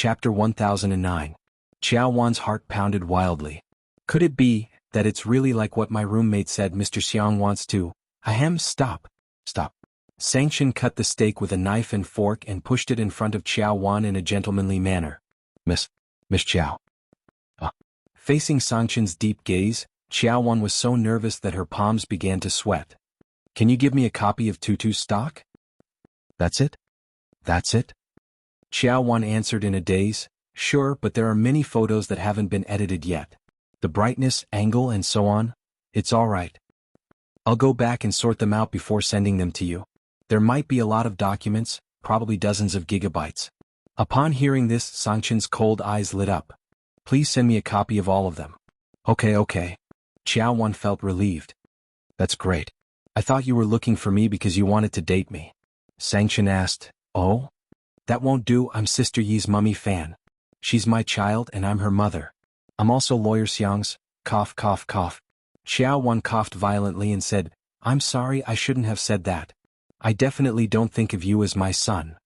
Chapter 1009. Xiao Wan's heart pounded wildly. Could it be that it's really like what my roommate said Mr. Xiang wants to? Ahem, stop. Stop. Sanction cut the steak with a knife and fork and pushed it in front of Xiao Wan in a gentlemanly manner. Miss Xiao. Facing Sanction's deep gaze, Xiao Wan was so nervous that her palms began to sweat. Can you give me a copy of Tutu's stock? That's it? That's it? Xiao Wan answered in a daze. Sure, but there are many photos that haven't been edited yet. The brightness, angle and so on. It's all right. I'll go back and sort them out before sending them to you. There might be a lot of documents, probably dozens of gigabytes. Upon hearing this, Sanction's cold eyes lit up. Please send me a copy of all of them. Okay. Xiao Wan felt relieved. That's great. I thought you were looking for me because you wanted to date me. Sanction asked. Oh? That won't do, I'm Sister Yi's mummy fan. She's my child and I'm her mother. I'm also Lawyer Xiang's. Cough. Xiao Wan coughed violently and said, I'm sorry, I shouldn't have said that. I definitely don't think of you as my son.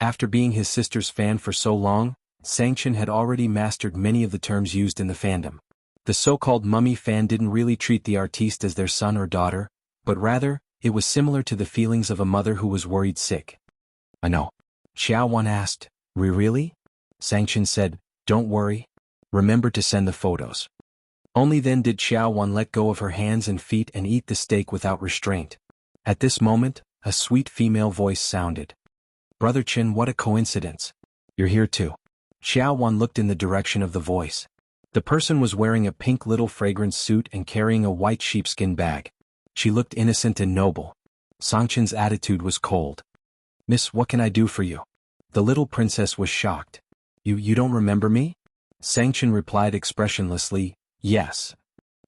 After being his sister's fan for so long, Sanction had already mastered many of the terms used in the fandom. The so-called mummy fan didn't really treat the artiste as their son or daughter, but rather, it was similar to the feelings of a mother who was worried sick. I know. Xiao Wan asked, Really? Sanction said, Don't worry. Remember to send the photos. Only then did Xiao Wan let go of her hands and feet and eat the steak without restraint. At this moment, a sweet female voice sounded. Brother Chen, what a coincidence. You're here too. Xiao Wan looked in the direction of the voice. The person was wearing a pink little fragrance suit and carrying a white sheepskin bag. She looked innocent and noble. Sanction's attitude was cold. Miss, what can I do for you? The little princess was shocked. You don't remember me? Sanction replied expressionlessly, Yes.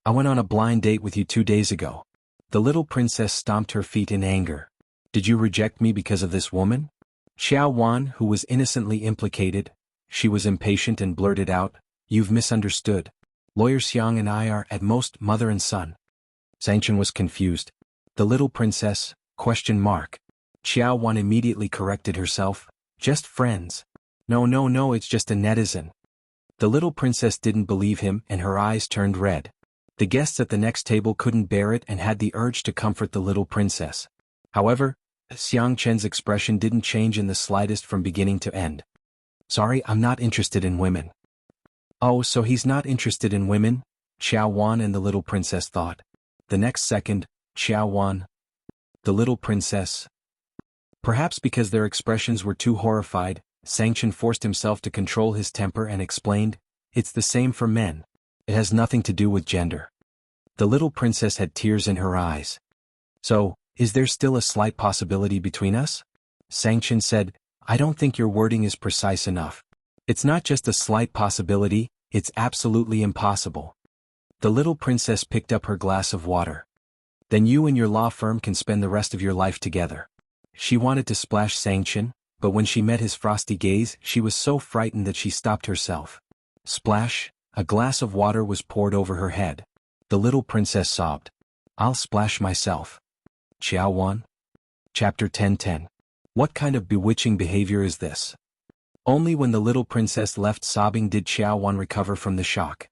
I went on a blind date with you 2 days ago. The little princess stomped her feet in anger. Did you reject me because of this woman? Xiao Wan, who was innocently implicated, she was impatient and blurted out, You've misunderstood. Lawyer Xiang and I are, at most, mother and son. Sanction was confused. The little princess, ? Xiao Wan immediately corrected herself. Just friends. No, it's just a netizen. The little princess didn't believe him and her eyes turned red. The guests at the next table couldn't bear it and had the urge to comfort the little princess. However, Xiang Chen's expression didn't change in the slightest from beginning to end. Sorry, I'm not interested in women. Oh, so he's not interested in women? Xiao Wan and the little princess thought. The next second, Xiao Wan. The little princess. Perhaps because their expressions were too horrified, Sanction forced himself to control his temper and explained, It's the same for men. It has nothing to do with gender. The little princess had tears in her eyes. So, is there still a slight possibility between us? Sanction said, I don't think your wording is precise enough. It's not just a slight possibility, it's absolutely impossible. The little princess picked up her glass of water. Then you and your law firm can spend the rest of your life together. She wanted to splash Sanction, but when she met his frosty gaze, she was so frightened that she stopped herself. Splash, a glass of water was poured over her head. The little princess sobbed. I'll splash myself. Xiao Wan? Chapter 1010. What kind of bewitching behavior is this? Only when the little princess left sobbing did Xiao Wan recover from the shock.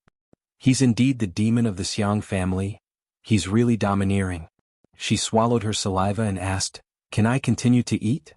He's indeed the demon of the Xiang family. He's really domineering. She swallowed her saliva and asked, Can I continue to eat?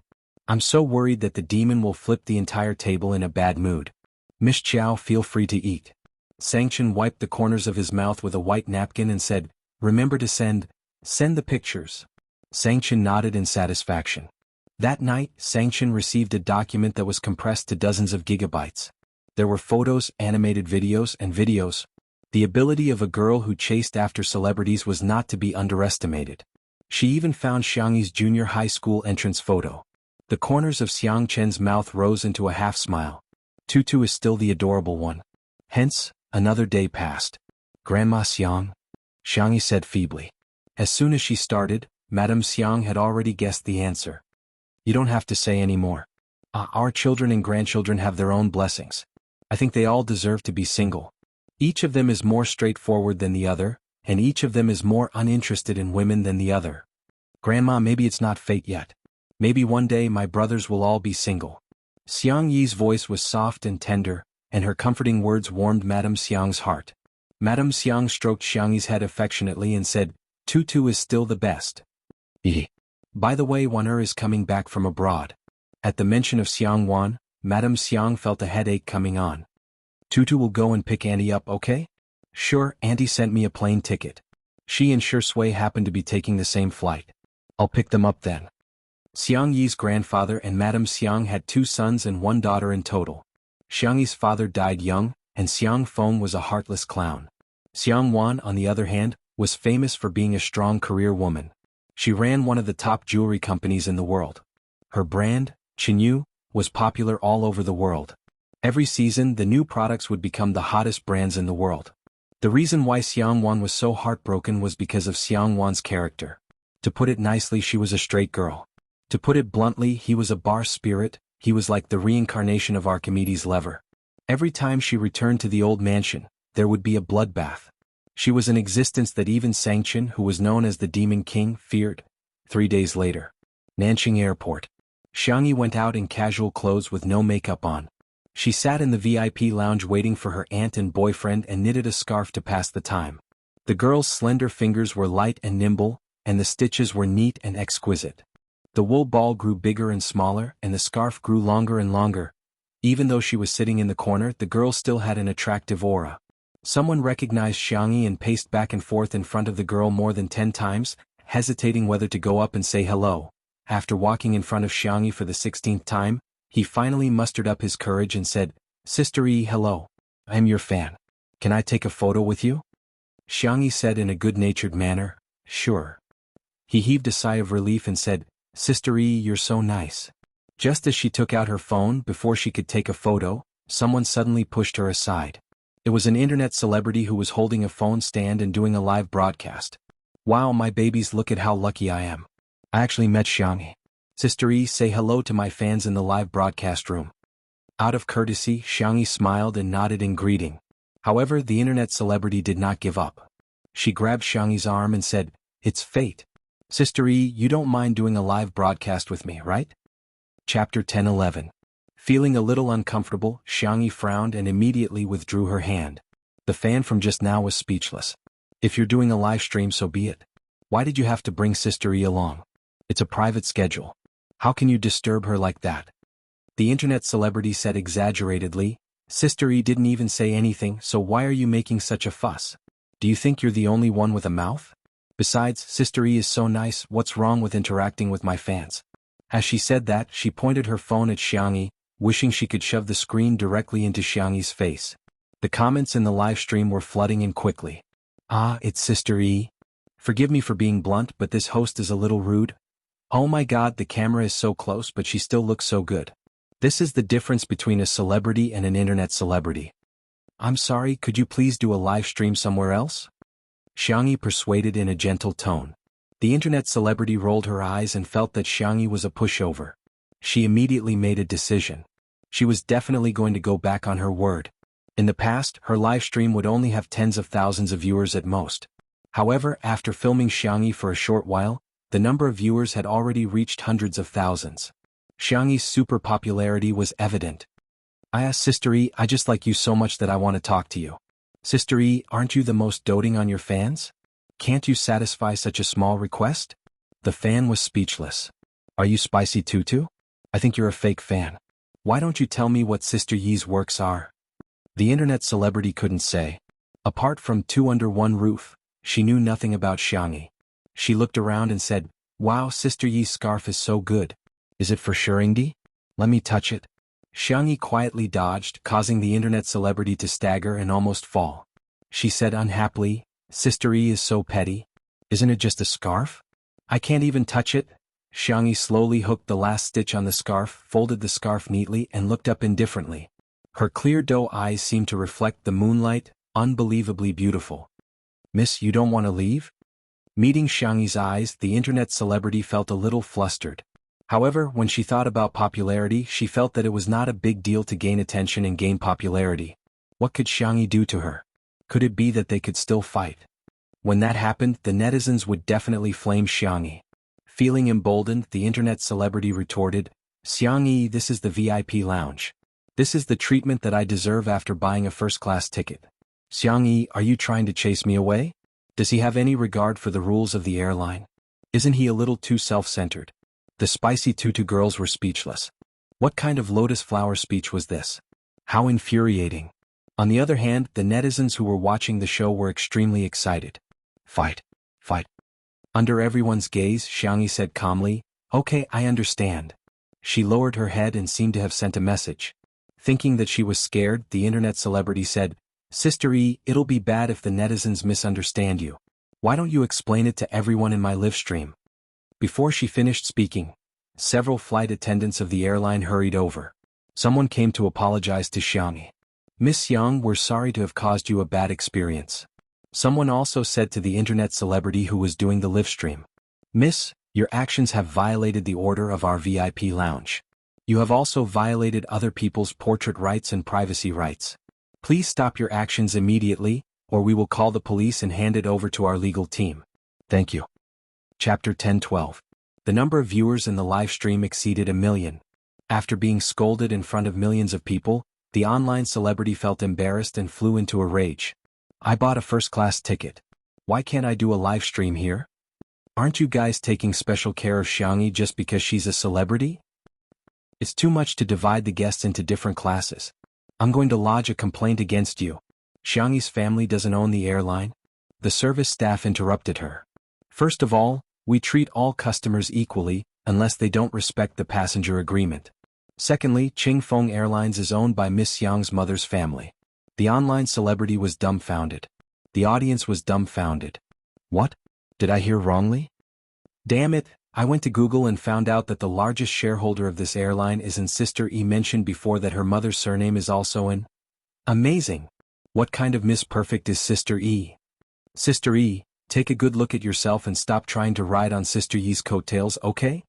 I'm so worried that the demon will flip the entire table in a bad mood. Miss Xiao, feel free to eat. Sanction wiped the corners of his mouth with a white napkin and said, Remember to send the pictures. Sanction nodded in satisfaction. That night, Sanction received a document that was compressed to dozens of gigabytes. There were photos, animated videos, and videos. The ability of a girl who chased after celebrities was not to be underestimated. She even found Xiangyi's junior high school entrance photo. The corners of Xiang Chen's mouth rose into a half-smile. Tutu is still the adorable one. Hence, another day passed. Grandma Xiang? Xiangyi said feebly. As soon as she started, Madame Xiang had already guessed the answer. You don't have to say any more. Our children and grandchildren have their own blessings. I think they all deserve to be single. Each of them is more straightforward than the other, and each of them is more uninterested in women than the other. Grandma, maybe it's not fate yet. Maybe one day my brothers will all be single. Xiang Yi's voice was soft and tender, and her comforting words warmed Madame Xiang's heart. Madame Xiang stroked Xiang Yi's head affectionately and said, Tutu is still the best. By the way, Wan is coming back from abroad. At the mention of Xiang Wan, Madame Xiang felt a headache coming on. Tutu will go and pick Auntie up, okay? Sure, Auntie sent me a plane ticket. She and Shui happen to be taking the same flight. I'll pick them up then. Xiang Yi's grandfather and Madame Xiang had 2 sons and 1 daughter in total. Xiang Yi's father died young, and Xiang Feng was a heartless clown. Xiang Wan, on the other hand, was famous for being a strong career woman. She ran one of the top jewelry companies in the world. Her brand, Qinyu, was popular all over the world. Every season, the new products would become the hottest brands in the world. The reason why Xiang Wan was so heartbroken was because of Xiang Wan's character. To put it nicely, she was a straight girl. To put it bluntly, he was a bar spirit. He was like the reincarnation of Archimedes' lever. Every time she returned to the old mansion, there would be a bloodbath. She was an existence that even Sanction, who was known as the Demon King, feared. 3 days later. Nanjing Airport. Xiang Yi went out in casual clothes with no makeup on. She sat in the VIP lounge waiting for her aunt and boyfriend and knitted a scarf to pass the time. The girl's slender fingers were light and nimble, and the stitches were neat and exquisite. The wool ball grew bigger and smaller, and the scarf grew longer and longer. Even though she was sitting in the corner, the girl still had an attractive aura. Someone recognized Xiang Yi and paced back and forth in front of the girl more than 10 times, hesitating whether to go up and say hello. After walking in front of Xiang Yi for the 16th time, he finally mustered up his courage and said, Sister Yi, hello. I'm your fan. Can I take a photo with you? Xiang Yi said in a good-natured manner, sure. He heaved a sigh of relief and said, Sister Yi, you're so nice. Just as she took out her phone before she could take a photo, someone suddenly pushed her aside. It was an internet celebrity who was holding a phone stand and doing a live broadcast. Wow, my babies, look at how lucky I am. I actually met Xiang Yi. Sister Yi, say hello to my fans in the live broadcast room. Out of courtesy, Xiang Yi smiled and nodded in greeting. However, the internet celebrity did not give up. She grabbed Xiang Yi's arm and said, It's fate. Sister Yi, you don't mind doing a live broadcast with me, right? Chapter 10:11. Feeling a little uncomfortable, Xiang Yi frowned and immediately withdrew her hand. The fan from just now was speechless. If you're doing a live stream, so be it. Why did you have to bring Sister Yi along? It's a private schedule. How can you disturb her like that? The internet celebrity said exaggeratedly, Sister Yi didn't even say anything, so why are you making such a fuss? Do you think you're the only one with a mouth? Besides, Sister Yi is so nice, what's wrong with interacting with my fans? As she said that, she pointed her phone at Xiang Yi, wishing she could shove the screen directly into Xiang Yi's face. The comments in the live stream were flooding in quickly. Ah, it's Sister Yi. Forgive me for being blunt, but this host is a little rude. Oh my god, the camera is so close but she still looks so good. This is the difference between a celebrity and an internet celebrity. I'm sorry, could you please do a live stream somewhere else? Xiang Yi persuaded in a gentle tone. The internet celebrity rolled her eyes and felt that Xiang Yi was a pushover. She immediately made a decision. She was definitely going to go back on her word. In the past, her live stream would only have tens of thousands of viewers at most. However, after filming Xiang Yi for a short while, the number of viewers had already reached hundreds of thousands. Xiang Yi's super popularity was evident. Sister Yi, I just like you so much that I want to talk to you. Sister Yi, aren't you the most doting on your fans? Can't you satisfy such a small request? The fan was speechless. Are you Spicy Tutu? I think you're a fake fan. Why don't you tell me what Sister Yi's works are? The internet celebrity couldn't say. Apart from 2 under 1 roof, she knew nothing about Xiang Yi. She looked around and said, Wow, Sister Yi's scarf is so good. Is it for Shuringdi? Let me touch it. Xiang Yi quietly dodged, causing the internet celebrity to stagger and almost fall. She said unhappily, Sister Yi is so petty. Isn't it just a scarf? I can't even touch it. Xiang Yi slowly hooked the last stitch on the scarf, folded the scarf neatly and looked up indifferently. Her clear doe eyes seemed to reflect the moonlight, unbelievably beautiful. Miss, you don't want to leave? Meeting Xiang Yi's eyes, the internet celebrity felt a little flustered. However, when she thought about popularity, she felt that it was not a big deal to gain attention and gain popularity. What could Xiang Yi do to her? Could it be that they could still fight? When that happened, the netizens would definitely flame Xiang Yi. Feeling emboldened, the internet celebrity retorted, Xiangyi, this is the VIP lounge. This is the treatment that I deserve after buying a first-class ticket. Xiangyi, are you trying to chase me away? Does he have any regard for the rules of the airline? Isn't he a little too self-centered? The spicy tutu girls were speechless. What kind of lotus flower speech was this? How infuriating. On the other hand, the netizens who were watching the show were extremely excited. Fight. Fight. Under everyone's gaze, Xiangyi said calmly, "Okay, I understand." She lowered her head and seemed to have sent a message. Thinking that she was scared, the internet celebrity said, "Sister E, it'll be bad if the netizens misunderstand you. Why don't you explain it to everyone in my live stream?" Before she finished speaking, several flight attendants of the airline hurried over. Someone came to apologize to Xiangyi. "Miss Yang, we're sorry to have caused you a bad experience." Someone also said to the internet celebrity who was doing the live stream, "Miss, your actions have violated the order of our VIP lounge. You have also violated other people's portrait rights and privacy rights. Please stop your actions immediately, or we will call the police and hand it over to our legal team. Thank you." Chapter 10:12. The number of viewers in the live stream exceeded 1 million. After being scolded in front of millions of people, the online celebrity felt embarrassed and flew into a rage. "I bought a first-class ticket. Why can't I do a live stream here? Aren't you guys taking special care of Xiangyi just because she's a celebrity? It's too much to divide the guests into different classes. I'm going to lodge a complaint against you. Xiangyi's family doesn't own the airline." The service staff interrupted her. "First of all, we treat all customers equally, unless they don't respect the passenger agreement. Secondly, Qingfeng Airlines is owned by Miss Yang's mother's family." The online celebrity was dumbfounded. The audience was dumbfounded. What? Did I hear wrongly? Damn it, I went to Google and found out that the largest shareholder of this airline is in Sister E, mentioned before that her mother's surname is also in. Amazing. What kind of Miss Perfect is Sister E? Sister E, take a good look at yourself and stop trying to ride on Sister Ye's coattails, okay?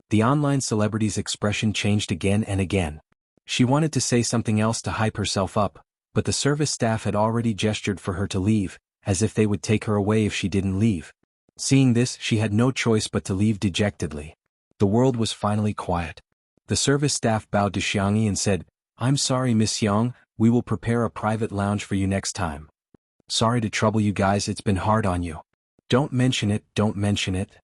The online celebrity's expression changed again and again. She wanted to say something else to hype herself up, but the service staff had already gestured for her to leave, as if they would take her away if she didn't leave. Seeing this, she had no choice but to leave dejectedly. The world was finally quiet. The service staff bowed to Xiangyi and said, "I'm sorry, Miss Yang, we will prepare a private lounge for you next time. Sorry to trouble you guys, it's been hard on you. Don't mention it, don't mention it."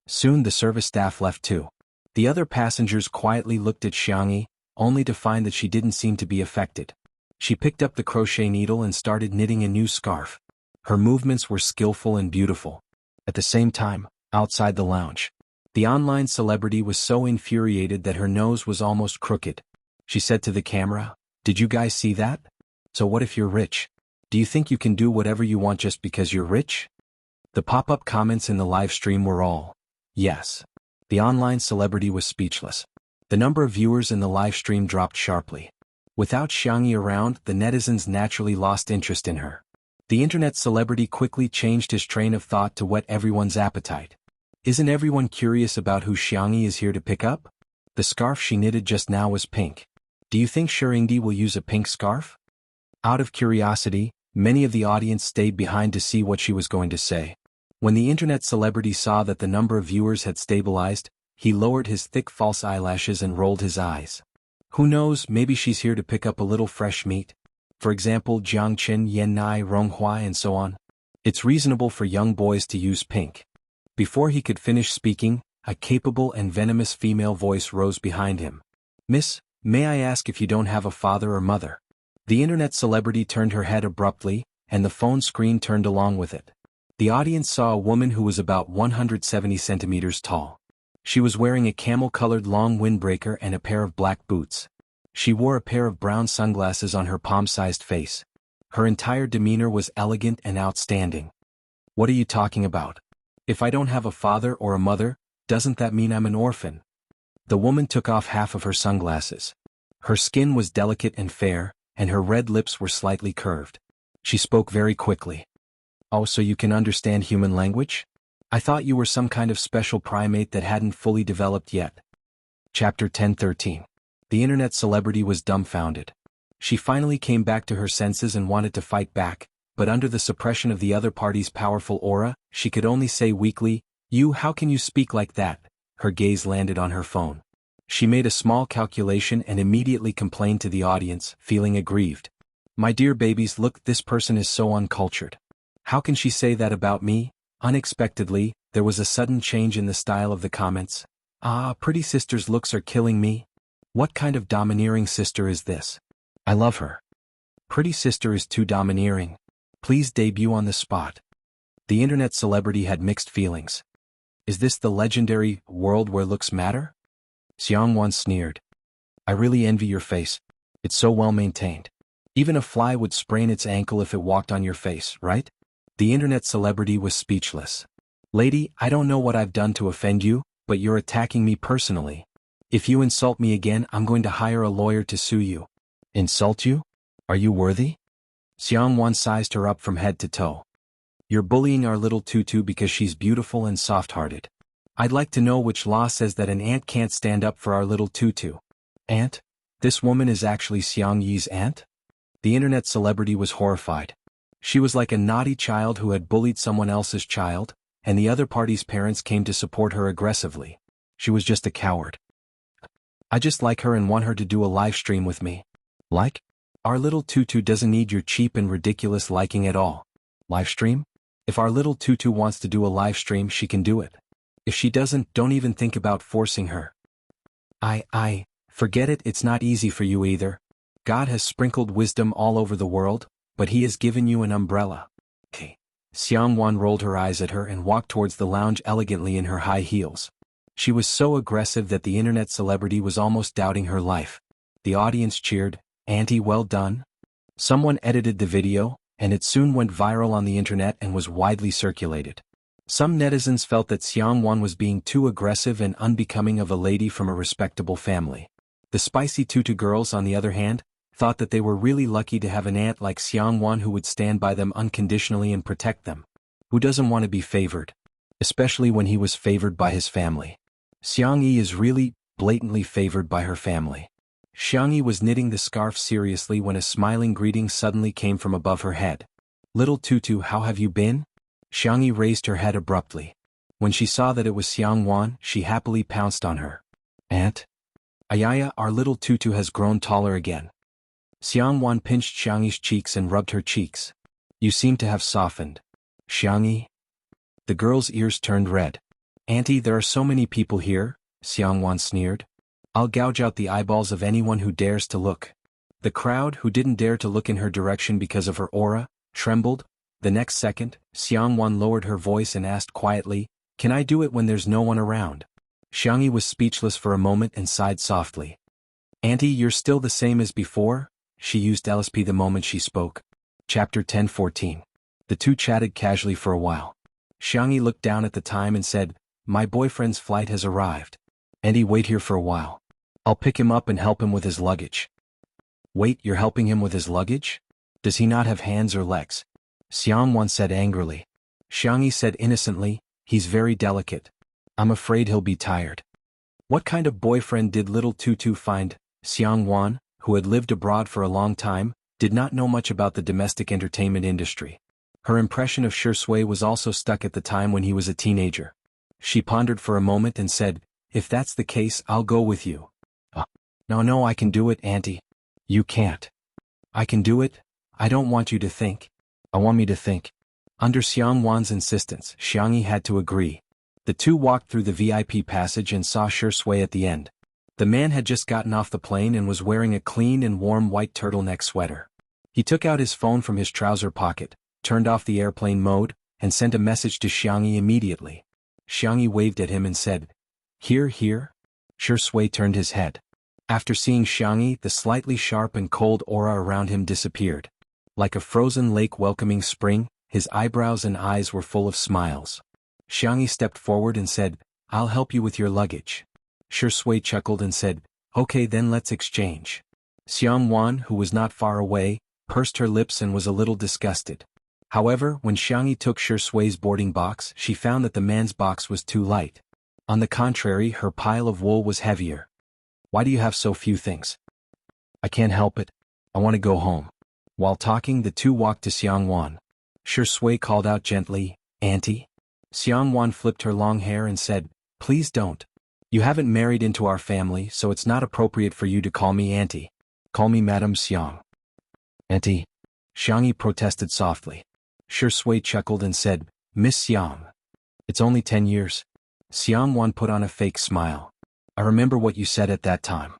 Soon the service staff left too. The other passengers quietly looked at Xiangyi, only to find that she didn't seem to be affected. She picked up the crochet needle and started knitting a new scarf. Her movements were skillful and beautiful. At the same time, outside the lounge, the online celebrity was so infuriated that her nose was almost crooked. She said to the camera, "Did you guys see that? So what if you're rich? Do you think you can do whatever you want just because you're rich?" The pop-up comments in the live stream were all, "Yes." The online celebrity was speechless. The number of viewers in the live stream dropped sharply. Without Xiangyi around, the netizens naturally lost interest in her. The internet celebrity quickly changed his train of thought to whet everyone's appetite. Isn't everyone curious about who Xiangyi is here to pick up? The scarf she knitted just now was pink. Do you think Shirindi will use a pink scarf? Out of curiosity, many of the audience stayed behind to see what she was going to say. When the internet celebrity saw that the number of viewers had stabilized, he lowered his thick false eyelashes and rolled his eyes. Who knows, maybe she's here to pick up a little fresh meat. For example, Jiangqin, Yennai, Ronghuai and so on. It's reasonable for young boys to use pink. Before he could finish speaking, a capable and venomous female voice rose behind him. "Miss, may I ask if you don't have a father or mother?" The internet celebrity turned her head abruptly, and the phone screen turned along with it. The audience saw a woman who was about 170 centimeters tall. She was wearing a camel-colored long windbreaker and a pair of black boots. She wore a pair of brown sunglasses on her palm-sized face. Her entire demeanor was elegant and outstanding. "What are you talking about? If I don't have a father or a mother, doesn't that mean I'm an orphan?" The woman took off half of her sunglasses. Her skin was delicate and fair, and her red lips were slightly curved. She spoke very quickly. "Oh, so you can understand human language? I thought you were some kind of special primate that hadn't fully developed yet." Chapter 10:13. The internet celebrity was dumbfounded. She finally came back to her senses and wanted to fight back, but under the suppression of the other party's powerful aura, she could only say weakly, "You, how can you speak like that?" Her gaze landed on her phone. She made a small calculation and immediately complained to the audience, feeling aggrieved. My dear babies, look, this person is so uncultured. How can she say that about me? Unexpectedly, there was a sudden change in the style of the comments. Ah, pretty sister's looks are killing me. What kind of domineering sister is this? I love her. Pretty sister is too domineering. Please debut on the spot. The internet celebrity had mixed feelings. Is this the legendary world where looks matter? Xiangwan sneered. I really envy your face. It's so well maintained. Even a fly would sprain its ankle if it walked on your face, right? The internet celebrity was speechless. Lady, I don't know what I've done to offend you, but you're attacking me personally. If you insult me again, I'm going to hire a lawyer to sue you. Insult you? Are you worthy? Xiangwan sized her up from head to toe. You're bullying our little tutu because she's beautiful and soft-hearted. I'd like to know which law says that an ant can't stand up for our little tutu. Aunt? This woman is actually Xiang Yi's aunt? The internet celebrity was horrified. She was like a naughty child who had bullied someone else's child, and the other party's parents came to support her aggressively. She was just a coward. I just like her and want her to do a live stream with me. Like? Our little tutu doesn't need your cheap and ridiculous liking at all. Live stream? If our little tutu wants to do a live stream, she can do it. If she doesn't, don't even think about forcing her. Forget it, it's not easy for you either. God has sprinkled wisdom all over the world, but he has given you an umbrella. Okay. Xiangwan rolled her eyes at her and walked towards the lounge elegantly in her high heels. She was so aggressive that the internet celebrity was almost doubting her life. The audience cheered, Auntie, well done. Someone edited the video, and it soon went viral on the internet and was widely circulated. Some netizens felt that Xiangwan was being too aggressive and unbecoming of a lady from a respectable family. The spicy tutu girls, on the other hand, thought that they were really lucky to have an aunt like Xiangwan who would stand by them unconditionally and protect them. Who doesn't want to be favored? Especially when he was favored by his family. Xiang Yi is really, blatantly favored by her family. Xiang Yi was knitting the scarf seriously when a smiling greeting suddenly came from above her head. Little tutu, how have you been? Xiang Yi raised her head abruptly. When she saw that it was Xiangwan, she happily pounced on her. Aunt? Ayaya, our little tutu has grown taller again. Xiangwan pinched Xiang Yi's cheeks and rubbed her cheeks. You seem to have softened. Xiang Yi? The girl's ears turned red. Auntie, there are so many people here, Xiangwan sneered. I'll gouge out the eyeballs of anyone who dares to look. The crowd, who didn't dare to look in her direction because of her aura, trembled. The next second, Xiangwan lowered her voice and asked quietly, Can I do it when there's no one around? Xiang Yi was speechless for a moment and sighed softly. Auntie, you're still the same as before? She used LSP the moment she spoke. Chapter 10:14. The two chatted casually for a while. Xiang Yi looked down at the time and said, My boyfriend's flight has arrived. Auntie, wait here for a while. I'll pick him up and help him with his luggage. Wait, you're helping him with his luggage? Does he not have hands or legs? Xiangwan said angrily. Xiang Yi said innocently, He's very delicate. I'm afraid he'll be tired. What kind of boyfriend did little tutu find? Xiangwan, who had lived abroad for a long time, did not know much about the domestic entertainment industry. Her impression of Shui was also stuck at the time when he was a teenager. She pondered for a moment and said, If that's the case, I'll go with you. No, I can do it, Auntie. You can't. I can do it. I don't want you to think. I want me to think. Under Xiangwan's insistence, Xiang Yi had to agree. The two walked through the VIP passage and saw Shui at the end. The man had just gotten off the plane and was wearing a clean and warm white turtleneck sweater. He took out his phone from his trouser pocket, turned off the airplane mode, and sent a message to Xiang Yi immediately. Xiang Yi waved at him and said, Here. Shui turned his head. After seeing Xiang Yi, the slightly sharp and cold aura around him disappeared. Like a frozen lake welcoming spring, his eyebrows and eyes were full of smiles. Xiang Yi stepped forward and said, I'll help you with your luggage. Shui chuckled and said, Okay, then let's exchange. Xiangwan, who was not far away, pursed her lips and was a little disgusted. However, when Xiang Yi took Shui's boarding box, she found that the man's box was too light. On the contrary, her pile of wool was heavier. Why do you have so few things? I can't help it. I want to go home. While talking, the two walked to Xiangwan. Shui called out gently, Auntie? Xiangwan flipped her long hair and said, Please don't. You haven't married into our family, so it's not appropriate for you to call me auntie. Call me Madame Xiang. Auntie. Xiangyi protested softly. Shi Sui chuckled and said, Miss Xiang. It's only 10 years. Xiang Wan put on a fake smile. I remember what you said at that time.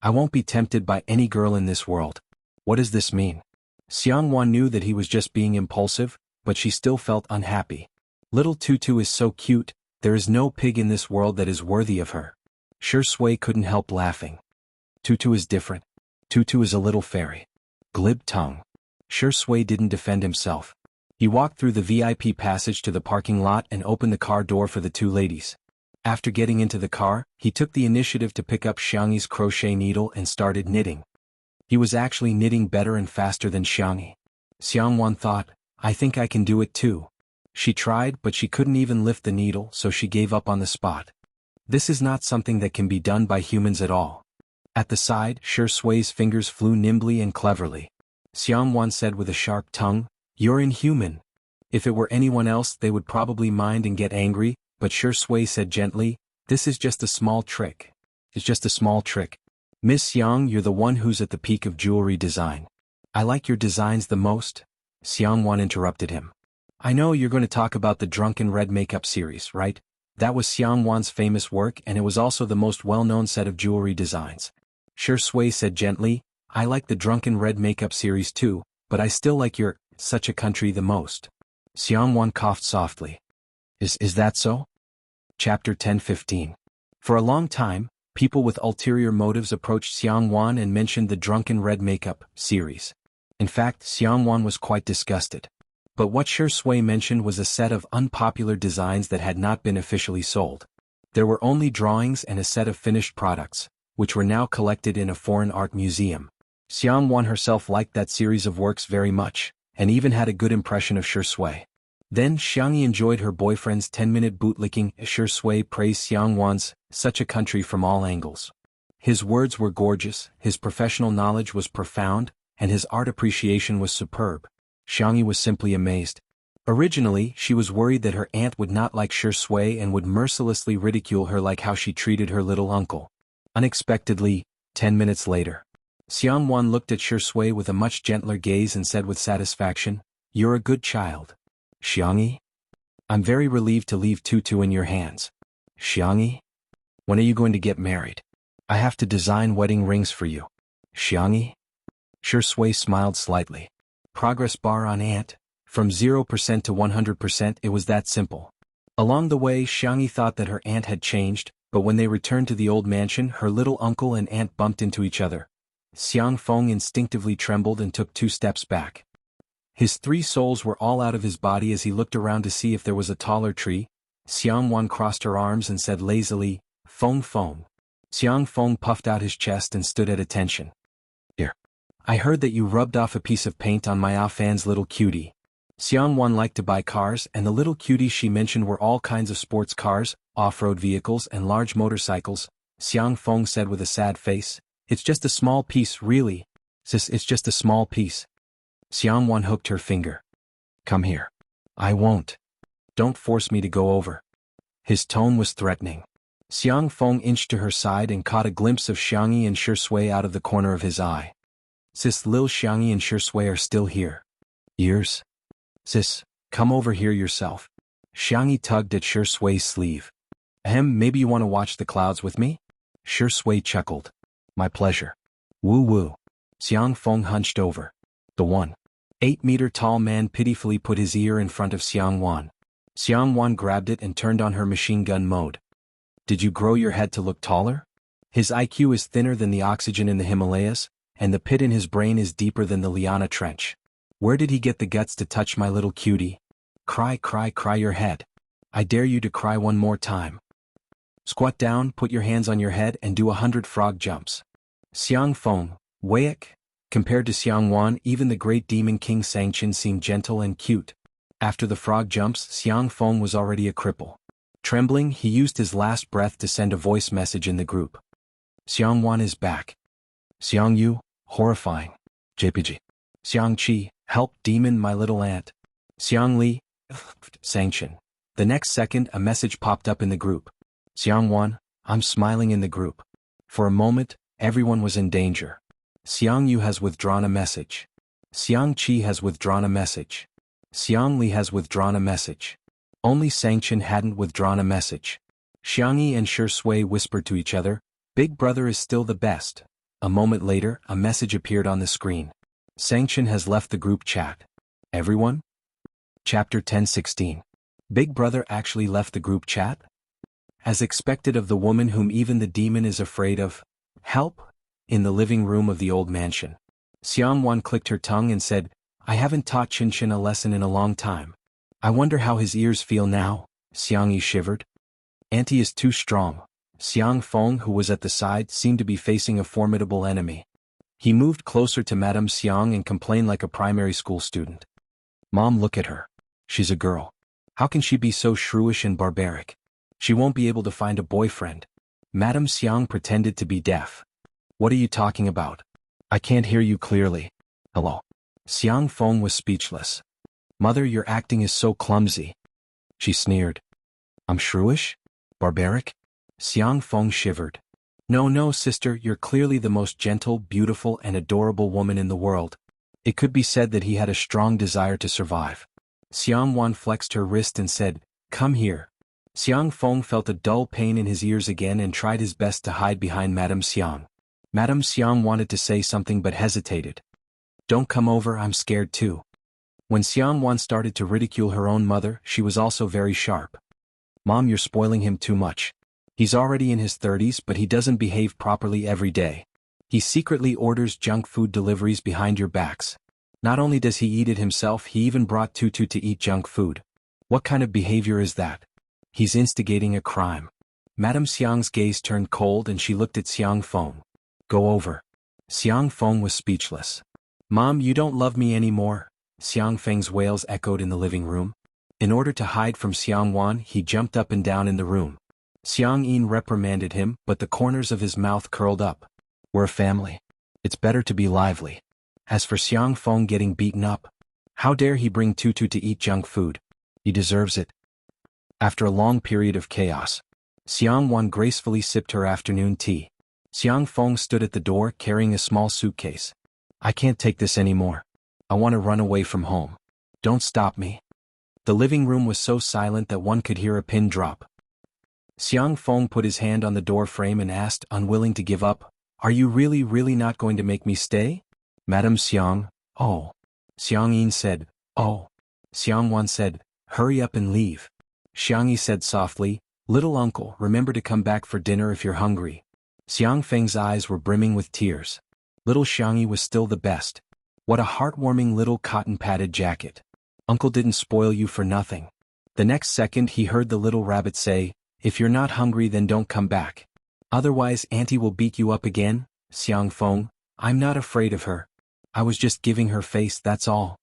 I won't be tempted by any girl in this world. What does this mean? Xiang Wan knew that he was just being impulsive, but she still felt unhappy. Little Tutu is so cute, there is no pig in this world that is worthy of her. Shi Sui couldn't help laughing. Tutu is different. Tutu is a little fairy. Glib tongue. Shi Sui didn't defend himself. He walked through the VIP passage to the parking lot and opened the car door for the two ladies. After getting into the car, he took the initiative to pick up Xiangyi's crochet needle and started knitting. He was actually knitting better and faster than Xiangyi. Xiang Wan thought, I think I can do it too. She tried, but she couldn't even lift the needle, so she gave up on the spot. This is not something that can be done by humans at all. At the side, Shi Sui's fingers flew nimbly and cleverly. Xiang Wan said with a sharp tongue, You're inhuman. If it were anyone else they would probably mind and get angry, but Shi Sui said gently, This is just a small trick. It's just a small trick. Miss Xiang, you're the one who's at the peak of jewelry design. I like your designs the most. Xiang Wan interrupted him. I know you're going to talk about the Drunken Red makeup series, right? That was Xiang Wan's famous work and it was also the most well-known set of jewelry designs. Shi Sui said gently, I like the Drunken Red makeup series too, but I still like your Such a Country the most. Xiang Wan coughed softly. Is that so? Chapter 10:15. For a long time, people with ulterior motives approached Xiang Wan and mentioned the Drunken Red makeup series. In fact, Xiang Wan was quite disgusted. But what Shi Sui mentioned was a set of unpopular designs that had not been officially sold. There were only drawings and a set of finished products, which were now collected in a foreign art museum. Xiang Wan herself liked that series of works very much, and even had a good impression of Shi Sui. Then Xiangyi enjoyed her boyfriend's 10-minute bootlicking. Shi Sui praised Xiang Wan's Such a Country from all angles. His words were gorgeous, his professional knowledge was profound, and his art appreciation was superb. Xiangyi was simply amazed. Originally, she was worried that her aunt would not like Shi Sui and would mercilessly ridicule her like how she treated her little uncle. Unexpectedly, 10 minutes later, Xiang Wan looked at Shi Sui with a much gentler gaze and said with satisfaction, You're a good child. Xiangyi? I'm very relieved to leave Tutu in your hands. Xiangyi? When are you going to get married? I have to design wedding rings for you. Xiangyi? Shi Sui smiled slightly. Progress bar on aunt. From 0% to 100%, it was that simple. Along the way, Xiangyi thought that her aunt had changed, but when they returned to the old mansion, her little uncle and aunt bumped into each other. Xiang Feng instinctively trembled and took 2 steps back. His 3 souls were all out of his body as he looked around to see if there was a taller tree. Xiang Wan crossed her arms and said lazily, Feng Feng. Xiang Feng puffed out his chest and stood at attention. Here. I heard that you rubbed off a piece of paint on my Fan's little cutie. Xiang Wan liked to buy cars, and the little cuties she mentioned were all kinds of sports cars, off-road vehicles and large motorcycles. Xiang Feng said with a sad face, It's just a small piece, really. Sis, it's just a small piece. Xiang Wan hooked her finger. Come here. I won't. Don't force me to go over. His tone was threatening. Xiang Feng inched to her side and caught a glimpse of Xiangyi and Shi Sui out of the corner of his eye. Sis, Lil Xiangyi and Shi Sui are still here. Ears? Sis, come over here yourself. Xiangyi tugged at Shi Sui's sleeve. Ahem, maybe you want to watch the clouds with me? Shi Sui chuckled. My pleasure. Woo-woo. Xiang Feng hunched over. The 1.8-meter-tall man pitifully put his ear in front of Xiang Wan. Xiang Wan grabbed it and turned on her machine gun mode. Did you grow your head to look taller? His IQ is thinner than the oxygen in the Himalayas, and the pit in his brain is deeper than the Liana Trench. Where did he get the guts to touch my little cutie? Cry, cry, cry your head. I dare you to cry one more time. Squat down, put your hands on your head and do 100 frog jumps. Xiang Feng, Weiak. Compared to Xiang Wan, even the great demon king Sangchen seemed gentle and cute. After the frog jumps, Xiang Feng was already a cripple. Trembling, he used his last breath to send a voice message in the group. Xiang Wan is back. Xiang Yu, horrifying. JPG. Xiang Qi, help demon my little aunt. Xiang Li, Sangchen. The next second, a message popped up in the group. Xiang Wan, I'm smiling in the group. For a moment, everyone was in danger. Xiang Yu has withdrawn a message. Xiang Qi has withdrawn a message. Xiang Li has withdrawn a message. Only Sanction hadn't withdrawn a message. Xiang Yi and Shi Sui whispered to each other, "Big brother is still the best." A moment later, a message appeared on the screen. Sanction has left the group chat. Everyone? Chapter 10:16. Big brother actually left the group chat? As expected of the woman whom even the demon is afraid of. Help? In the living room of the old mansion. Xiang Wan clicked her tongue and said, "I haven't taught Chin Chin a lesson in a long time. I wonder how his ears feel now." Xiang Yi shivered. Auntie is too strong. Xiang Feng, who was at the side, seemed to be facing a formidable enemy. He moved closer to Madame Xiang and complained like a primary school student. "Mom, look at her. She's a girl. How can she be so shrewish and barbaric? She won't be able to find a boyfriend." Madame Xiang pretended to be deaf. "What are you talking about? I can't hear you clearly." "Hello." Xiang Feng was speechless. "Mother, your acting is so clumsy." She sneered. "I'm shrewish? Barbaric?" Xiang Feng shivered. No, sister, you're clearly the most gentle, beautiful, and adorable woman in the world." It could be said that he had a strong desire to survive. Xiang Wan flexed her wrist and said, "Come here." Xiang Feng felt a dull pain in his ears again and tried his best to hide behind Madame Xiang. Madame Xiang wanted to say something but hesitated. "Don't come over, I'm scared too." When Xiang Wan started to ridicule her own mother, she was also very sharp. "Mom, you're spoiling him too much. He's already in his 30s, but he doesn't behave properly every day. He secretly orders junk food deliveries behind your backs. Not only does he eat it himself, he even brought Tutu to eat junk food. What kind of behavior is that? He's instigating a crime." Madame Xiang's gaze turned cold and she looked at Xiang Feng. "Go over." Xiang Feng was speechless. "Mom, you don't love me anymore." Xiang Feng's wails echoed in the living room. In order to hide from Xiang Wan, he jumped up and down in the room. Xiang Yin reprimanded him, but the corners of his mouth curled up. "We're a family. It's better to be lively." As for Xiang Feng getting beaten up, how dare he bring Tutu to eat junk food? He deserves it. After a long period of chaos, Xiang Wan gracefully sipped her afternoon tea. Xiang Feng stood at the door carrying a small suitcase. "I can't take this anymore. I want to run away from home. Don't stop me." The living room was so silent that one could hear a pin drop. Xiang Feng put his hand on the door frame and asked, unwilling to give up, "Are you really not going to make me stay?" Madame Xiang, "Oh." Xiang Yin said, "Oh." Xiang Wan said, "Hurry up and leave." Xiang Yi said softly, "Little uncle, remember to come back for dinner if you're hungry." Xiang Feng's eyes were brimming with tears. Little Xiang Yi was still the best. What a heartwarming little cotton-padded jacket. Uncle didn't spoil you for nothing. The next second he heard the little rabbit say, "If you're not hungry then don't come back. Otherwise Auntie will beat you up again." Xiang Feng, "I'm not afraid of her. I was just giving her face, that's all."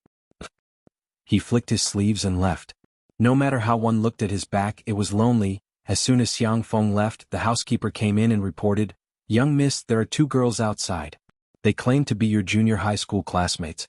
He flicked his sleeves and left. No matter how one looked at his back, it was lonely. As soon as Xiang Feng left, the housekeeper came in and reported, "Young miss, there are two girls outside. They claim to be your junior high school classmates."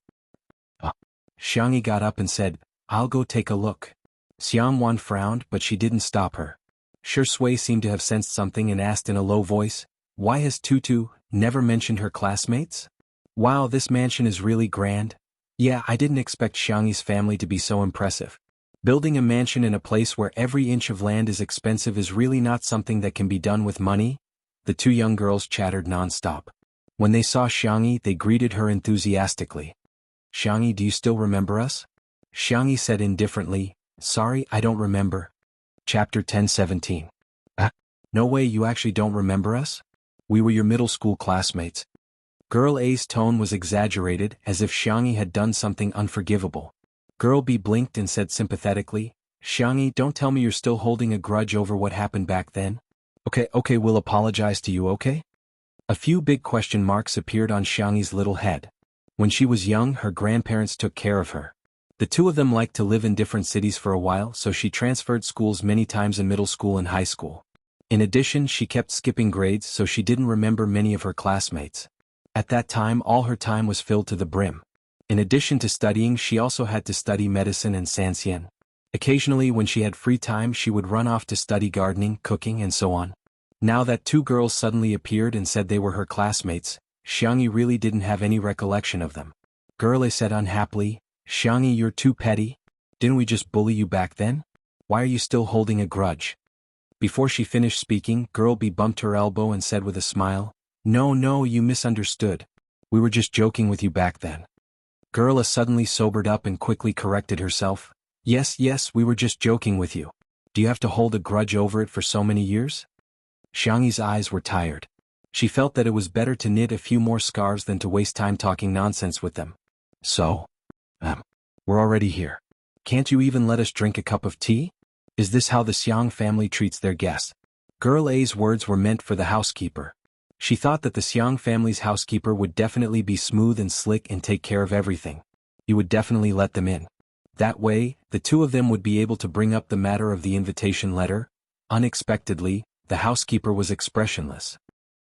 Xiang Yi got up and said, "I'll go take a look." Xiang Wan frowned, but she didn't stop her. Shi Sui seemed to have sensed something and asked in a low voice, "Why has Tutu never mentioned her classmates? Wow, this mansion is really grand. Yeah, I didn't expect Xiang Yi's family to be so impressive. Building a mansion in a place where every inch of land is expensive is really not something that can be done with money." The two young girls chattered nonstop. When they saw Xiang Yi, they greeted her enthusiastically. "Xiang Yi, do you still remember us?" Xiang Yi said indifferently, "Sorry, I don't remember." Chapter 10:17. No way, you actually don't remember us? We were your middle school classmates. Girl A's tone was exaggerated, as if Xiang Yi had done something unforgivable. Girl B blinked and said sympathetically, "Xiang Yi, don't tell me you're still holding a grudge over what happened back then." Okay, we'll apologize to you, okay? A few big question marks appeared on Xiang Yi's little head. When she was young, her grandparents took care of her. The two of them liked to live in different cities for a while, so she transferred schools many times in middle school and high school. In addition, she kept skipping grades, so she didn't remember many of her classmates. At that time, all her time was filled to the brim. In addition to studying, she also had to study medicine and sanxian. Occasionally, when she had free time, she would run off to study gardening, cooking, and so on. Now that two girls suddenly appeared and said they were her classmates, Xiangyi really didn't have any recollection of them. Girl A said unhappily, "Xiangyi, you're too petty. Didn't we just bully you back then? Why are you still holding a grudge?" Before she finished speaking, Girl B bumped her elbow and said with a smile, No, you misunderstood. We were just joking with you back then." Girl A suddenly sobered up and quickly corrected herself. Yes, we were just joking with you. Do you have to hold a grudge over it for so many years?" Xiangyi's eyes were tired. She felt that it was better to knit a few more scarves than to waste time talking nonsense with them. So, we're already here. Can't you even let us drink a cup of tea? Is this how the Xiang family treats their guests? Girl A's words were meant for the housekeeper. She thought that the Xiang family's housekeeper would definitely be smooth and slick and take care of everything. You would definitely let them in. That way, the two of them would be able to bring up the matter of the invitation letter. Unexpectedly, the housekeeper was expressionless.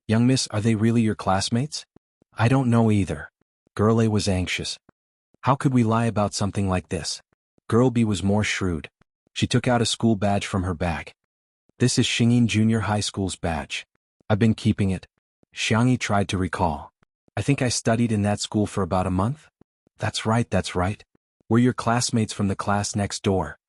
"Young miss, are they really your classmates?" "I don't know either." Girl A was anxious. How could we lie about something like this? Girl B was more shrewd. She took out a school badge from her bag. "This is Xingyin Junior High School's badge. I've been keeping it." Xiangyi tried to recall. "I think I studied in that school for about a month." That's right. We're your classmates from the class next door."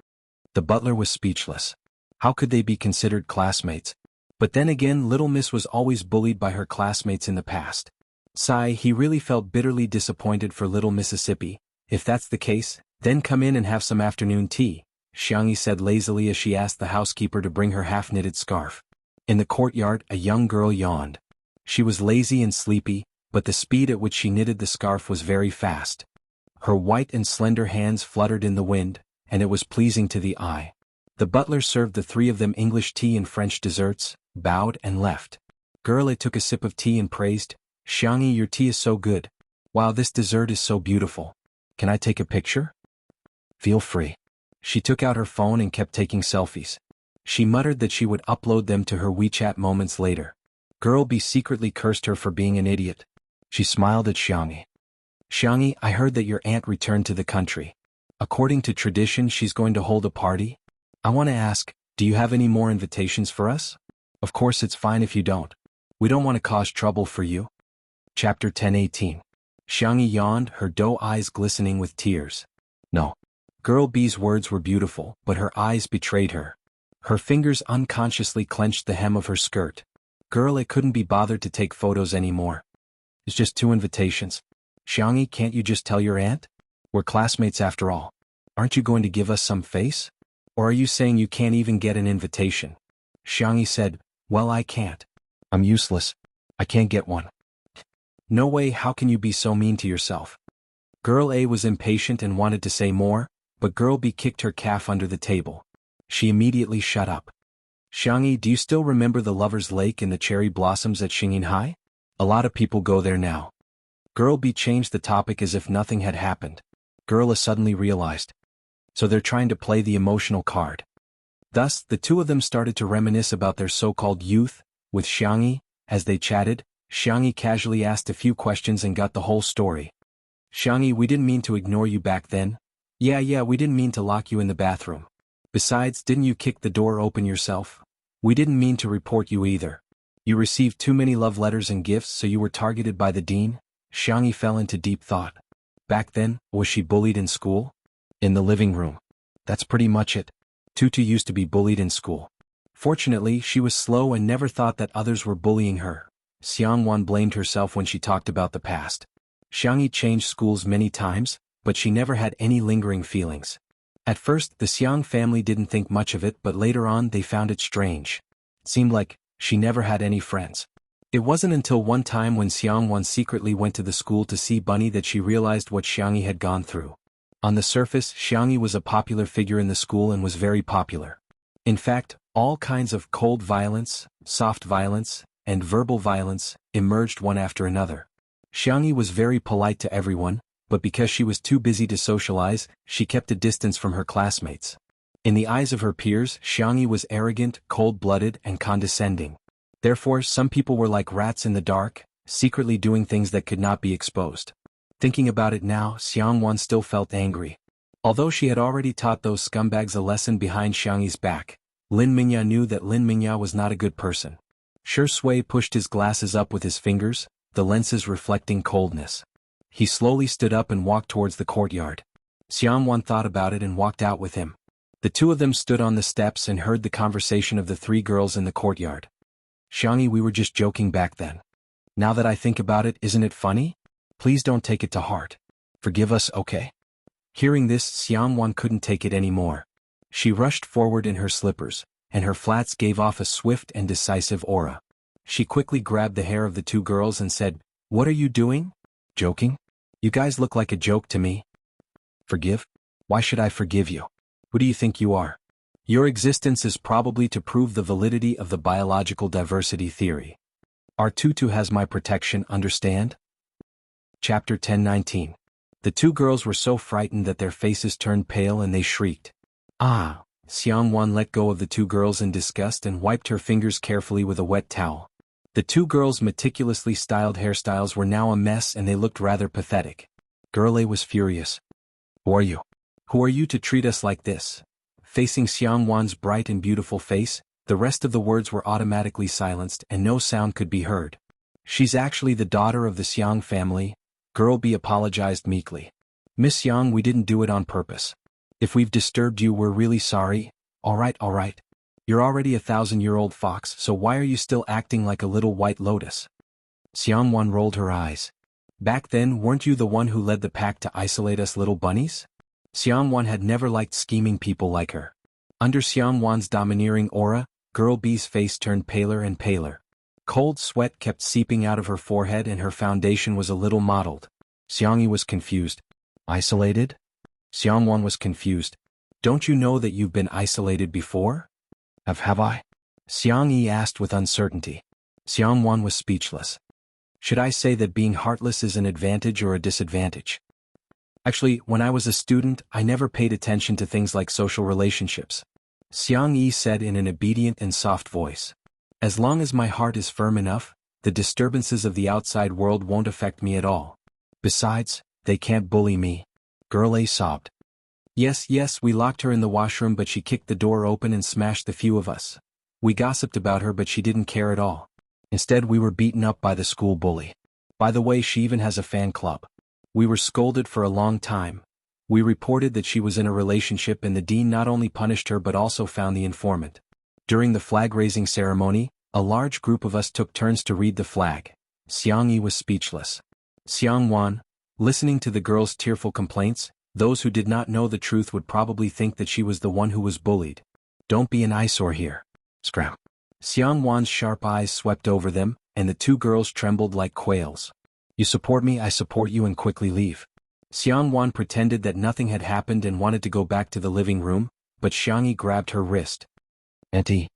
The butler was speechless. How could they be considered classmates? But then again, Little Miss was always bullied by her classmates in the past. Sigh, he really felt bitterly disappointed for Little Mississippi. "If that's the case, then come in and have some afternoon tea," Xiangyi said lazily as she asked the housekeeper to bring her half-knitted scarf. In the courtyard, a young girl yawned. She was lazy and sleepy, but the speed at which she knitted the scarf was very fast. Her white and slender hands fluttered in the wind, and it was pleasing to the eye. The butler served the three of them English tea and French desserts, bowed and left. Girl A took a sip of tea and praised, "Xiangyi, your tea is so good. Wow, this dessert is so beautiful. Can I take a picture?" "Feel free." She took out her phone and kept taking selfies. She muttered that she would upload them to her WeChat moments later. Girl B secretly cursed her for being an idiot. She smiled at Xiangyi. "Xiangyi, I heard that your aunt returned to the country. According to tradition, she's going to hold a party. I want to ask, do you have any more invitations for us? Of course it's fine if you don't. We don't want to cause trouble for you." Chapter 10:18. Xiangyi yawned, her doe eyes glistening with tears. No. Girl B's words were beautiful, but her eyes betrayed her. Her fingers unconsciously clenched the hem of her skirt. Girl A couldn't be bothered to take photos anymore. "It's just 2 invitations. Xiangyi, can't you just tell your aunt? We're classmates after all. Aren't you going to give us some face? Or are you saying you can't even get an invitation?" Xiangyi said, "Well, I can't. I'm useless. I can't get one." "No way, how can you be so mean to yourself?" Girl A was impatient and wanted to say more, but Girl B kicked her calf under the table. She immediately shut up. "Xiangyi, do you still remember the Lover's Lake and the cherry blossoms at Xingyin High? A lot of people go there now." Girl B changed the topic as if nothing had happened. Girl A suddenly realized. So they're trying to play the emotional card. Thus, the two of them started to reminisce about their so-called youth. With Xiangyi, as they chatted, Xiangyi casually asked a few questions and got the whole story. "Xiangyi, we didn't mean to ignore you back then." Yeah, we didn't mean to lock you in the bathroom. Besides, didn't you kick the door open yourself? We didn't mean to report you either. You received too many love letters and gifts, so you were targeted by the dean." Xiangyi fell into deep thought. Back then, was she bullied in school? In the living room. That's pretty much it. Tutu used to be bullied in school. Fortunately, she was slow and never thought that others were bullying her. Xiangwan blamed herself when she talked about the past. Xiangyi changed schools many times, but she never had any lingering feelings. At first, the Xiang family didn't think much of it, but later on they found it strange. It seemed like she never had any friends. It wasn't until one time when Xiangwan secretly went to the school to see Bunny that she realized what Xiangyi had gone through. On the surface, Xiangyi was a popular figure in the school and was very popular. In fact, all kinds of cold violence, soft violence, and verbal violence emerged one after another. Xiangyi was very polite to everyone, but because she was too busy to socialize, she kept a distance from her classmates. In the eyes of her peers, Xiangyi was arrogant, cold-blooded, and condescending. Therefore, some people were like rats in the dark, secretly doing things that could not be exposed. Thinking about it now, Xiangwan still felt angry. Although she had already taught those scumbags a lesson behind Xiangyi's back, Lin Mingya knew that Lin Mingya was not a good person. Shui pushed his glasses up with his fingers, the lenses reflecting coldness. He slowly stood up and walked towards the courtyard. Xiangwan thought about it and walked out with him. The two of them stood on the steps and heard the conversation of the three girls in the courtyard. Xiangyi, we were just joking back then. Now that I think about it, isn't it funny? Please don't take it to heart. Forgive us, okay? Hearing this, Xiangwan couldn't take it anymore. She rushed forward in her slippers, and her flats gave off a swift and decisive aura. She quickly grabbed the hair of the two girls and said, "What are you doing? Joking? You guys look like a joke to me." "Forgive? Why should I forgive you? Who do you think you are? Your existence is probably to prove the validity of the biological diversity theory. Our tutu has my protection, understand?" Chapter 10:19. The two girls were so frightened that their faces turned pale and they shrieked. "Ah!" Xiangwan let go of the two girls in disgust and wiped her fingers carefully with a wet towel. The two girls' meticulously styled hairstyles were now a mess and they looked rather pathetic. Girl A was furious. "Who are you? Who are you to treat us like this?" Facing Xiangwan's bright and beautiful face, the rest of the words were automatically silenced and no sound could be heard. "She's actually the daughter of the Xiang family," Girl B apologized meekly. "Miss Xiang, we didn't do it on purpose. If we've disturbed you, we're really sorry." All right. You're already a 1,000-year-old fox, so why are you still acting like a little white lotus?" Xiangwan rolled her eyes. "Back then, weren't you the one who led the pack to isolate us little bunnies?" Xiangwan had never liked scheming people like her. Under Xiangwan's domineering aura, Girl B's face turned paler and paler. Cold sweat kept seeping out of her forehead and her foundation was a little mottled. Xiangyi was confused. "Isolated?" Xiangwan was confused. "Don't you know that you've been isolated before?" Have I? Xiangyi asked with uncertainty. Xiangwan was speechless. "Should I say that being heartless is an advantage or a disadvantage?" "Actually, when I was a student, I never paid attention to things like social relationships," Xiangyi said in an obedient and soft voice. "As long as my heart is firm enough, the disturbances of the outside world won't affect me at all. Besides, they can't bully me." Girl A sobbed. Yes, we locked her in the washroom but she kicked the door open and smashed the few of us. We gossiped about her but she didn't care at all. Instead we were beaten up by the school bully. By the way, she even has a fan club. We were scolded for a long time. We reported that she was in a relationship and the dean not only punished her but also found the informant. During the flag-raising ceremony, a large group of us took turns to read the flag. Xiangyi was speechless. Xiangwan, listening to the girl's tearful complaints, those who did not know the truth would probably think that she was the one who was bullied. "Don't be an eyesore here." Scram. Xiangwan's sharp eyes swept over them, and the two girls trembled like quails. "You support me, I support you, and quickly leave." Xiangwan pretended that nothing had happened and wanted to go back to the living room, but Xiangyi grabbed her wrist. "Auntie."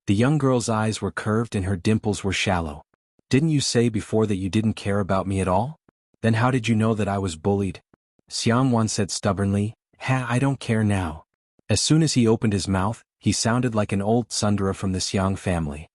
The young girl's eyes were curved and her dimples were shallow. "Didn't you say before that you didn't care about me at all? Then how did you know that I was bullied?" Xiangwan said stubbornly, "I don't care now." As soon as he opened his mouth, he sounded like an old tsundere from the Xiang family.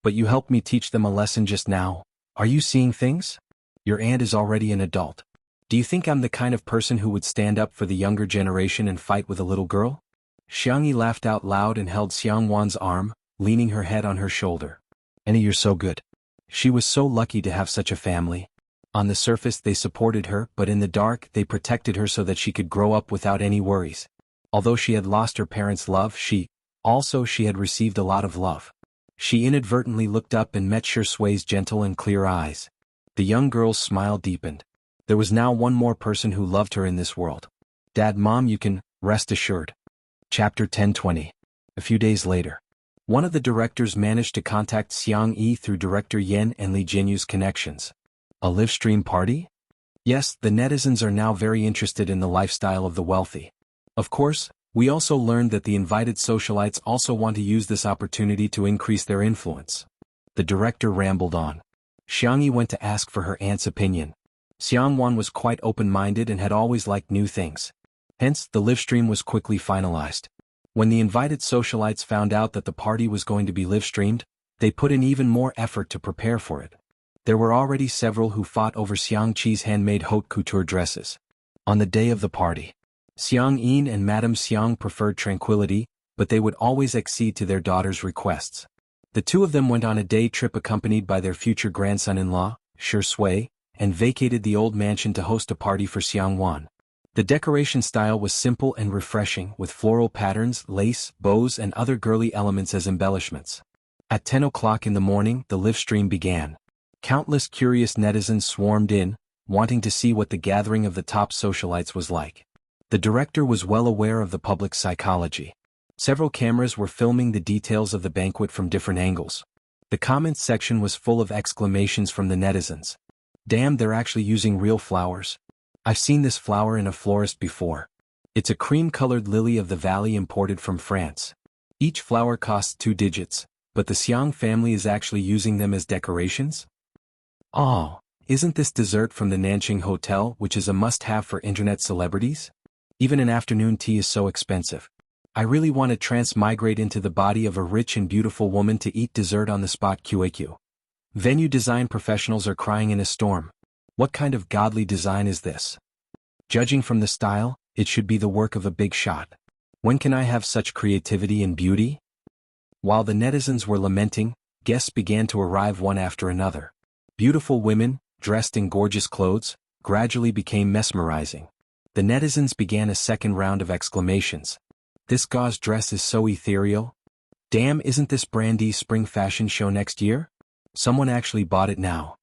"But you helped me teach them a lesson just now. Are you seeing things? Your aunt is already an adult. Do you think I'm the kind of person who would stand up for the younger generation and fight with a little girl?" Xiangyi laughed out loud and held Xiangwan's arm, leaning her head on her shoulder. "Annie, you're so good." She was so lucky to have such a family. On the surface they supported her, but in the dark they protected her so that she could grow up without any worries. Although she had lost her parents' love, she had received a lot of love. She inadvertently looked up and met Shui's gentle and clear eyes. The young girl's smile deepened. There was now one more person who loved her in this world. "Dad, Mom, you can rest assured." Chapter 10:20. A few days later. One of the directors managed to contact Xiang Yi through Director Yen and Li Jinyu's connections. "A live stream party?" "Yes, the netizens are now very interested in the lifestyle of the wealthy. Of course, we also learned that the invited socialites also want to use this opportunity to increase their influence." The director rambled on. Xiangyi went to ask for her aunt's opinion. Xiangwan was quite open-minded and had always liked new things. Hence, the live stream was quickly finalized. When the invited socialites found out that the party was going to be live-streamed, they put in even more effort to prepare for it. There were already several who fought over Xiang Qi's handmade haute couture dresses. On the day of the party, Xiang Yin and Madame Xiang preferred tranquility, but they would always accede to their daughter's requests. The two of them went on a day trip accompanied by their future grandson-in-law, Shi Sui, and vacated the old mansion to host a party for Xiangwan. The decoration style was simple and refreshing, with floral patterns, lace, bows and other girly elements as embellishments. At 10 o'clock in the morning, the live stream began. Countless curious netizens swarmed in, wanting to see what the gathering of the top socialites was like. The director was well aware of the public's psychology. Several cameras were filming the details of the banquet from different angles. The comments section was full of exclamations from the netizens. Damn, they're actually using real flowers. I've seen this flower in a florist before. It's a cream-colored lily of the valley imported from France. Each flower costs 2 digits, but the Xiang family is actually using them as decorations? Oh, isn't this dessert from the Nanqing Hotel, which is a must-have for internet celebrities? Even an afternoon tea is so expensive. I really want to transmigrate into the body of a rich and beautiful woman to eat dessert on the spot. QAQ. Venue design professionals are crying in a storm. What kind of godly design is this? Judging from the style, it should be the work of a big shot. When can I have such creativity and beauty? While the netizens were lamenting, guests began to arrive one after another. Beautiful women, dressed in gorgeous clothes, gradually became mesmerizing. The netizens began a second round of exclamations. This gauze dress is so ethereal. Damn, isn't this Brandy's spring fashion show next year? Someone actually bought it now.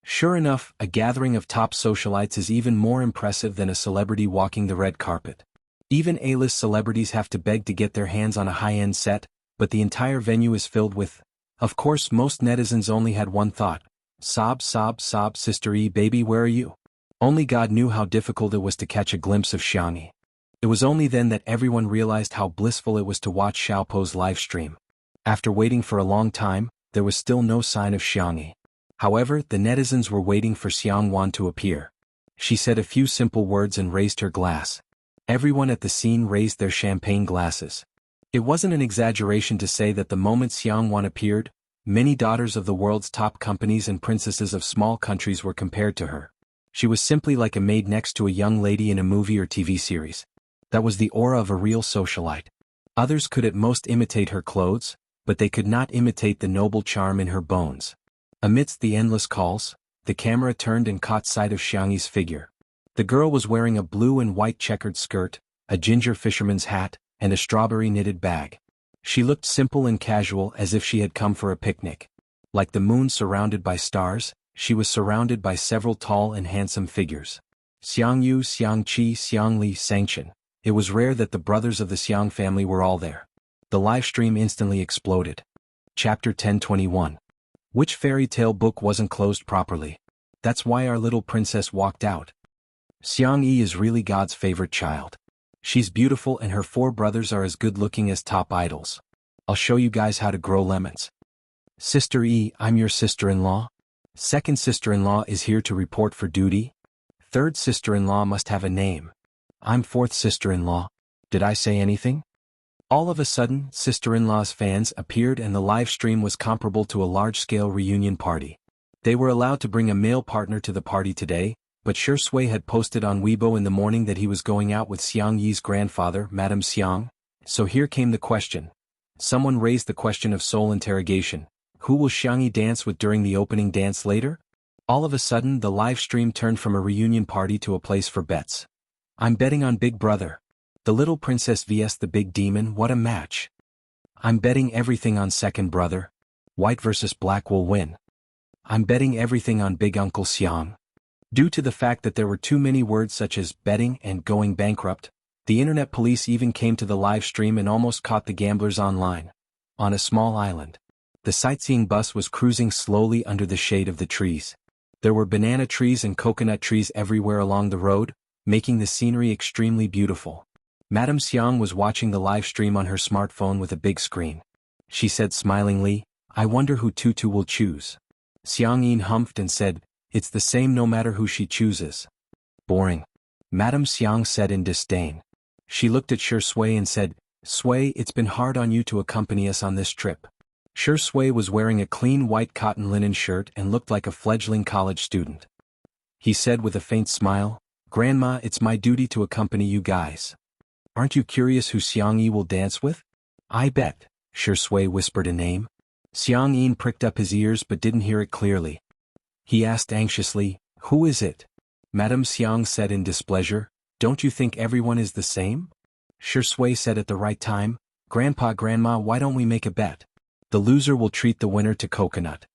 Sure enough, a gathering of top socialites is even more impressive than a celebrity walking the red carpet. Even A-list celebrities have to beg to get their hands on a high-end set, but the entire venue is filled with... Of course, most netizens only had one thought. Sob, sob, sob, Sister E, baby, where are you? Only God knew how difficult it was to catch a glimpse of Xiangyi. It was only then that everyone realized how blissful it was to watch Xiaopo's live stream. After waiting for a long time, there was still no sign of Xiangyi. However, the netizens were waiting for Xiangwan to appear. She said a few simple words and raised her glass. Everyone at the scene raised their champagne glasses. It wasn't an exaggeration to say that the moment Xiangwan appeared, many daughters of the world's top companies and princesses of small countries were compared to her. She was simply like a maid next to a young lady in a movie or TV series. That was the aura of a real socialite. Others could at most imitate her clothes, but they could not imitate the noble charm in her bones. Amidst the endless calls, the camera turned and caught sight of Xiangyi's figure. The girl was wearing a blue and white checkered skirt, a ginger fisherman's hat, and a strawberry knitted bag. She looked simple and casual, as if she had come for a picnic. Like the moon surrounded by stars, she was surrounded by several tall and handsome figures. Xiang Yu, Xiang Qi, Xiang Li, Sangchen. It was rare that the brothers of the Xiang family were all there. The live stream instantly exploded. Chapter 1021. Which fairy tale book wasn't closed properly? That's why our little princess walked out. Xiang Yi is really God's favorite child. She's beautiful and her 4 brothers are as good-looking as top idols. I'll show you guys how to grow lemons. Sister E, I'm your sister-in-law. Second sister-in-law is here to report for duty. Third sister-in-law must have a name. I'm fourth sister-in-law. Did I say anything? All of a sudden, sister-in-law's fans appeared and the live stream was comparable to a large-scale reunion party. They were allowed to bring a male partner to the party today, but Shi Sui had posted on Weibo in the morning that he was going out with Xiang Yi's grandfather, Madame Xiang. So here came the question. Someone raised the question of soul interrogation. Who will Xiang Yi dance with during the opening dance later? All of a sudden, the live stream turned from a reunion party to a place for bets. I'm betting on Big Brother. The little princess vs the big demon, what a match. I'm betting everything on second brother. White versus black will win. I'm betting everything on Big Uncle Xiang. Due to the fact that there were too many words such as betting and going bankrupt, the internet police even came to the live stream and almost caught the gamblers online. On a small island. The sightseeing bus was cruising slowly under the shade of the trees. There were banana trees and coconut trees everywhere along the road, making the scenery extremely beautiful. Madame Xiang was watching the live stream on her smartphone with a big screen. She said smilingly, I wonder who Tutu will choose. Xiang Yin humphed and said, it's the same no matter who she chooses. Boring. Madame Xiang said in disdain. She looked at Shi Sui and said, Sui, it's been hard on you to accompany us on this trip. Shi Sui was wearing a clean white cotton linen shirt and looked like a fledgling college student. He said with a faint smile, Grandma, it's my duty to accompany you guys. Aren't you curious who Xiang Yi will dance with? I bet, Shi Sui whispered a name. Xiang Yin pricked up his ears but didn't hear it clearly. He asked anxiously, "Who is it?" Madame Xiang said in displeasure, "Don't you think everyone is the same?" Shi Sui said at the right time, "Grandpa, Grandma, why don't we make a bet? The loser will treat the winner to coconut."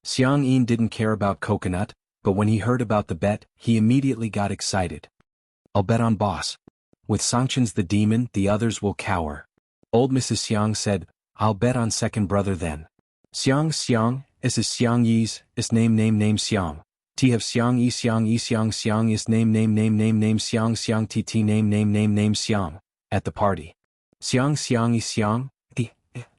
Xiang Yin didn't care about coconut, but when he heard about the bet, he immediately got excited. "I'll bet on boss. With sanctions the demon, the others will cower." Old Mrs. Xiang said, "I'll bet on second brother then." Xiang, is Xiang Yi's, is name Xiang. T have Xiang Yi Xiang is name Xiang Tt name Xiang. At the party. Xiang Yi Xiang, the,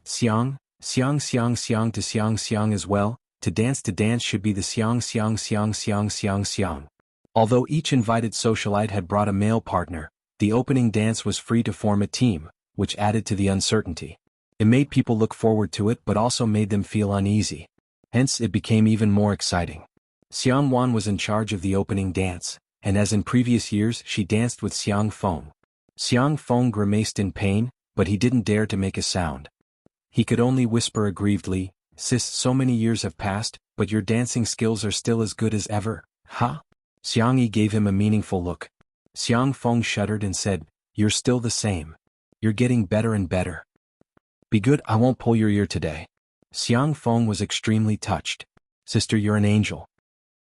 Xiang to Xiang as well, to dance should be the Xiang. Although each invited socialite had brought a male partner, the opening dance was free to form a team, which added to the uncertainty. It made people look forward to it but also made them feel uneasy. Hence it became even more exciting. Xiang Wan was in charge of the opening dance, and as in previous years she danced with Xiang Feng. Xiang Feng grimaced in pain, but he didn't dare to make a sound. He could only whisper aggrievedly, "Sis, so many years have passed, but your dancing skills are still as good as ever, huh?" Xiang Yi gave him a meaningful look. Xiang Feng shuddered and said, "You're still the same. You're getting better and better. Be good, I won't pull your ear today." Xiang Feng was extremely touched. "Sister, you're an angel."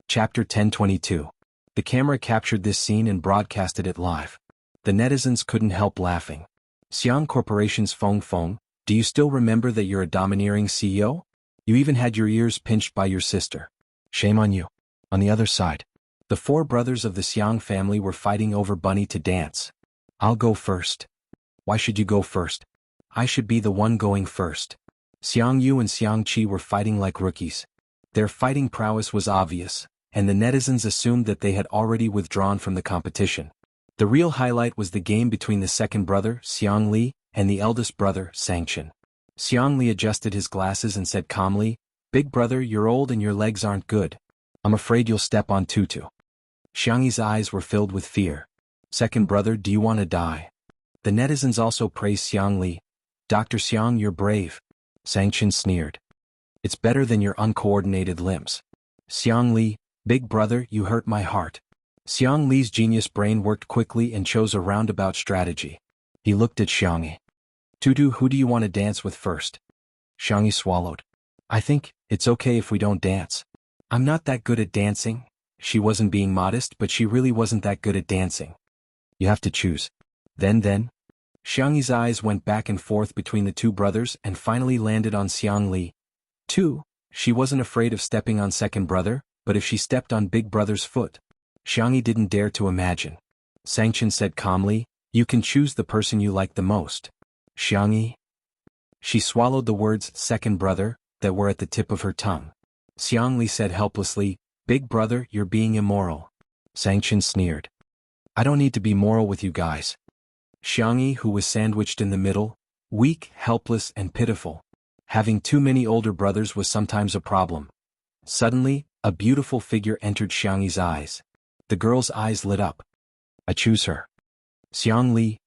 Chapter 1022. The camera captured this scene and broadcasted it live. The netizens couldn't help laughing. Xiang Corporation's Feng, do you still remember that you're a domineering CEO? You even had your ears pinched by your sister. Shame on you. On the other side, the four brothers of the Xiang family were fighting over Bunny to dance. "I'll go first." "Why should you go first?" "I should be the one going first." Xiang Yu and Xiang Qi were fighting like rookies. Their fighting prowess was obvious, and the netizens assumed that they had already withdrawn from the competition. The real highlight was the game between the second brother, Xiang Li, and the eldest brother, Sanction. Xiang Li adjusted his glasses and said calmly, "Big brother, you're old and your legs aren't good. I'm afraid you'll step on Tutu." Xiang Yi's eyes were filled with fear. "Second brother, do you want to die?" The netizens also praised Xiang Li. "Dr. Xiang, you're brave." Sanction sneered. "It's better than your uncoordinated limbs." Xiang Li, "Big brother, you hurt my heart." Xiang Li's genius brain worked quickly and chose a roundabout strategy. He looked at Xiang Yi. "Tutu, who do you want to dance with first?" Xiang Yi swallowed. "I think it's okay if we don't dance. I'm not that good at dancing." She wasn't being modest, but she really wasn't that good at dancing. "You have to choose." Then. Xiang Yi's eyes went back and forth between the two brothers and finally landed on Xiang Li. She wasn't afraid of stepping on second brother, but if she stepped on big brother's foot, Xiang Yi didn't dare to imagine. Sanction said calmly, "You can choose the person you like the most." Xiang Yi. She swallowed the words second brother that were at the tip of her tongue. Xiang Li said helplessly, "Big brother, you're being immoral." Sanction sneered. "I don't need to be moral with you guys." Xiang Yi, who was sandwiched in the middle, weak, helpless, and pitiful. Having too many older brothers was sometimes a problem. Suddenly, a beautiful figure entered Xiang Yi's eyes. The girl's eyes lit up. "I choose her." "Xiang Li?" ?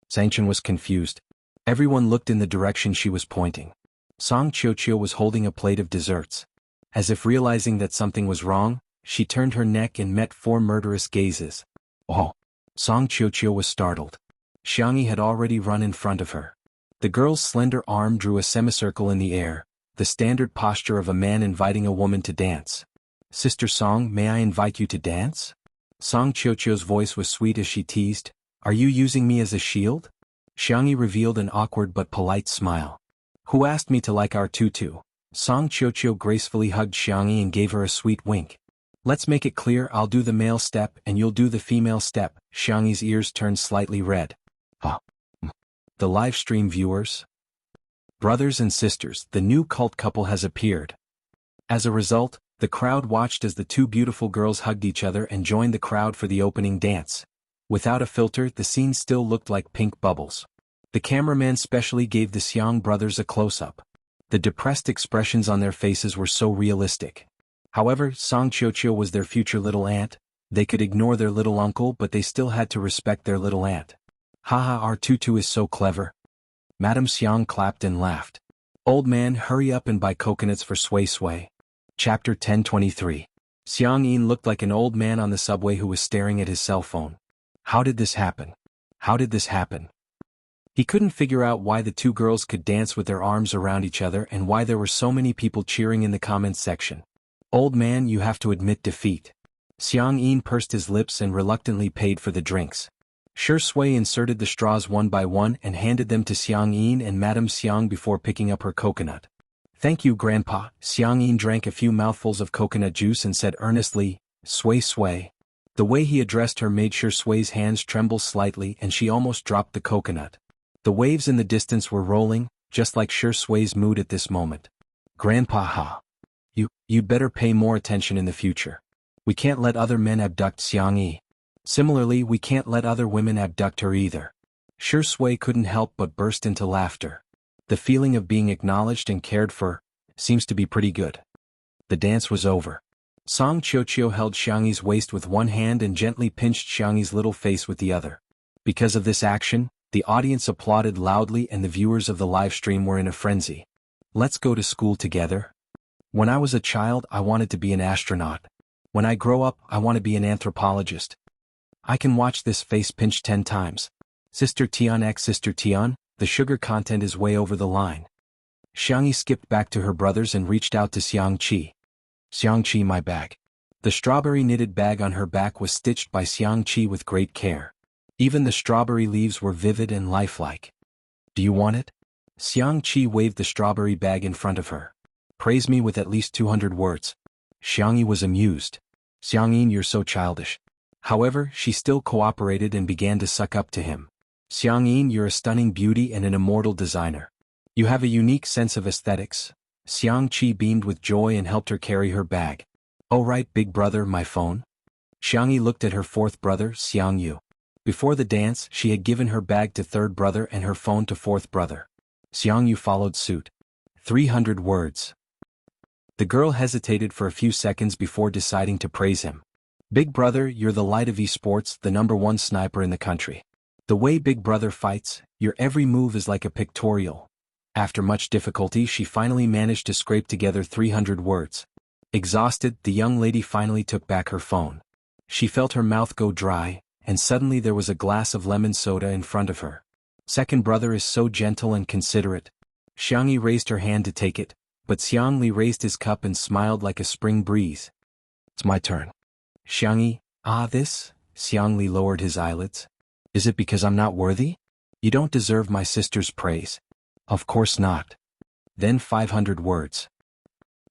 Sanction was confused. Everyone looked in the direction she was pointing. Song Qiuqiu was holding a plate of desserts. As if realizing that something was wrong, she turned her neck and met four murderous gazes. "Oh!" Song Qiuqiu was startled. Xiang Yi had already run in front of her. The girl's slender arm drew a semicircle in the air, the standard posture of a man inviting a woman to dance. "Sister Song, may I invite you to dance?" Song Qiuqiu's voice was sweet as she teased, "Are you using me as a shield?" Xiang Yi revealed an awkward but polite smile. "Who asked me to like our tutu?" Song Qiuqiu gracefully hugged Xiang Yi and gave her a sweet wink. "Let's make it clear, I'll do the male step and you'll do the female step." Xiang Yi's ears turned slightly red. The live stream viewers? Brothers and sisters, the new cult couple has appeared. As a result, the crowd watched as the two beautiful girls hugged each other and joined the crowd for the opening dance. Without a filter, the scene still looked like pink bubbles. The cameraman specially gave the Xiang brothers a close-up. The depressed expressions on their faces were so realistic. However, Song Qiuqiu was their future little aunt. They could ignore their little uncle, but they still had to respect their little aunt. "Haha, our tutu is so clever." Madame Xiang clapped and laughed. Old man, hurry up and buy coconuts for Sway Sway. Chapter 1023. Xiang Yin looked like an old man on the subway who was staring at his cell phone. How did this happen? How did this happen? He couldn't figure out why the two girls could dance with their arms around each other and why there were so many people cheering in the comments section. Old man, you have to admit defeat. Xiang Yin pursed his lips and reluctantly paid for the drinks. Shi Sui inserted the straws one by one and handed them to Xiang Yin and Madame Xiang before picking up her coconut. Thank you, Grandpa. Xiang Yin drank a few mouthfuls of coconut juice and said earnestly, Sway Sway. The way he addressed her made Shi Sui's hands tremble slightly and she almost dropped the coconut. The waves in the distance were rolling, just like Shi Sui's mood at this moment. Grandpa, ha. You'd better pay more attention in the future. We can't let other men abduct Xiang Yi. Similarly, we can't let other women abduct her either. Shi Sui couldn't help but burst into laughter. The feeling of being acknowledged and cared for seems to be pretty good. The dance was over. Song Qiuqiu held Xiang Yi's waist with one hand and gently pinched Xiang Yi's little face with the other. Because of this action, the audience applauded loudly and the viewers of the live stream were in a frenzy. Let's go to school together. When I was a child, I wanted to be an astronaut. When I grow up, I want to be an anthropologist. I can watch this face pinch 10 times. Sister Tian x Sister Tian, the sugar content is way over the line. Xiang Yi skipped back to her brothers and reached out to Xiang Qi. Xiang Qi, my bag. The strawberry knitted bag on her back was stitched by Xiang Qi with great care. Even the strawberry leaves were vivid and lifelike. Do you want it? Xiang Qi waved the strawberry bag in front of her. Praise me with at least 200 words. Xiang Yi was amused. Xiang Yin, you're so childish. However, she still cooperated and began to suck up to him. Xiang Yin, you're a stunning beauty and an immortal designer. You have a unique sense of aesthetics. Xiang Qi beamed with joy and helped her carry her bag. Oh right, big brother, my phone? Xiang Yi looked at her fourth brother, Xiang Yu. Before the dance, she had given her bag to third brother and her phone to fourth brother. Xiang Yu followed suit. 300 words. The girl hesitated for a few seconds before deciding to praise him. Big brother, you're the light of esports, the #1 sniper in the country. The way Big brother fights, your every move is like a pictorial. After much difficulty, she finally managed to scrape together 300 words. Exhausted, the young lady finally took back her phone. She felt her mouth go dry, and suddenly there was a glass of lemon soda in front of her. Second brother is so gentle and considerate. Xiang Yi raised her hand to take it, but Xiang Li raised his cup and smiled like a spring breeze. It's my turn. Xiang Yi, this? Xiang Li lowered his eyelids. Is it because I'm not worthy? You don't deserve my sister's praise. Of course not. Then 500 words.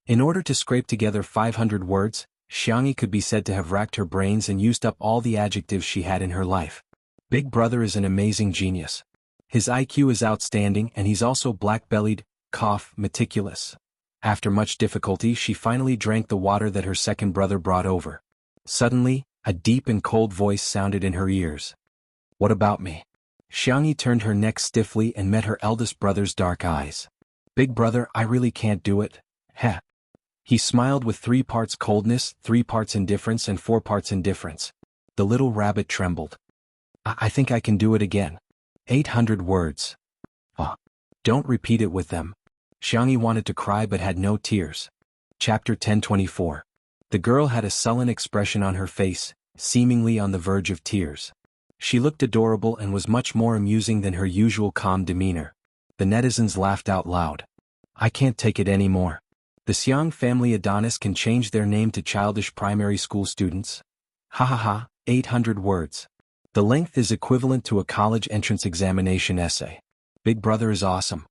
In order to scrape together 500 words, Xiang Yi could be said to have racked her brains and used up all the adjectives she had in her life. Big brother is an amazing genius. His IQ is outstanding and he's also black-bellied, meticulous. After much difficulty, she finally drank the water that her second brother brought over. Suddenly, a deep and cold voice sounded in her ears. What about me? Xiang Yi turned her neck stiffly and met her eldest brother's dark eyes. Big brother, I really can't do it. Heh. He smiled with 3 parts coldness, 3 parts indifference and 4 parts indifference. The little rabbit trembled. I think I can do it again. 800 words. Don't repeat it with them. Xiang Yi wanted to cry but had no tears. Chapter 1024. The girl had a sullen expression on her face, seemingly on the verge of tears. She looked adorable and was much more amusing than her usual calm demeanor. The netizens laughed out loud. I can't take it anymore. The Xiang family Adonis can change their name to childish primary school students. Ha ha ha, 800 words. The length is equivalent to a college entrance examination essay. Big brother is awesome.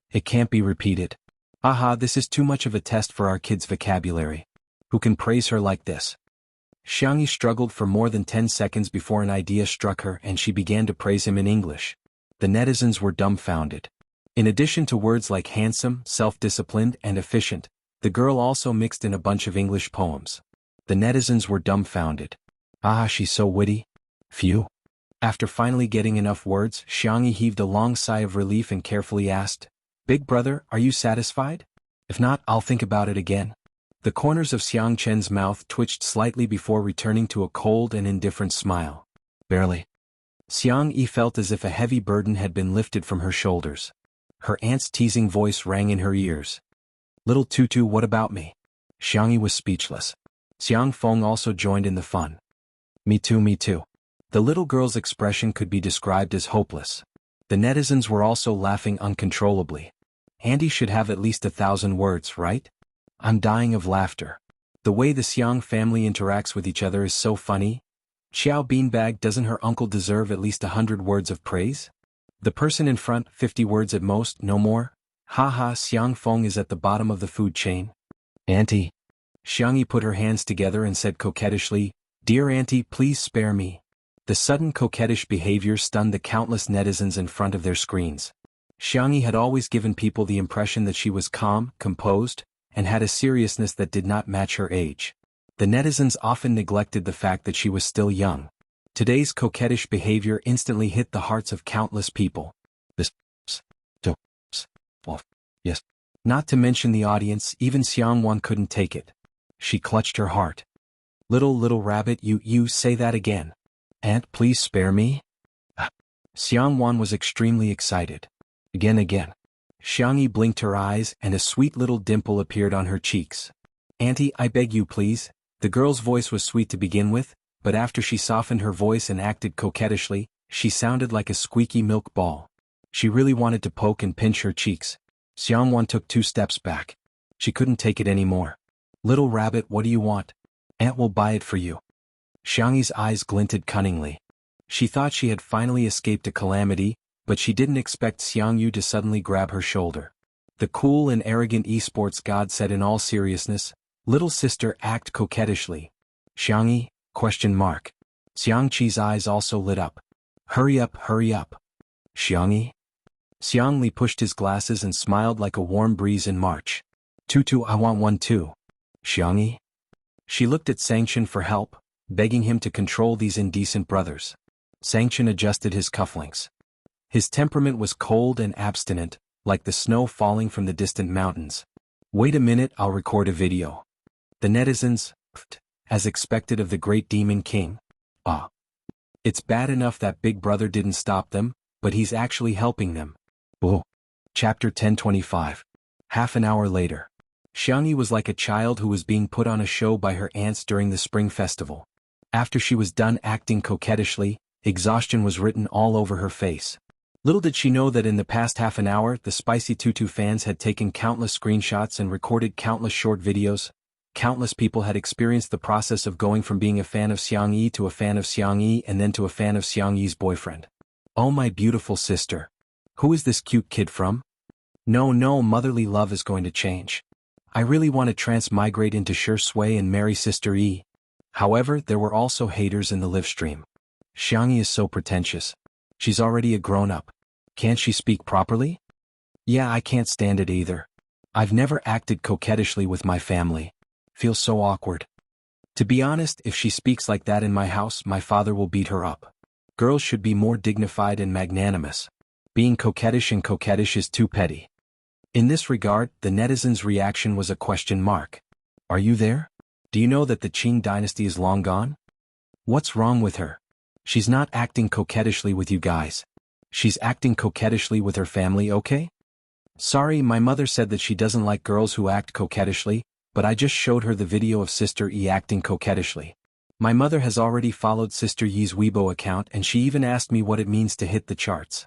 It can't be repeated. Aha, this is too much of a test for our kids' vocabulary. Who can praise her like this? Xiang Yi struggled for more than 10 seconds before an idea struck her and she began to praise him in English. The netizens were dumbfounded. In addition to words like handsome, self-disciplined, and efficient, the girl also mixed in a bunch of English poems. The netizens were dumbfounded. She's so witty. Phew. After finally getting enough words, Xiang Yi heaved a long sigh of relief and carefully asked, Big brother, are you satisfied? If not, I'll think about it again. The corners of Xiang Chen's mouth twitched slightly before returning to a cold and indifferent smile. Barely. Xiang Yi felt as if a heavy burden had been lifted from her shoulders. Her aunt's teasing voice rang in her ears. Little Tutu, what about me? Xiangyi was speechless. Xiang Feng also joined in the fun. Me too, me too. The little girl's expression could be described as hopeless. The netizens were also laughing uncontrollably. Auntie should have at least 1,000 words, right? I'm dying of laughter. The way the Xiang family interacts with each other is so funny. Xiao Beanbag, doesn't her uncle deserve at least 100 words of praise? The person in front, 50 words at most, no more? Haha, Xiang Feng is at the bottom of the food chain. Auntie. Xiangyi put her hands together and said coquettishly, Dear Auntie, please spare me. The sudden coquettish behavior stunned the countless netizens in front of their screens. Xiangyi had always given people the impression that she was calm, composed, and had a seriousness that did not match her age. The netizens often neglected the fact that she was still young. Today's coquettish behavior instantly hit the hearts of countless people. Yes. Not to mention the audience, even Xiangwan couldn't take it. She clutched her heart. Little rabbit, you say that again. Aunt, please spare me? Xiangwan was extremely excited. Again. Xiangyi blinked her eyes and a sweet little dimple appeared on her cheeks. Auntie, I beg you please. The girl's voice was sweet to begin with, but after she softened her voice and acted coquettishly, she sounded like a squeaky milk ball. She really wanted to poke and pinch her cheeks. Xiangwan took 2 steps back. She couldn't take it anymore. Little rabbit, what do you want? Aunt will buy it for you. Xiangyi's eyes glinted cunningly. She thought she had finally escaped a calamity, but she didn't expect Xiangyu to suddenly grab her shoulder. The cool and arrogant esports god said in all seriousness, Little sister, act coquettishly. Xiangyi? ? Xiangqi's eyes also lit up. Hurry up. Xiangyi? Xiangli pushed his glasses and smiled like a warm breeze in March. Tutu, I want one too. Xiangyi? She looked at Sanction for help, begging him to control these indecent brothers. Sanction adjusted his cufflinks. His temperament was cold and abstinent, like the snow falling from the distant mountains. Wait a minute, I'll record a video. The netizens, as expected of the great demon king. It's bad enough that Big Brother didn't stop them, but he's actually helping them. Chapter 1025. Half an hour later. Xiangyi was like a child who was being put on a show by her aunts during the spring festival. After she was done acting coquettishly, exhaustion was written all over her face. Little did she know that in the past half an hour, the Spicy Tutu fans had taken countless screenshots and recorded countless short videos. Countless people had experienced the process of going from being a fan of Xiangyi to a fan of Xiangyi and then to a fan of Xiangyi's boyfriend. Oh, my beautiful sister. Who is this cute kid from? No, motherly love is going to change. I really want to transmigrate into Shui and marry Sister Yi. However, there were also haters in the live stream. Xiangyi is so pretentious. She's already a grown-up. Can't she speak properly? Yeah, I can't stand it either. I've never acted coquettishly with my family. Feels so awkward. To be honest, if she speaks like that in my house, my father will beat her up. Girls should be more dignified and magnanimous. Being coquettish is too petty. In this regard, the netizens' reaction was a question mark. Are you there? Do you know that the Qing dynasty is long gone? What's wrong with her? She's not acting coquettishly with you guys. She's acting coquettishly with her family, okay? Sorry, my mother said that she doesn't like girls who act coquettishly, but I just showed her the video of Sister Yi acting coquettishly. My mother has already followed Sister Yi's Weibo account and she even asked me what it means to hit the charts.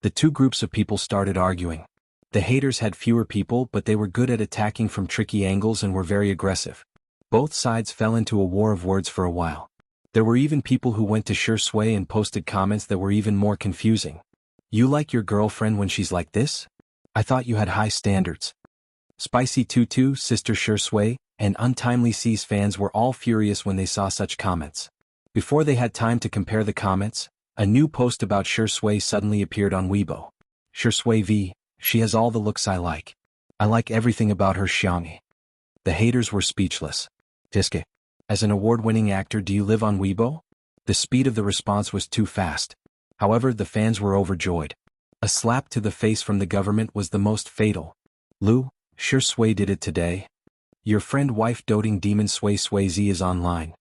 The 2 groups of people started arguing. The haters had fewer people, but they were good at attacking from tricky angles and were very aggressive. Both sides fell into a war of words for a while. There were even people who went to Shui and posted comments that were even more confusing. You like your girlfriend when she's like this? I thought you had high standards. Spicy Tutu, Sister Shui, and Untimely C's fans were all furious when they saw such comments. Before they had time to compare the comments, a new post about Shui suddenly appeared on Weibo. Shui V, she has all the looks I like. I like everything about her, Xiangyi. The haters were speechless. Tiske. As an award-winning actor, do you live on Weibo? The speed of the response was too fast. However, the fans were overjoyed. A slap to the face from the government was the most fatal. Lu, Shui did it today. Your friend wife doting demon Sui Z is online.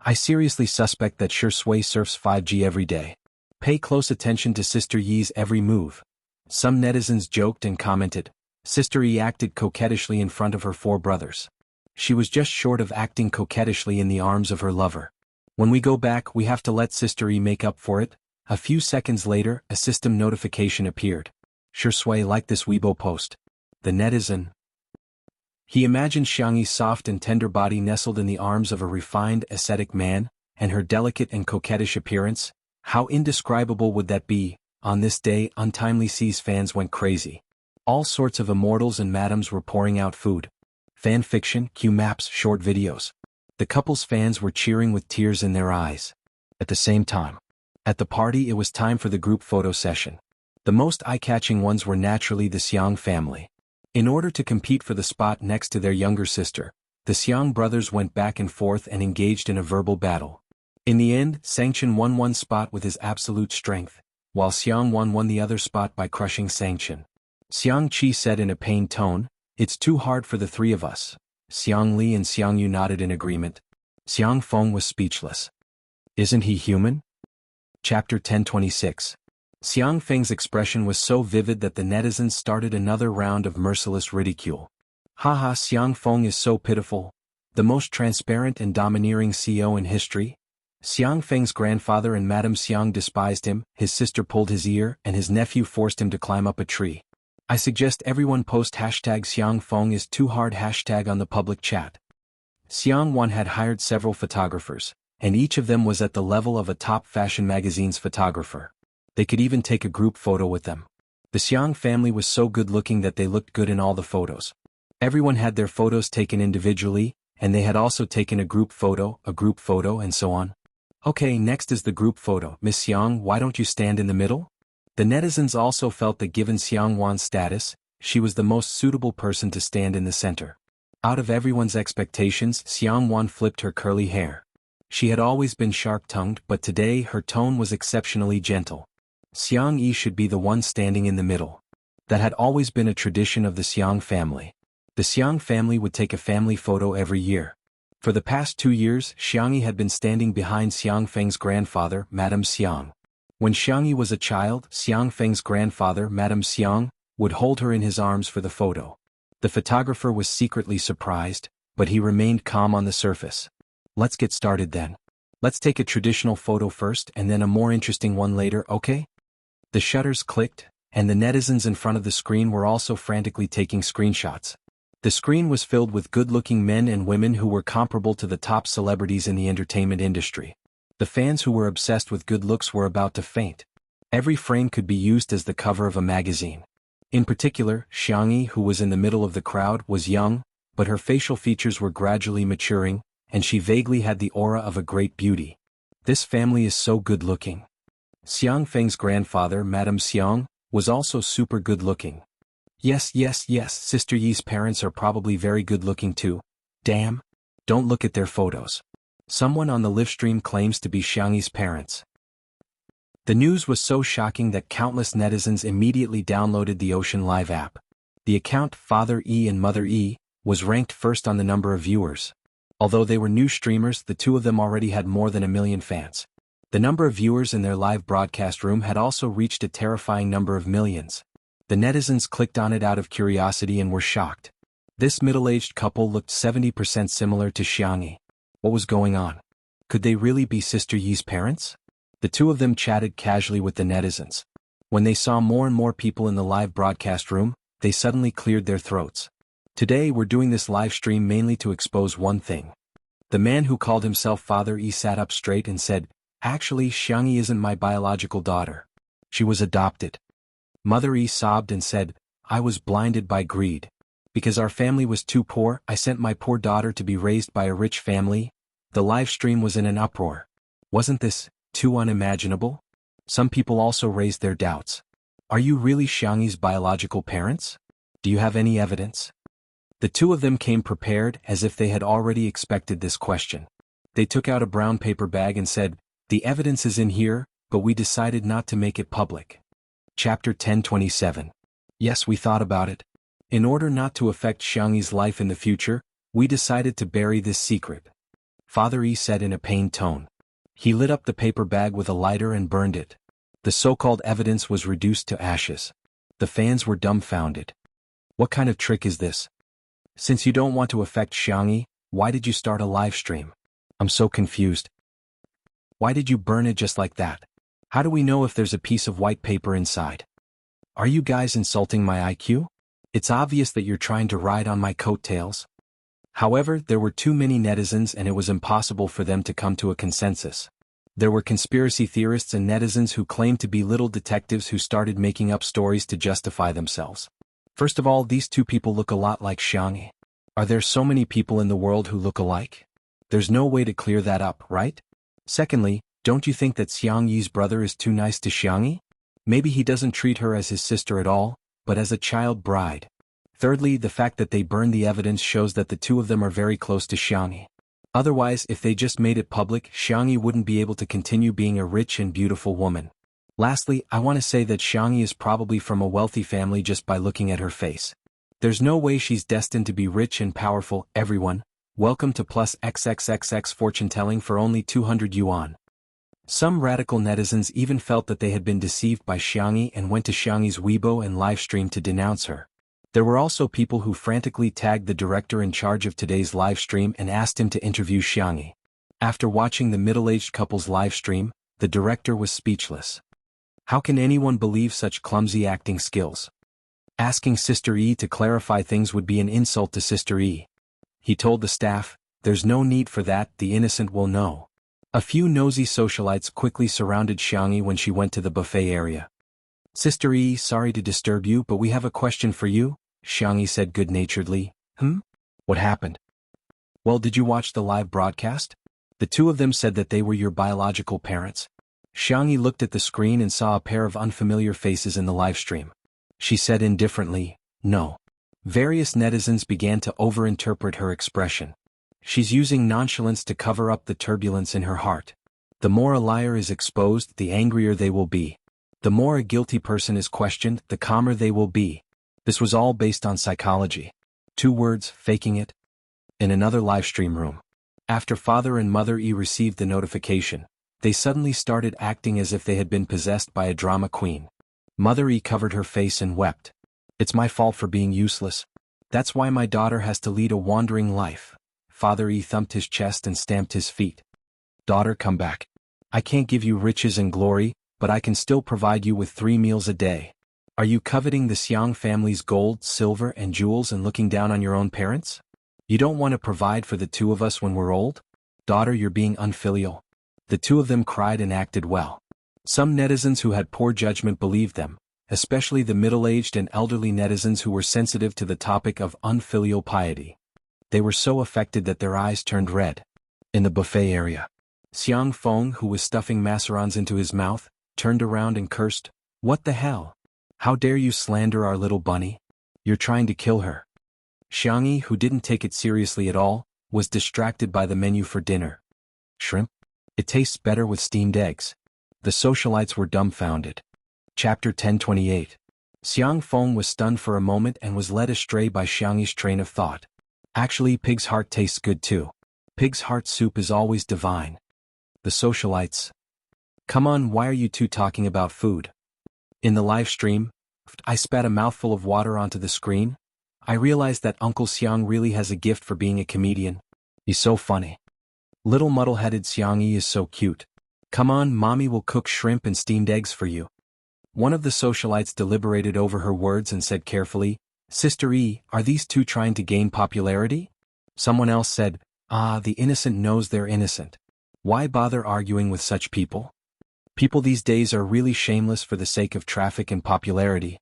I seriously suspect that Shui surfs 5G every day. Pay close attention to Sister Yi's every move. Some netizens joked and commented, Sister E acted coquettishly in front of her 4 brothers. She was just short of acting coquettishly in the arms of her lover. When we go back, we have to let Sister E make up for it. A few seconds later, a system notification appeared. Sure Sui liked this Weibo post. The netizen. He imagined Xiangyi's soft and tender body nestled in the arms of a refined, ascetic man, and her delicate and coquettish appearance. How indescribable would that be? On this day, Untimely C's fans went crazy. All sorts of immortals and madams were pouring out food. Fan fiction, Q-maps, short videos. The couple's fans were cheering with tears in their eyes. At the same time, at the party it was time for the group photo session. The most eye-catching ones were naturally the Xiang family. In order to compete for the spot next to their younger sister, the Xiang brothers went back and forth and engaged in a verbal battle. In the end, Sangchen won one spot with his absolute strength, while Xiang won the other spot by crushing Sangchen. Xiang Qi said in a pained tone, "It's too hard for the 3 of us." Xiang Li and Xiang Yu nodded in agreement. Xiang Feng was speechless. Isn't he human? Chapter 1026. Xiang Feng's expression was so vivid that the netizens started another round of merciless ridicule. Haha, Xiang Feng is so pitiful. The most transparent and domineering CEO in history. Xiang Feng's grandfather and Madame Xiang despised him, his sister pulled his ear, and his nephew forced him to climb up a tree. I suggest everyone post hashtag Xiang Feng is too hard hashtag on the public chat. Xiang Wan had hired several photographers, and each of them was at the level of a top fashion magazine's photographer. They could even take a group photo with them. The Xiang family was so good-looking that they looked good in all the photos. Everyone had their photos taken individually, and they had also taken a group photo, and so on. Okay, next is the group photo. Miss Xiang, why don't you stand in the middle? The netizens also felt that given Xiang Wan's status, she was the most suitable person to stand in the center. Out of everyone's expectations, Xiang Wan flipped her curly hair. She had always been sharp-tongued, but today her tone was exceptionally gentle. Xiang Yi should be the one standing in the middle. That had always been a tradition of the Xiang family. The Xiang family would take a family photo every year. For the past 2 years, Xiang Yi had been standing behind Xiang Feng's grandfather, Madame Xiang. When Xiang Yi was a child, Xiang Feng's grandfather, Madame Xiang, would hold her in his arms for the photo. The photographer was secretly surprised, but he remained calm on the surface. Let's get started then. Let's take a traditional photo first and then a more interesting one later, okay? The shutters clicked, and the netizens in front of the screen were also frantically taking screenshots. The screen was filled with good-looking men and women who were comparable to the top celebrities in the entertainment industry. The fans who were obsessed with good looks were about to faint. Every frame could be used as the cover of a magazine. In particular, Xiang Yi, who was in the middle of the crowd, was young, but her facial features were gradually maturing, and she vaguely had the aura of a great beauty. This family is so good-looking. Xiang Feng's grandfather, Madame Xiang, was also super good-looking. Yes, Sister Yi's parents are probably very good-looking too. Damn. Don't look at their photos. Someone on the live stream claims to be Xiang Yi's parents. The news was so shocking that countless netizens immediately downloaded the Ocean Live app. The account Father E and Mother E was ranked first on the number of viewers. Although they were new streamers, the 2 of them already had more than 1 million fans. The number of viewers in their live broadcast room had also reached a terrifying number of millions. The netizens clicked on it out of curiosity and were shocked. This middle-aged couple looked 70% similar to Xiang Yi. What was going on? Could they really be Sister Yi's parents? The 2 of them chatted casually with the netizens. When they saw more and more people in the live broadcast room, they suddenly cleared their throats. Today we're doing this live stream mainly to expose one thing. The man who called himself Father E sat up straight and said, "Actually, Xiang Yi isn't my biological daughter. She was adopted." Mother E sobbed and said, "I was blinded by greed. Because our family was too poor, I sent my poor daughter to be raised by a rich family." The live stream was in an uproar. Wasn't this too unimaginable? Some people also raised their doubts. Are you really Xiang Yi's biological parents? Do you have any evidence? The 2 of them came prepared as if they had already expected this question. They took out a brown paper bag and said, "The evidence is in here, but we decided not to make it public." Chapter 1027. Yes, we thought about it. In order not to affect Xiang Yi's life in the future, we decided to bury this secret. Father E said in a pained tone. He lit up the paper bag with a lighter and burned it. The so-called evidence was reduced to ashes. The fans were dumbfounded. What kind of trick is this? Since you don't want to affect Xiangyi, why did you start a live stream? I'm so confused. Why did you burn it just like that? How do we know if there's a piece of white paper inside? Are you guys insulting my IQ? It's obvious that you're trying to ride on my coattails. However, there were too many netizens and it was impossible for them to come to a consensus. There were conspiracy theorists and netizens who claimed to be little detectives who started making up stories to justify themselves. First of all, these two people look a lot like Xiangyi. Are there so many people in the world who look alike? There's no way to clear that up, right? Secondly, don't you think that Xiangyi's brother is too nice to Xiangyi? Maybe he doesn't treat her as his sister at all, but as a child bride. Thirdly, the fact that they burned the evidence shows that the two of them are very close to Xiangyi. Otherwise, if they just made it public, Xiangyi wouldn't be able to continue being a rich and beautiful woman. Lastly, I want to say that Xiangyi is probably from a wealthy family just by looking at her face. There's no way she's destined to be rich and powerful. Everyone, welcome to plus XXXX fortune telling for only 200 yuan. Some radical netizens even felt that they had been deceived by Xiangyi and went to Xiangyi's Weibo and livestream to denounce her. There were also people who frantically tagged the director in charge of today's livestream and asked him to interview Xiangyi. After watching the middle-aged couple's livestream, the director was speechless. How can anyone believe such clumsy acting skills? Asking Sister E to clarify things would be an insult to Sister E. He told the staff, "There's no need for that, the innocent will know." A few nosy socialites quickly surrounded Xiangyi when she went to the buffet area. "Sister E, sorry to disturb you, but we have a question for you," Xiangyi said good-naturedly. What happened? Well, did you watch the live broadcast? The two of them said that they were your biological parents. Xiangyi looked at the screen and saw a pair of unfamiliar faces in the livestream. She said indifferently, "No." Various netizens began to overinterpret her expression. She's using nonchalance to cover up the turbulence in her heart. The more a liar is exposed, the angrier they will be. The more a guilty person is questioned, the calmer they will be. This was all based on psychology. 2 words, faking it. In another livestream room. After Father and Mother E received the notification, they suddenly started acting as if they had been possessed by a drama queen. Mother E covered her face and wept. "It's my fault for being useless. That's why my daughter has to lead a wandering life." Father E thumped his chest and stamped his feet. "Daughter, come back. I can't give you riches and glory, but I can still provide you with 3 meals a day. Are you coveting the Xiang family's gold, silver, and jewels and looking down on your own parents? You don't want to provide for the two of us when we're old? Daughter, you're being unfilial." The two of them cried and acted well. Some netizens who had poor judgment believed them, especially the middle-aged and elderly netizens who were sensitive to the topic of unfilial piety. They were so affected that their eyes turned red. In the buffet area, Xiang Feng, who was stuffing macarons into his mouth, turned around and cursed, "What the hell? How dare you slander our little bunny? You're trying to kill her." Xiangyi, who didn't take it seriously at all, was distracted by the menu for dinner. "Shrimp? It tastes better with steamed eggs." The socialites were dumbfounded. Chapter 1028. Xiang Feng was stunned for a moment and was led astray by Xiangyi's train of thought. "Actually, pig's heart tastes good too. Pig's heart soup is always divine." The socialites. "Come on, why are you two talking about food?" In the live stream, I spat a mouthful of water onto the screen. I realized that Uncle Xiang really has a gift for being a comedian. He's so funny. Little muddle-headed Xiangyi is so cute. "Come on, mommy will cook shrimp and steamed eggs for you." One of the socialites deliberated over her words and said carefully, "Sister E, are these two trying to gain popularity?" Someone else said, The innocent knows they're innocent. Why bother arguing with such people? People these days are really shameless for the sake of traffic and popularity."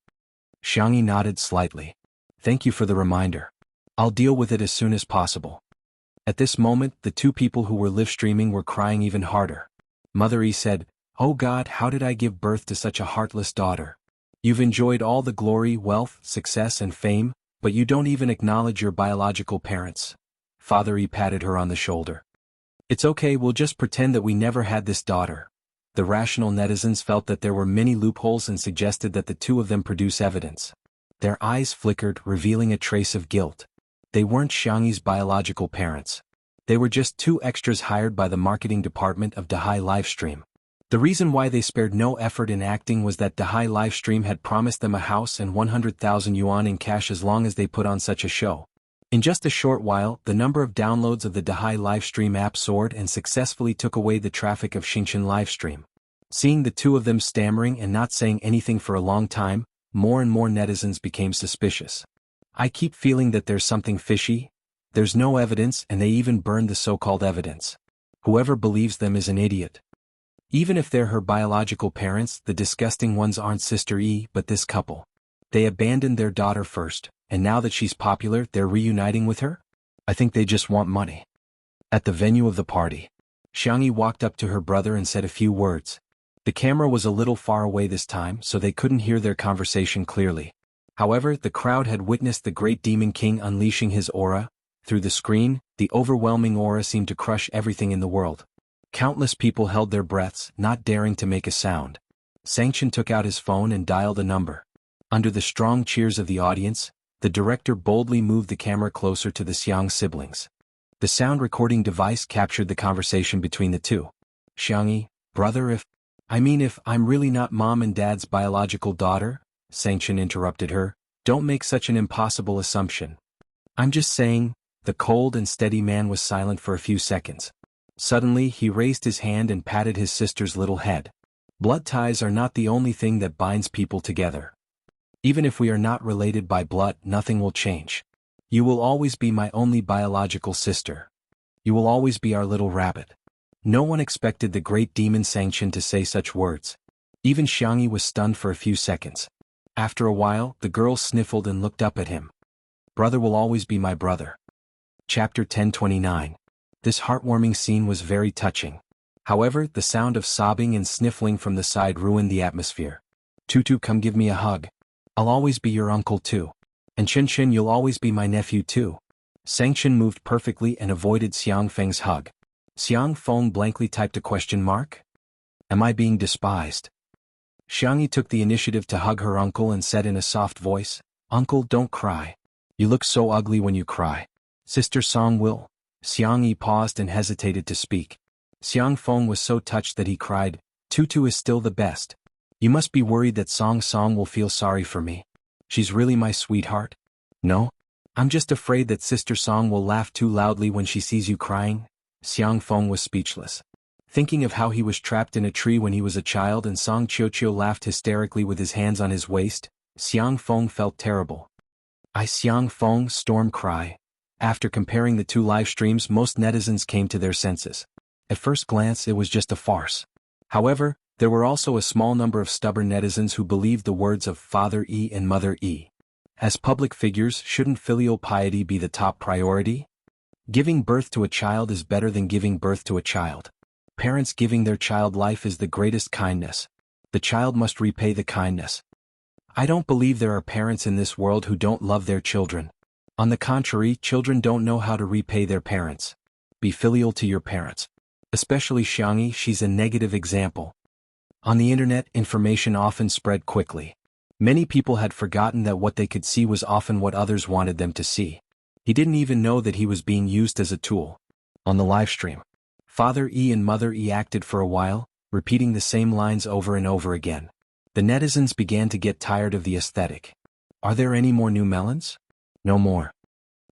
Xiangyi nodded slightly. "Thank you for the reminder. I'll deal with it as soon as possible." At this moment, the two people who were live streaming were crying even harder. Mother E said, "Oh God, how did I give birth to such a heartless daughter? You've enjoyed all the glory, wealth, success and fame, but you don't even acknowledge your biological parents." Father E patted her on the shoulder. "It's okay, we'll just pretend that we never had this daughter." The rational netizens felt that there were many loopholes and suggested that the two of them produce evidence. Their eyes flickered, revealing a trace of guilt. They weren't Xiangyi's biological parents. They were just 2 extras hired by the marketing department of Dahai Livestream. The reason why they spared no effort in acting was that Dahai Livestream had promised them a house and 100,000 yuan in cash as long as they put on such a show. In just a short while, the number of downloads of the Dahai Livestream app soared and successfully took away the traffic of Xinchen Livestream. Seeing the two of them stammering and not saying anything for a long time, more and more netizens became suspicious. I keep feeling that there's something fishy. There's no evidence, and they even burned the so-called evidence. Whoever believes them is an idiot. Even if they're her biological parents, the disgusting ones aren't Sister E but this couple. They abandoned their daughter first, and now that she's popular, they're reuniting with her? I think they just want money. At the venue of the party, Xiangyi walked up to her brother and said a few words. The camera was a little far away this time, so they couldn't hear their conversation clearly. However, the crowd had witnessed the great Demon King unleashing his aura. Through the screen, the overwhelming aura seemed to crush everything in the world. Countless people held their breaths, not daring to make a sound. Sanction took out his phone and dialed a number. Under the strong cheers of the audience, the director boldly moved the camera closer to the Xiang siblings. The sound recording device captured the conversation between the two. Xiangyi, brother, if I'm really not mom and dad's biological daughter, Sanction interrupted her, don't make such an impossible assumption. I'm just saying. The cold and steady man was silent for a few seconds. Suddenly he raised his hand and patted his sister's little head. Blood ties are not the only thing that binds people together. Even if we are not related by blood, nothing will change. You will always be my only biological sister. You will always be our little rabbit. No one expected the great demon Sanction to say such words. Even Xiangyi was stunned for a few seconds. After a while, the girl sniffled and looked up at him. Brother will always be my brother. Chapter 1029. This heartwarming scene was very touching. However, the sound of sobbing and sniffling from the side ruined the atmosphere. Tutu, come give me a hug. I'll always be your uncle too. And Chen, you'll always be my nephew too. Sanction moved perfectly and avoided Xiang Feng's hug. Xiang Feng blankly typed a question mark. Am I being despised? Xiangyi took the initiative to hug her uncle and said in a soft voice, Uncle, don't cry. You look so ugly when you cry. Sister Song will. Xiangyi paused and hesitated to speak. Xiang Feng was so touched that he cried, Tutu is still the best. You must be worried that Song will feel sorry for me. She's really my sweetheart? No? I'm just afraid that Sister Song will laugh too loudly when she sees you crying. Xiang Feng was speechless. Thinking of how he was trapped in a tree when he was a child and Song Qiuqiu laughed hysterically with his hands on his waist, Xiang Feng felt terrible. Xiang Feng, storm cry. After comparing the two live streams, most netizens came to their senses. At first glance, it was just a farce. However, there were also a small number of stubborn netizens who believed the words of Father E and Mother E. As public figures, shouldn't filial piety be the top priority? Giving birth to a child is better than giving birth to a child. Parents giving their child life is the greatest kindness. The child must repay the kindness. I don't believe there are parents in this world who don't love their children. On the contrary, children don't know how to repay their parents. Be filial to your parents. Especially Xiangyi, she's a negative example. On the internet, information often spread quickly. Many people had forgotten that what they could see was often what others wanted them to see. He didn't even know that he was being used as a tool. On the livestream, Father E and Mother E acted for a while, repeating the same lines over and over again. The netizens began to get tired of the aesthetic. Are there any more new melons? No more.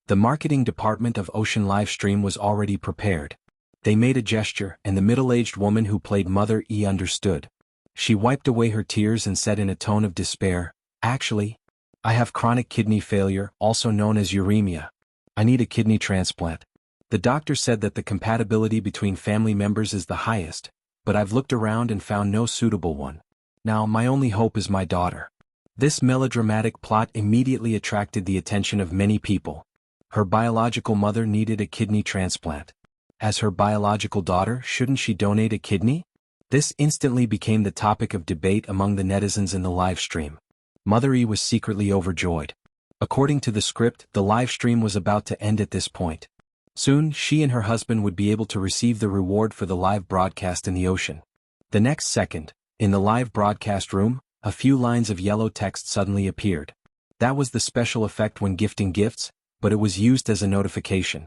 The marketing department of Ocean Livestream was already prepared. They made a gesture, and the middle-aged woman who played Mother E understood. She wiped away her tears and said in a tone of despair, Actually, I have chronic kidney failure, also known as uremia. I need a kidney transplant. The doctor said that the compatibility between family members is the highest, but I've looked around and found no suitable one. Now my only hope is my daughter. This melodramatic plot immediately attracted the attention of many people. Her biological mother needed a kidney transplant. As her biological daughter, shouldn't she donate a kidney? This instantly became the topic of debate among the netizens in the live stream. Mother E was secretly overjoyed. According to the script, the live stream was about to end at this point. Soon, she and her husband would be able to receive the reward for the live broadcast in the ocean. The next second, in the live broadcast room, a few lines of yellow text suddenly appeared. That was the special effect when gifting gifts, but it was used as a notification.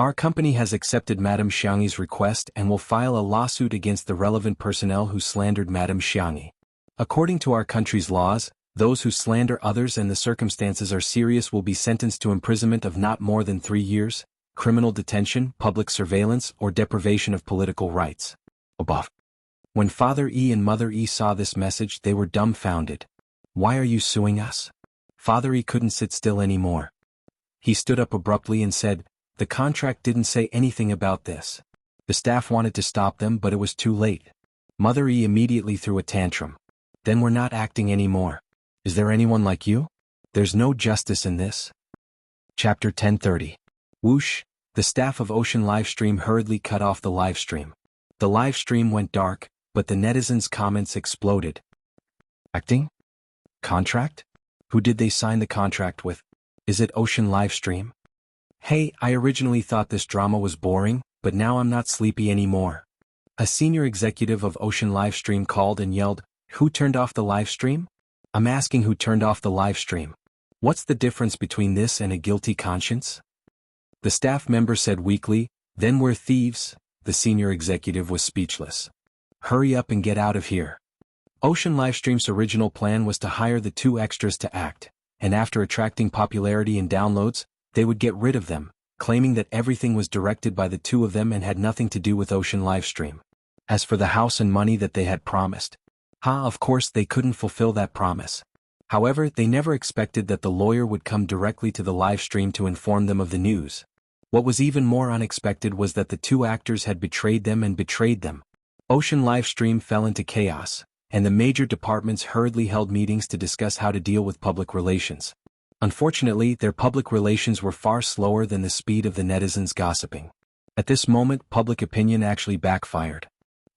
Our company has accepted Madame Xiangyi's request and will file a lawsuit against the relevant personnel who slandered Madame Xiangyi. According to our country's laws, those who slander others and the circumstances are serious will be sentenced to imprisonment of not more than 3 years, criminal detention, public surveillance, or deprivation of political rights. Above. When Father E and Mother E saw this message, they were dumbfounded. Why are you suing us? Father E couldn't sit still anymore. He stood up abruptly and said, the contract didn't say anything about this. The staff wanted to stop them, but it was too late. Mother E immediately threw a tantrum. Then we're not acting anymore. Is there anyone like you? There's no justice in this. Chapter 1030. Whoosh, the staff of Ocean Livestream hurriedly cut off the livestream. The livestream went dark, but the netizens' comments exploded. Acting? Contract? Who did they sign the contract with? Is it Ocean Livestream? Hey, I originally thought this drama was boring, but now I'm not sleepy anymore. A senior executive of Ocean Livestream called and yelled, who turned off the livestream? I'm asking who turned off the livestream. What's the difference between this and a guilty conscience? The staff member said weakly, then we're thieves. The senior executive was speechless. Hurry up and get out of here. Ocean Livestream's original plan was to hire the 2 extras to act, and after attracting popularity and downloads, they would get rid of them, claiming that everything was directed by the 2 of them and had nothing to do with Ocean Livestream. As for the house and money that they had promised, of course they couldn't fulfill that promise. However, they never expected that the lawyer would come directly to the livestream to inform them of the news. What was even more unexpected was that the 2 actors had betrayed them and betrayed them. Ocean Livestream fell into chaos, and the major departments hurriedly held meetings to discuss how to deal with public relations. Unfortunately, their public relations were far slower than the speed of the netizens' gossiping. At this moment, public opinion actually backfired.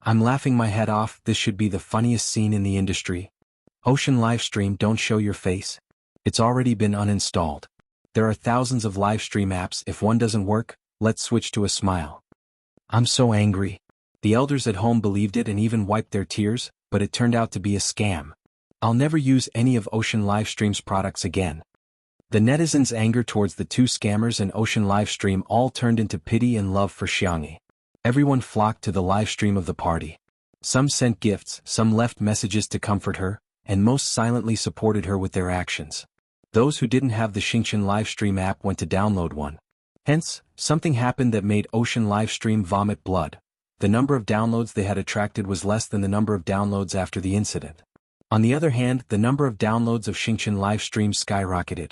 I'm laughing my head off, this should be the funniest scene in the industry. Ocean Livestream, don't show your face. It's already been uninstalled. There are thousands of livestream apps, if one doesn't work, let's switch to a smile. I'm so angry. The elders at home believed it and even wiped their tears, but it turned out to be a scam. I'll never use any of Ocean Livestream's products again. The netizens' anger towards the 2 scammers and Ocean Livestream all turned into pity and love for Xiangyi. Everyone flocked to the livestream of the party. Some sent gifts, some left messages to comfort her, and most silently supported her with their actions. Those who didn't have the Xingqian Livestream app went to download one. Hence, something happened that made Ocean Livestream vomit blood. The number of downloads they had attracted was less than the number of downloads after the incident. On the other hand, the number of downloads of Xingqian Livestream skyrocketed,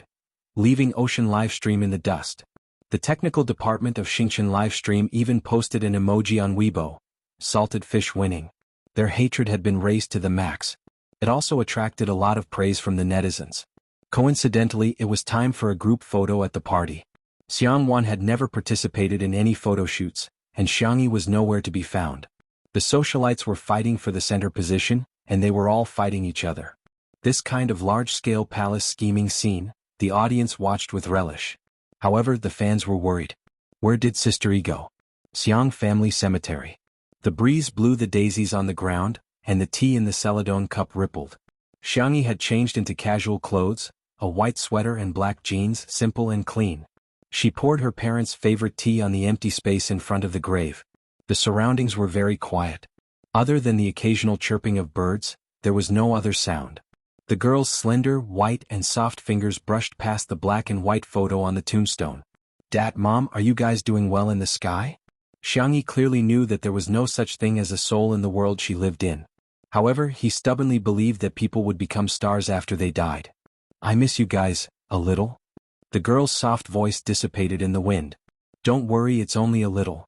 leaving Ocean Livestream in the dust. The technical department of Xingqian Livestream even posted an emoji on Weibo, salted fish winning. Their hatred had been raised to the max. It also attracted a lot of praise from the netizens. Coincidentally, it was time for a group photo at the party. Xiangwan had never participated in any photo shoots, and Xiangyi was nowhere to be found. The socialites were fighting for the center position, and they were all fighting each other. This kind of large-scale palace scheming scene, the audience watched with relish. However, the fans were worried. Where did Sister E go? Xiang family cemetery. The breeze blew the daisies on the ground, and the tea in the celadon cup rippled. Xiangyi had changed into casual clothes, a white sweater and black jeans, simple and clean. She poured her parents' favorite tea on the empty space in front of the grave. The surroundings were very quiet. Other than the occasional chirping of birds, there was no other sound. The girl's slender, white and soft fingers brushed past the black and white photo on the tombstone. Dad, Mom, are you guys doing well in the sky? Xiangyi clearly knew that there was no such thing as a soul in the world she lived in. However, he stubbornly believed that people would become stars after they died. I miss you guys, a little. The girl's soft voice dissipated in the wind. Don't worry, it's only a little.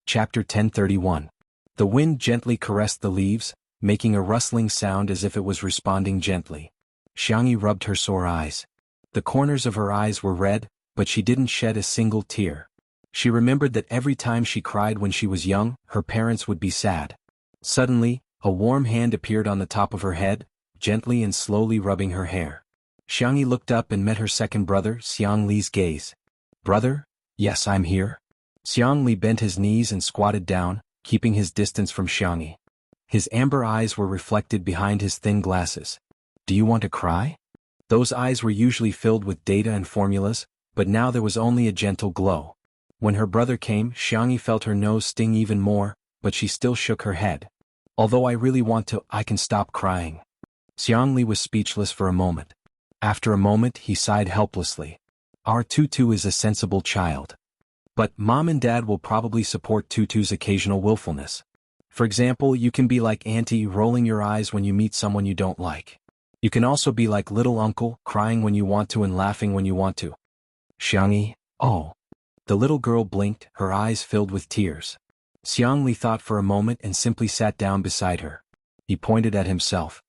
Chapter 1031. The wind gently caressed the leaves, making a rustling sound as if it was responding gently. Xiangyi rubbed her sore eyes. The corners of her eyes were red, but she didn't shed a single tear. She remembered that every time she cried when she was young, her parents would be sad. Suddenly, a warm hand appeared on the top of her head, gently and slowly rubbing her hair. Xiangyi looked up and met her second brother, Xiang Li's gaze. Brother? Yes, I'm here. Xiang Li bent his knees and squatted down, keeping his distance from Xiangyi. His amber eyes were reflected behind his thin glasses. Do you want to cry? Those eyes were usually filled with data and formulas, but now there was only a gentle glow. When her brother came, Xiangyi felt her nose sting even more, but she still shook her head. Although I really want to, I can stop crying. Xiangli was speechless for a moment. After a moment, he sighed helplessly. Our Tutu is a sensible child. But Mom and Dad will probably support Tutu's occasional willfulness. For example, you can be like Auntie, rolling your eyes when you meet someone you don't like. You can also be like little uncle, crying when you want to and laughing when you want to. Xiangyi, oh. The little girl blinked, her eyes filled with tears. Xiangli thought for a moment and simply sat down beside her. He pointed at himself.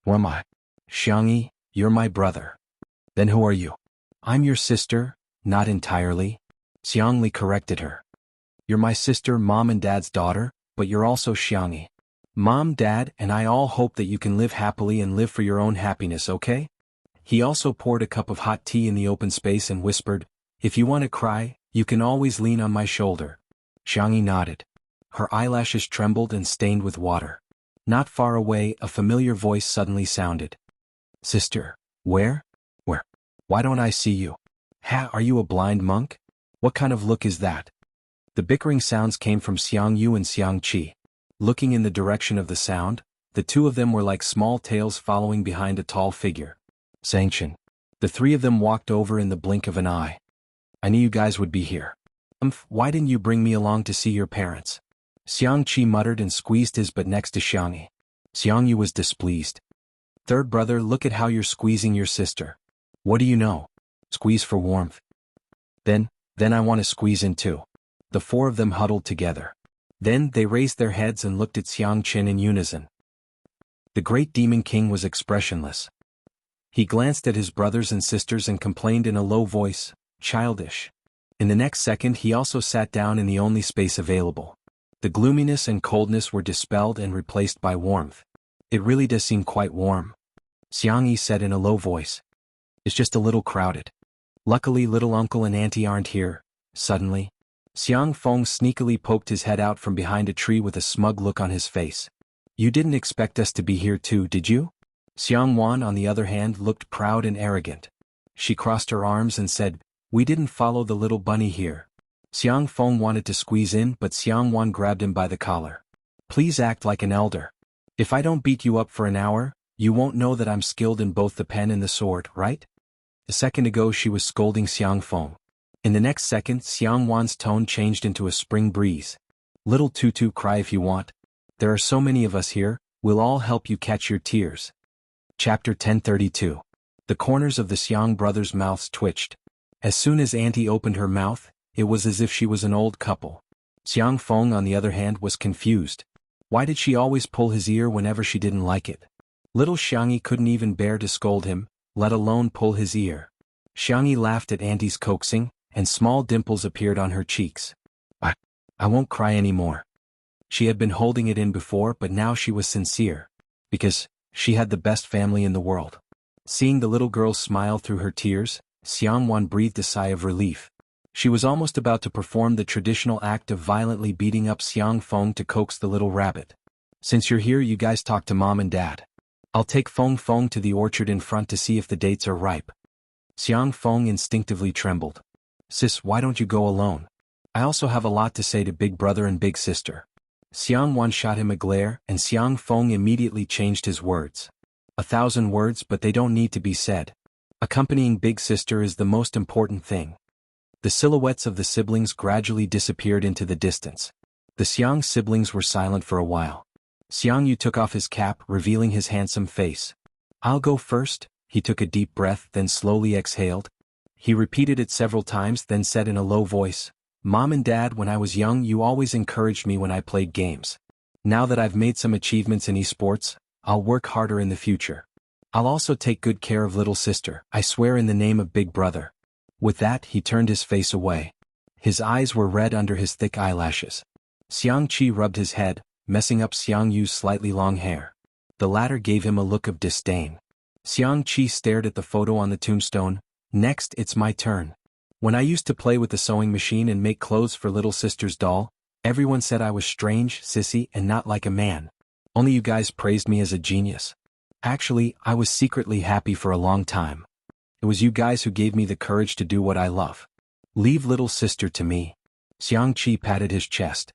Who am I? Xiangyi, you're my brother. Then who are you? I'm your sister, not entirely. Xiangli corrected her. You're my sister, Mom and Dad's daughter, but you're also Xiangyi. Mom, Dad, and I all hope that you can live happily and live for your own happiness, okay? He also poured a cup of hot tea in the open space and whispered, if you want to cry, you can always lean on my shoulder. Xiangyi nodded. Her eyelashes trembled and stained with water. Not far away, a familiar voice suddenly sounded. Sister, where? Where? Why don't I see you? Ha, are you a blind monk? What kind of look is that? The bickering sounds came from Xiang Yu and Xiang Qi. Looking in the direction of the sound, the two of them were like small tails following behind a tall figure. Sanction. The three of them walked over in the blink of an eye. I knew you guys would be here. Why didn't you bring me along to see your parents? Xiang Qi muttered and squeezed his butt next to Xiangyi. Xiang Yu was displeased. Third brother, look at how you're squeezing your sister. What do you know? Squeeze for warmth. Then I want to squeeze in too. The four of them huddled together. Then they raised their heads and looked at Xiang Qin in unison. The great demon king was expressionless. He glanced at his brothers and sisters and complained in a low voice, childish. In the next second he also sat down in the only space available. The gloominess and coldness were dispelled and replaced by warmth. It really does seem quite warm. Xiangyi said in a low voice. It's just a little crowded. Luckily little uncle and auntie aren't here. Suddenly, Xiang Feng sneakily poked his head out from behind a tree with a smug look on his face. You didn't expect us to be here too, did you? Xiang Wan on the other hand looked proud and arrogant. She crossed her arms and said, we didn't follow the little bunny here. Xiang Feng wanted to squeeze in but Xiang Wan grabbed him by the collar. Please act like an elder. If I don't beat you up for an hour, you won't know that I'm skilled in both the pen and the sword, right? A second ago she was scolding Xiang Feng. In the next second Xiang Wan's tone changed into a spring breeze. Little Tutu, cry if you want. There are so many of us here, we'll all help you catch your tears. Chapter 1032. The corners of the Xiang brothers' mouths twitched. As soon as Auntie opened her mouth, it was as if she was an old couple. Xiang Feng on the other hand was confused. Why did she always pull his ear whenever she didn't like it? Little Xiangyi couldn't even bear to scold him, let alone pull his ear. Xiangyi laughed at Auntie's coaxing, and small dimples appeared on her cheeks. I won't cry anymore. She had been holding it in before but now she was sincere. Because she had the best family in the world. Seeing the little girl smile through her tears, Xiang Wan breathed a sigh of relief. She was almost about to perform the traditional act of violently beating up Xiang Feng to coax the little rabbit. Since you're here you guys talk to Mom and Dad. I'll take Feng Feng to the orchard in front to see if the dates are ripe. Xiang Feng instinctively trembled. Sis, why don't you go alone? I also have a lot to say to big brother and big sister. Xiang Wan shot him a glare and Xiang Feng immediately changed his words. 1,000 words but they don't need to be said. Accompanying big sister is the most important thing. The silhouettes of the siblings gradually disappeared into the distance. The Xiang siblings were silent for a while. Xiang Yu took off his cap, revealing his handsome face. I'll go first. He took a deep breath, then slowly exhaled. He repeated it several times, then said in a low voice, Mom and Dad, when I was young you always encouraged me when I played games. Now that I've made some achievements in esports, I'll work harder in the future. I'll also take good care of little sister, I swear in the name of big brother. With that he turned his face away. His eyes were red under his thick eyelashes. Xiang Qi rubbed his head, messing up Xiang Yu's slightly long hair. The latter gave him a look of disdain. Xiang Qi stared at the photo on the tombstone. Next, it's my turn. When I used to play with the sewing machine and make clothes for little sister's doll, everyone said I was strange, sissy, and not like a man. Only you guys praised me as a genius. Actually, I was secretly happy for a long time. It was you guys who gave me the courage to do what I love. Leave little sister to me. Xiang Qi patted his chest.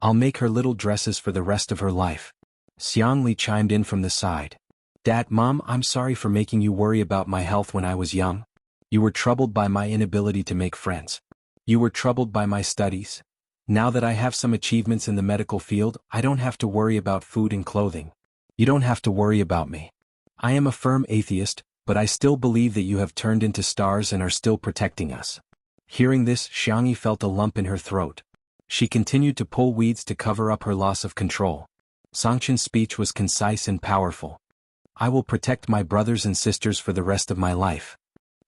I'll make her little dresses for the rest of her life. Xiang Li chimed in from the side. Dad, Mom, I'm sorry for making you worry about my health when I was young. You were troubled by my inability to make friends. You were troubled by my studies. Now that I have some achievements in the medical field, I don't have to worry about food and clothing. You don't have to worry about me. I am a firm atheist, but I still believe that you have turned into stars and are still protecting us. Hearing this, Xiangyi felt a lump in her throat. She continued to pull weeds to cover up her loss of control. Songchen's speech was concise and powerful. I will protect my brothers and sisters for the rest of my life.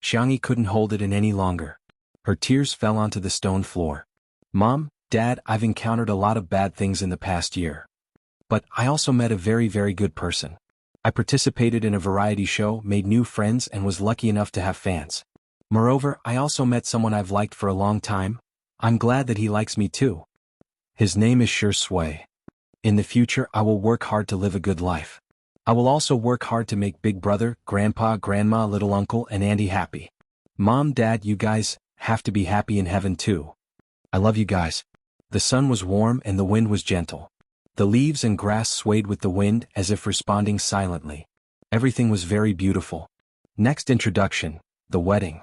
Xiangyi couldn't hold it in any longer. Her tears fell onto the stone floor. Mom, Dad, I've encountered a lot of bad things in the past year. But I also met a very, very good person. I participated in a variety show, made new friends, and was lucky enough to have fans. Moreover, I also met someone I've liked for a long time. I'm glad that he likes me too. His name is Shi Sui. In the future, I will work hard to live a good life. I will also work hard to make Big Brother, Grandpa, Grandma, Little Uncle, and Auntie happy. Mom, Dad, you guys have to be happy in heaven too. I love you guys. The sun was warm and the wind was gentle. The leaves and grass swayed with the wind as if responding silently. Everything was very beautiful. Next introduction, the wedding.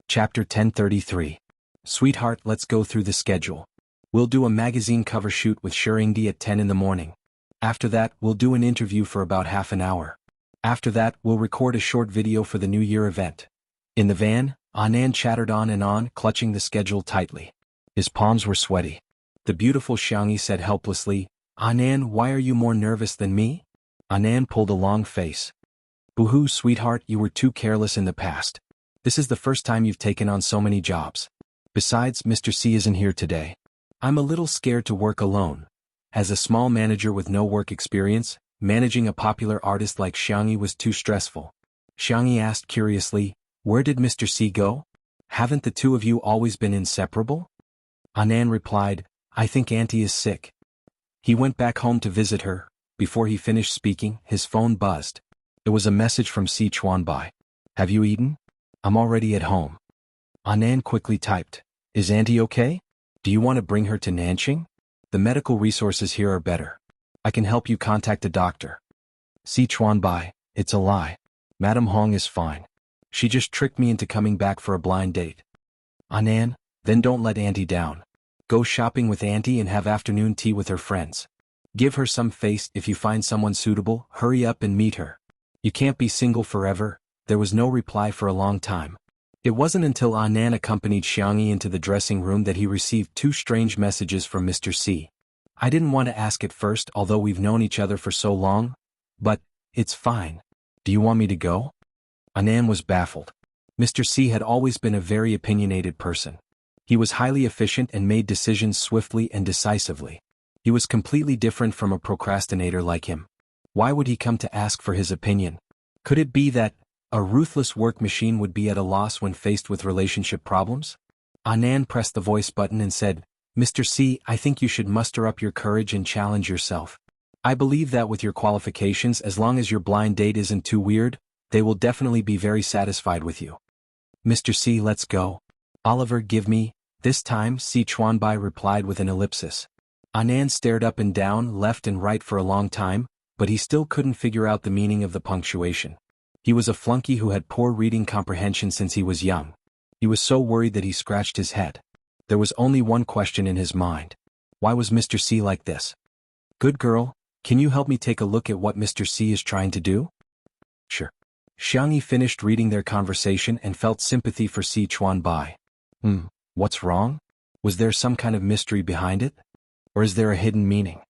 Chapter 1033. Sweetheart, let's go through the schedule. We'll do a magazine cover shoot with Shirindi at 10 in the morning. After that, we'll do an interview for about half an hour. After that, we'll record a short video for the New Year event. In the van, Anand chattered on and on, clutching the schedule tightly. His palms were sweaty. The beautiful Xiangyi said helplessly, Anand, why are you more nervous than me? Anand pulled a long face. Boo-hoo, sweetheart, you were too careless in the past. This is the first time you've taken on so many jobs. Besides, Mr. C isn't here today. I'm a little scared to work alone. As a small manager with no work experience, managing a popular artist like Xiangyi was too stressful. Xiangyi asked curiously, where did Mr. C go? Haven't the two of you always been inseparable? Anand replied, I think Auntie is sick. He went back home to visit her. Before he finished speaking, his phone buzzed. It was a message from Si Chuanbai. Have you eaten? I'm already at home. Anand quickly typed, is Auntie okay? Do you want to bring her to Nanjing? The medical resources here are better. I can help you contact a doctor. Si Chuanbai, it's a lie. Madame Hong is fine. She just tricked me into coming back for a blind date. Anand, then don't let Auntie down. Go shopping with Auntie and have afternoon tea with her friends. Give her some face. If you find someone suitable, hurry up and meet her. You can't be single forever. There was no reply for a long time. It wasn't until Anand accompanied Xiangyi into the dressing room that he received two strange messages from Mr. C. I didn't want to ask at first, although we've known each other for so long. But it's fine. Do you want me to go? Anand was baffled. Mr. C had always been a very opinionated person. He was highly efficient and made decisions swiftly and decisively. He was completely different from a procrastinator like him. Why would he come to ask for his opinion? Could it be that a ruthless work machine would be at a loss when faced with relationship problems? Anand pressed the voice button and said, Mr. C, I think you should muster up your courage and challenge yourself. I believe that with your qualifications, as long as your blind date isn't too weird, they will definitely be very satisfied with you. Mr. C, let's go. Oliver, give me. This time, Si Chuanbai replied with an ellipsis. Anand stared up and down, left and right for a long time, but he still couldn't figure out the meaning of the punctuation. He was a flunky who had poor reading comprehension since he was young. He was so worried that he scratched his head. There was only one question in his mind. Why was Mr. C like this? Good girl, can you help me take a look at what Mr. C is trying to do? Sure. Xiangyi finished reading their conversation and felt sympathy for Si Chuanbai. What's wrong? Was there some kind of mystery behind it? Or is there a hidden meaning?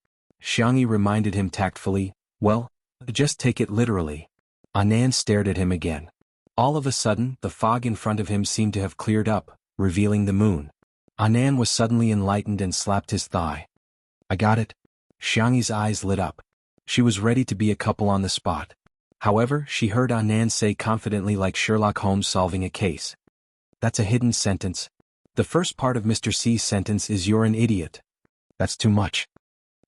Xiangyi reminded him tactfully, well, just take it literally. Anand stared at him again. All of a sudden, the fog in front of him seemed to have cleared up, revealing the moon. Anand was suddenly enlightened and slapped his thigh. I got it. Xiangyi's eyes lit up. She was ready to be a couple on the spot. However, she heard Anand say confidently, like Sherlock Holmes solving a case. That's a hidden sentence. The first part of Mr. C's sentence is you're an idiot. That's too much.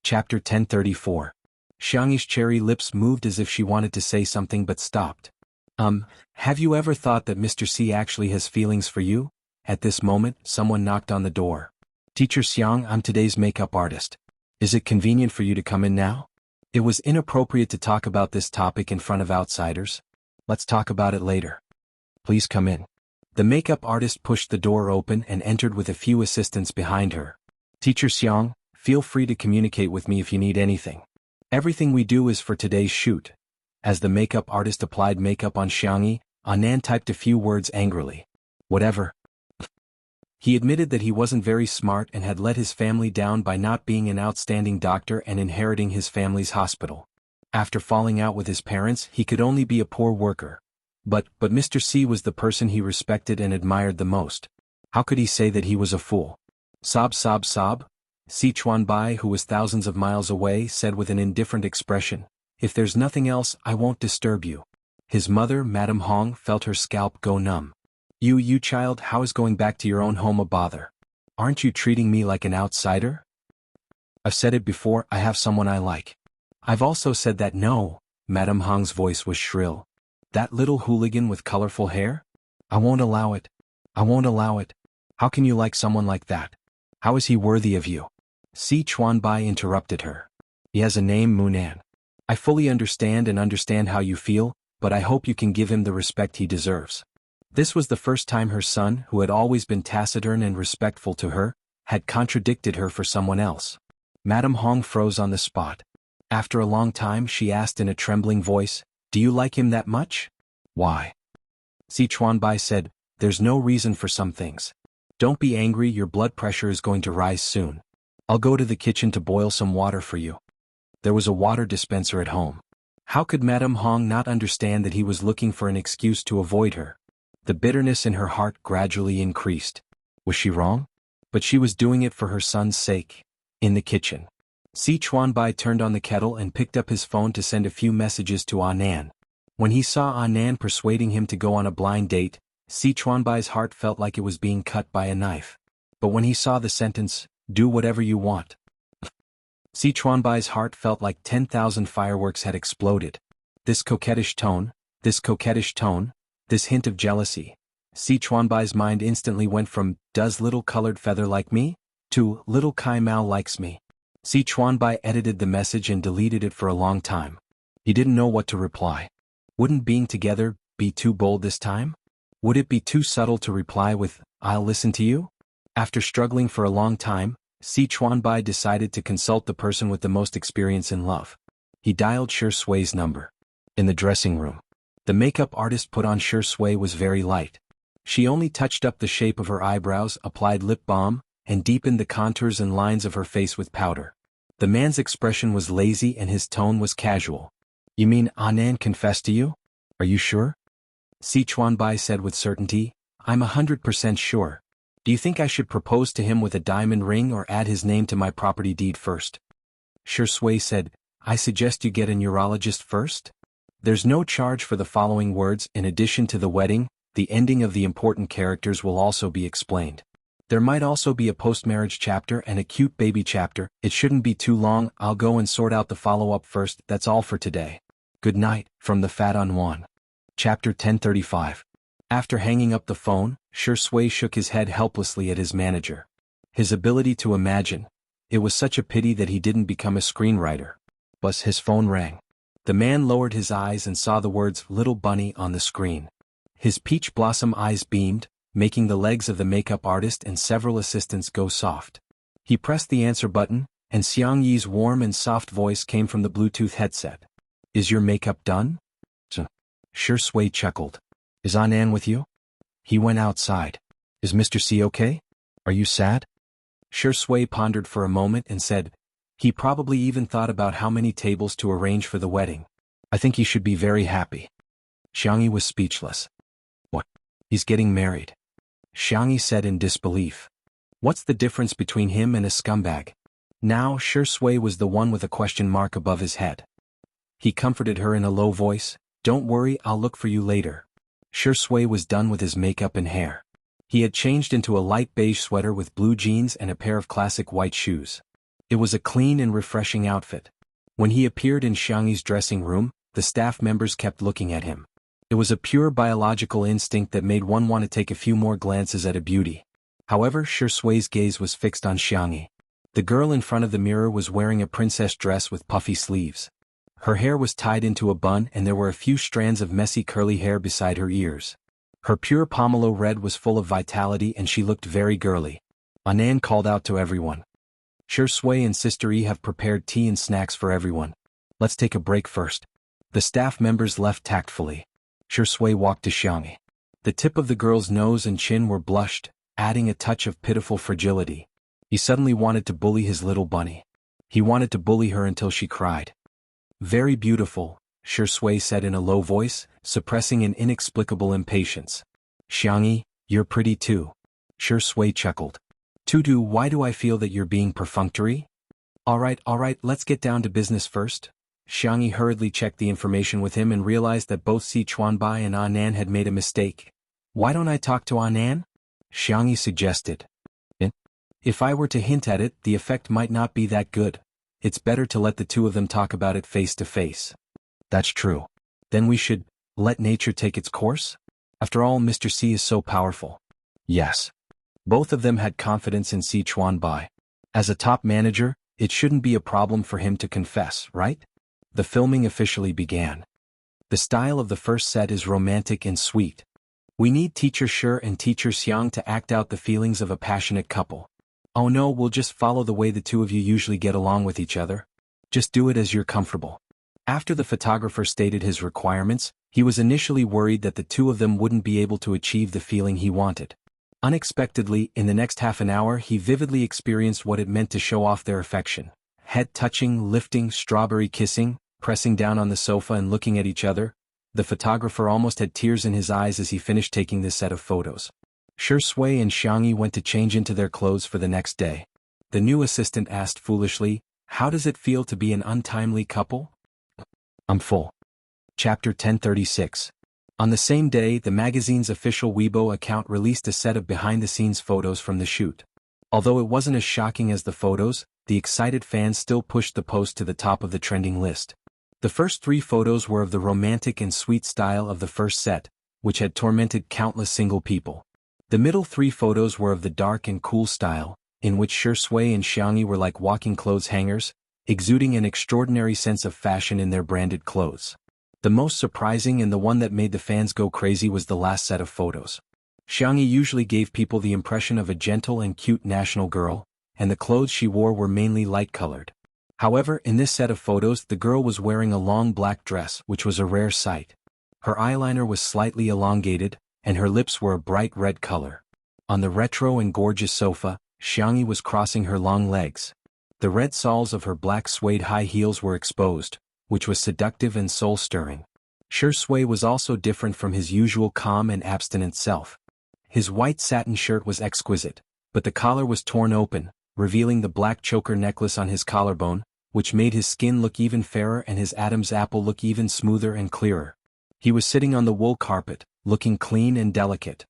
Chapter 1034. Xiangyi's cherry lips moved as if she wanted to say something but stopped. Have you ever thought that Mr. C actually has feelings for you? At this moment, someone knocked on the door. Teacher Xiang, I'm today's makeup artist. Is it convenient for you to come in now? It was inappropriate to talk about this topic in front of outsiders. Let's talk about it later. Please come in. The makeup artist pushed the door open and entered with a few assistants behind her. Teacher Xiang, feel free to communicate with me if you need anything. Everything we do is for today's shoot. As the makeup artist applied makeup on Xiangyi, Anan typed a few words angrily. Whatever. He admitted that he wasn't very smart and had let his family down by not being an outstanding doctor and inheriting his family's hospital. After falling out with his parents, he could only be a poor worker. But Mr. C was the person he respected and admired the most. How could he say that he was a fool? Sob sob sob? Si Chuanbai, who was thousands of miles away, said with an indifferent expression, if there's nothing else, I won't disturb you. His mother, Madame Hong, felt her scalp go numb. You child, how is going back to your own home a bother? Aren't you treating me like an outsider? I've said it before, I have someone I like. I've also said that no, Madame Hong's voice was shrill. That little hooligan with colorful hair? I won't allow it. I won't allow it. How can you like someone like that? How is he worthy of you? Si Chuanbai interrupted her. He has a name, Munan. I fully understand how you feel, but I hope you can give him the respect he deserves. This was the first time her son, who had always been taciturn and respectful to her, had contradicted her for someone else. Madame Hong froze on the spot. After a long time she asked in a trembling voice, do you like him that much? Why? Si Chuanbai said, there's no reason for some things. Don't be angry, your blood pressure is going to rise soon. I'll go to the kitchen to boil some water for you. There was a water dispenser at home. How could Madame Hong not understand that he was looking for an excuse to avoid her? The bitterness in her heart gradually increased. Was she wrong? But she was doing it for her son's sake. In the kitchen, Si Chuanbai turned on the kettle and picked up his phone to send a few messages to Anan. When he saw Anan persuading him to go on a blind date, Si Chuanbai's heart felt like it was being cut by a knife. But when he saw the sentence, do whatever you want, Si Chuanbai's heart felt like 10,000 fireworks had exploded. This coquettish tone, this hint of jealousy. Si Chuanbai's mind instantly went from, does little colored feather like me? To, little Kai Mao likes me. Si Chuanbai edited the message and deleted it for a long time. He didn't know what to reply. Wouldn't being together be too bold this time? Would it be too subtle to reply with, I'll listen to you? After struggling for a long time, Si Chuanbai decided to consult the person with the most experience in love. He dialed Shi Sui's number. In the dressing room, the makeup artist put on Shi Sui was very light. She only touched up the shape of her eyebrows, applied lip balm, and deepened the contours and lines of her face with powder. The man's expression was lazy and his tone was casual. You mean Anan confessed to you? Are you sure? Si Chuanbai said with certainty, I'm 100% sure. Do you think I should propose to him with a diamond ring or add his name to my property deed first? Shi Sui said, I suggest you get a neurologist first. There's no charge for the following words. In addition to the wedding, the ending of the important characters will also be explained. There might also be a post-marriage chapter and a cute baby chapter. It shouldn't be too long. I'll go and sort out the follow-up first. That's all for today. Good night, from the Fat on One. Chapter 1035. After hanging up the phone, Shi Sui shook his head helplessly at his manager. His ability to imagine. It was such a pity that he didn't become a screenwriter. But his phone rang. The man lowered his eyes and saw the words Little Bunny on the screen. His peach blossom eyes beamed, making the legs of the makeup artist and several assistants go soft. He pressed the answer button, and Xiang Yi's warm and soft voice came from the Bluetooth headset. Is your makeup done? Shi Sui chuckled. Is Anan with you? He went outside. Is Mr. C okay? Are you sad? Shi Sui pondered for a moment and said, he probably even thought about how many tables to arrange for the wedding. I think he should be very happy. Xiang Yi was speechless. What? He's getting married. Xiang Yi said in disbelief. What's the difference between him and a scumbag? Now Shi Sui was the one with a question mark above his head. He comforted her in a low voice, don't worry, I'll look for you later. Shi Sui was done with his makeup and hair. He had changed into a light beige sweater with blue jeans and a pair of classic white shoes. It was a clean and refreshing outfit. When he appeared in Xiang Yi's dressing room, the staff members kept looking at him. It was a pure biological instinct that made one want to take a few more glances at a beauty. However, Shui's gaze was fixed on Xiangyi. The girl in front of the mirror was wearing a princess dress with puffy sleeves. Her hair was tied into a bun and there were a few strands of messy curly hair beside her ears. Her pure pomelo red was full of vitality and she looked very girly. Anan called out to everyone. Shui and Sister Yi have prepared tea and snacks for everyone. Let's take a break first. The staff members left tactfully. Shui walked to Xiangyi. The tip of the girl's nose and chin were blushed, adding a touch of pitiful fragility. He suddenly wanted to bully his little bunny. He wanted to bully her until she cried. Very beautiful, Shui said in a low voice, suppressing an inexplicable impatience. Xiangyi, you're pretty too. Shui chuckled. Tutu, why do I feel that you're being perfunctory? Alright, let's get down to business first. Xiangyi hurriedly checked the information with him and realized that both Sichuanbai and Anan had made a mistake. Why don't I talk to Anan? Xiangyi suggested. If I were to hint at it, the effect might not be that good. It's better to let the two of them talk about it face to face. That's true. Then we should let nature take its course? After all, Mr. C is so powerful. Yes. Both of them had confidence in Sichuanbai. As a top manager, it shouldn't be a problem for him to confess, right? The filming officially began. The style of the first set is romantic and sweet. We need Teacher Shi and Teacher Xiang to act out the feelings of a passionate couple. Oh no, we'll just follow the way the two of you usually get along with each other. Just do it as you're comfortable. After the photographer stated his requirements, he was initially worried that the two of them wouldn't be able to achieve the feeling he wanted. Unexpectedly, in the next half an hour he vividly experienced what it meant to show off their affection. Head touching, lifting, strawberry kissing, pressing down on the sofa and looking at each other. The photographer almost had tears in his eyes as he finished taking this set of photos. Shui and Xiangyi went to change into their clothes for the next day. The new assistant asked foolishly, "How does it feel to be an untimely couple?" I'm full. Chapter 1036. On the same day, the magazine's official Weibo account released a set of behind-the-scenes photos from the shoot. Although it wasn't as shocking as the photos, the excited fans still pushed the post to the top of the trending list. The first 3 photos were of the romantic and sweet style of the first set, which had tormented countless single people. The middle 3 photos were of the dark and cool style, in which Shui and Xiangyi were like walking clothes hangers, exuding an extraordinary sense of fashion in their branded clothes. The most surprising and the one that made the fans go crazy was the last set of photos. Xiangyi usually gave people the impression of a gentle and cute national girl, and the clothes she wore were mainly light-colored. However, in this set of photos the girl was wearing a long black dress, which was a rare sight. Her eyeliner was slightly elongated, and her lips were a bright red color. On the retro and gorgeous sofa, Xiangyi was crossing her long legs. The red soles of her black suede high heels were exposed, which was seductive and soul-stirring. Shui was also different from his usual calm and abstinent self. His white satin shirt was exquisite, but the collar was torn open, revealing the black choker necklace on his collarbone, which made his skin look even fairer and his Adam's apple look even smoother and clearer. He was sitting on the wool carpet, looking clean and delicate.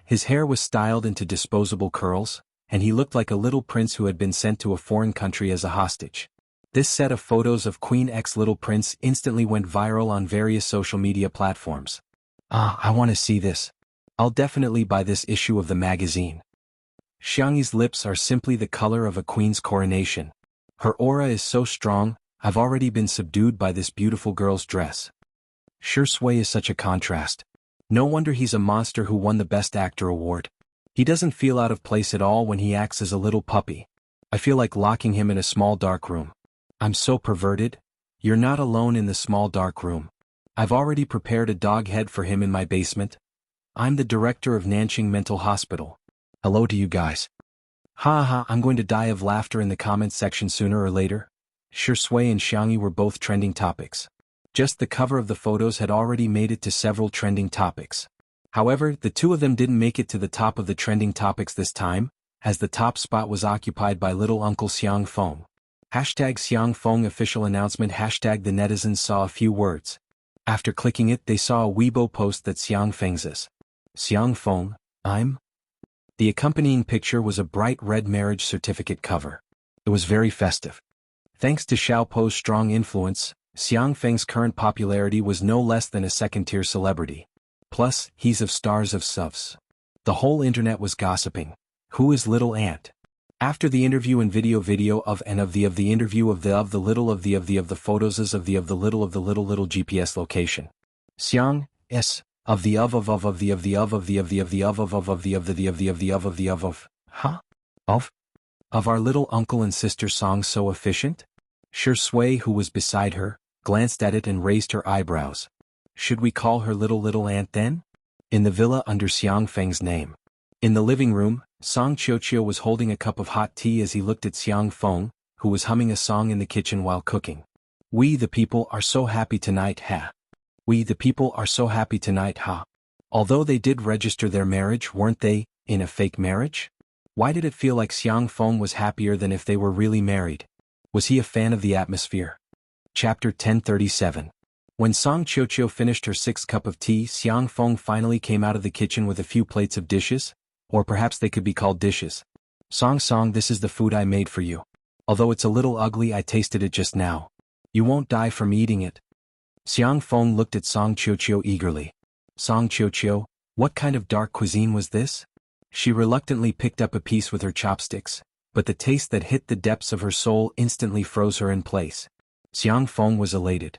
His hair was styled into disposable curls, and he looked like a little prince who had been sent to a foreign country as a hostage. This set of photos of Queen X Little Prince instantly went viral on various social media platforms. I want to see this. I'll definitely buy this issue of the magazine. Xiangyi's lips are simply the color of a queen's coronation. Her aura is so strong, I've already been subdued by this beautiful girl's dress. Shui is such a contrast. No wonder he's a monster who won the Best Actor award. He doesn't feel out of place at all when he acts as a little puppy. I feel like locking him in a small dark room. I'm so perverted. You're not alone in the small dark room. I've already prepared a dog head for him in my basement. I'm the director of Nanjing Mental Hospital. Hello to you guys. I'm going to die of laughter in the comments section sooner or later. Shui and Xiangyi were both trending topics. Just the cover of the photos had already made it to several trending topics. However, the two of them didn't make it to the top of the trending topics this time, as the top spot was occupied by little Uncle Xiang Feng. #Xiang Feng official announcement. The netizens saw a few words. After clicking it, they saw a Weibo post that Xiang Feng's Xiang Feng, I'm. The accompanying picture was a bright red marriage certificate cover. It was very festive. Thanks to Xiaopo's strong influence, Xiang Feng's current popularity was no less than a second-tier celebrity. Plus, he's of stars of SUVs. The whole internet was gossiping. Who is little aunt? After the interview and video of the interview of the little of the photos of the little GPS location. Xiang, s, of the of our little uncle and sister song so efficient? Shi Sui, who was beside her, glanced at it and raised her eyebrows. Should we call her little aunt then? In the villa under Xiang Feng's name. In the living room, Song Qiuqiu was holding a cup of hot tea as he looked at Xiang Feng, who was humming a song in the kitchen while cooking. We the people are so happy tonight, ha. We the people are so happy tonight, ha. Although they did register their marriage, weren't they, in a fake marriage? Why did it feel like Xiang Feng was happier than if they were really married? Was he a fan of the atmosphere? Chapter 1037. When Song Qiuqiu finished her sixth cup of tea, Xiang Feng finally came out of the kitchen with a few plates of dishes, or perhaps they could be called dishes. Song, this is the food I made for you. Although it's a little ugly, I tasted it just now. You won't die from eating it. Xiang Feng looked at Song Qiuqiu eagerly. Song Qiuqiu, what kind of dark cuisine was this? She reluctantly picked up a piece with her chopsticks, but the taste that hit the depths of her soul instantly froze her in place. Xiang Feng was elated.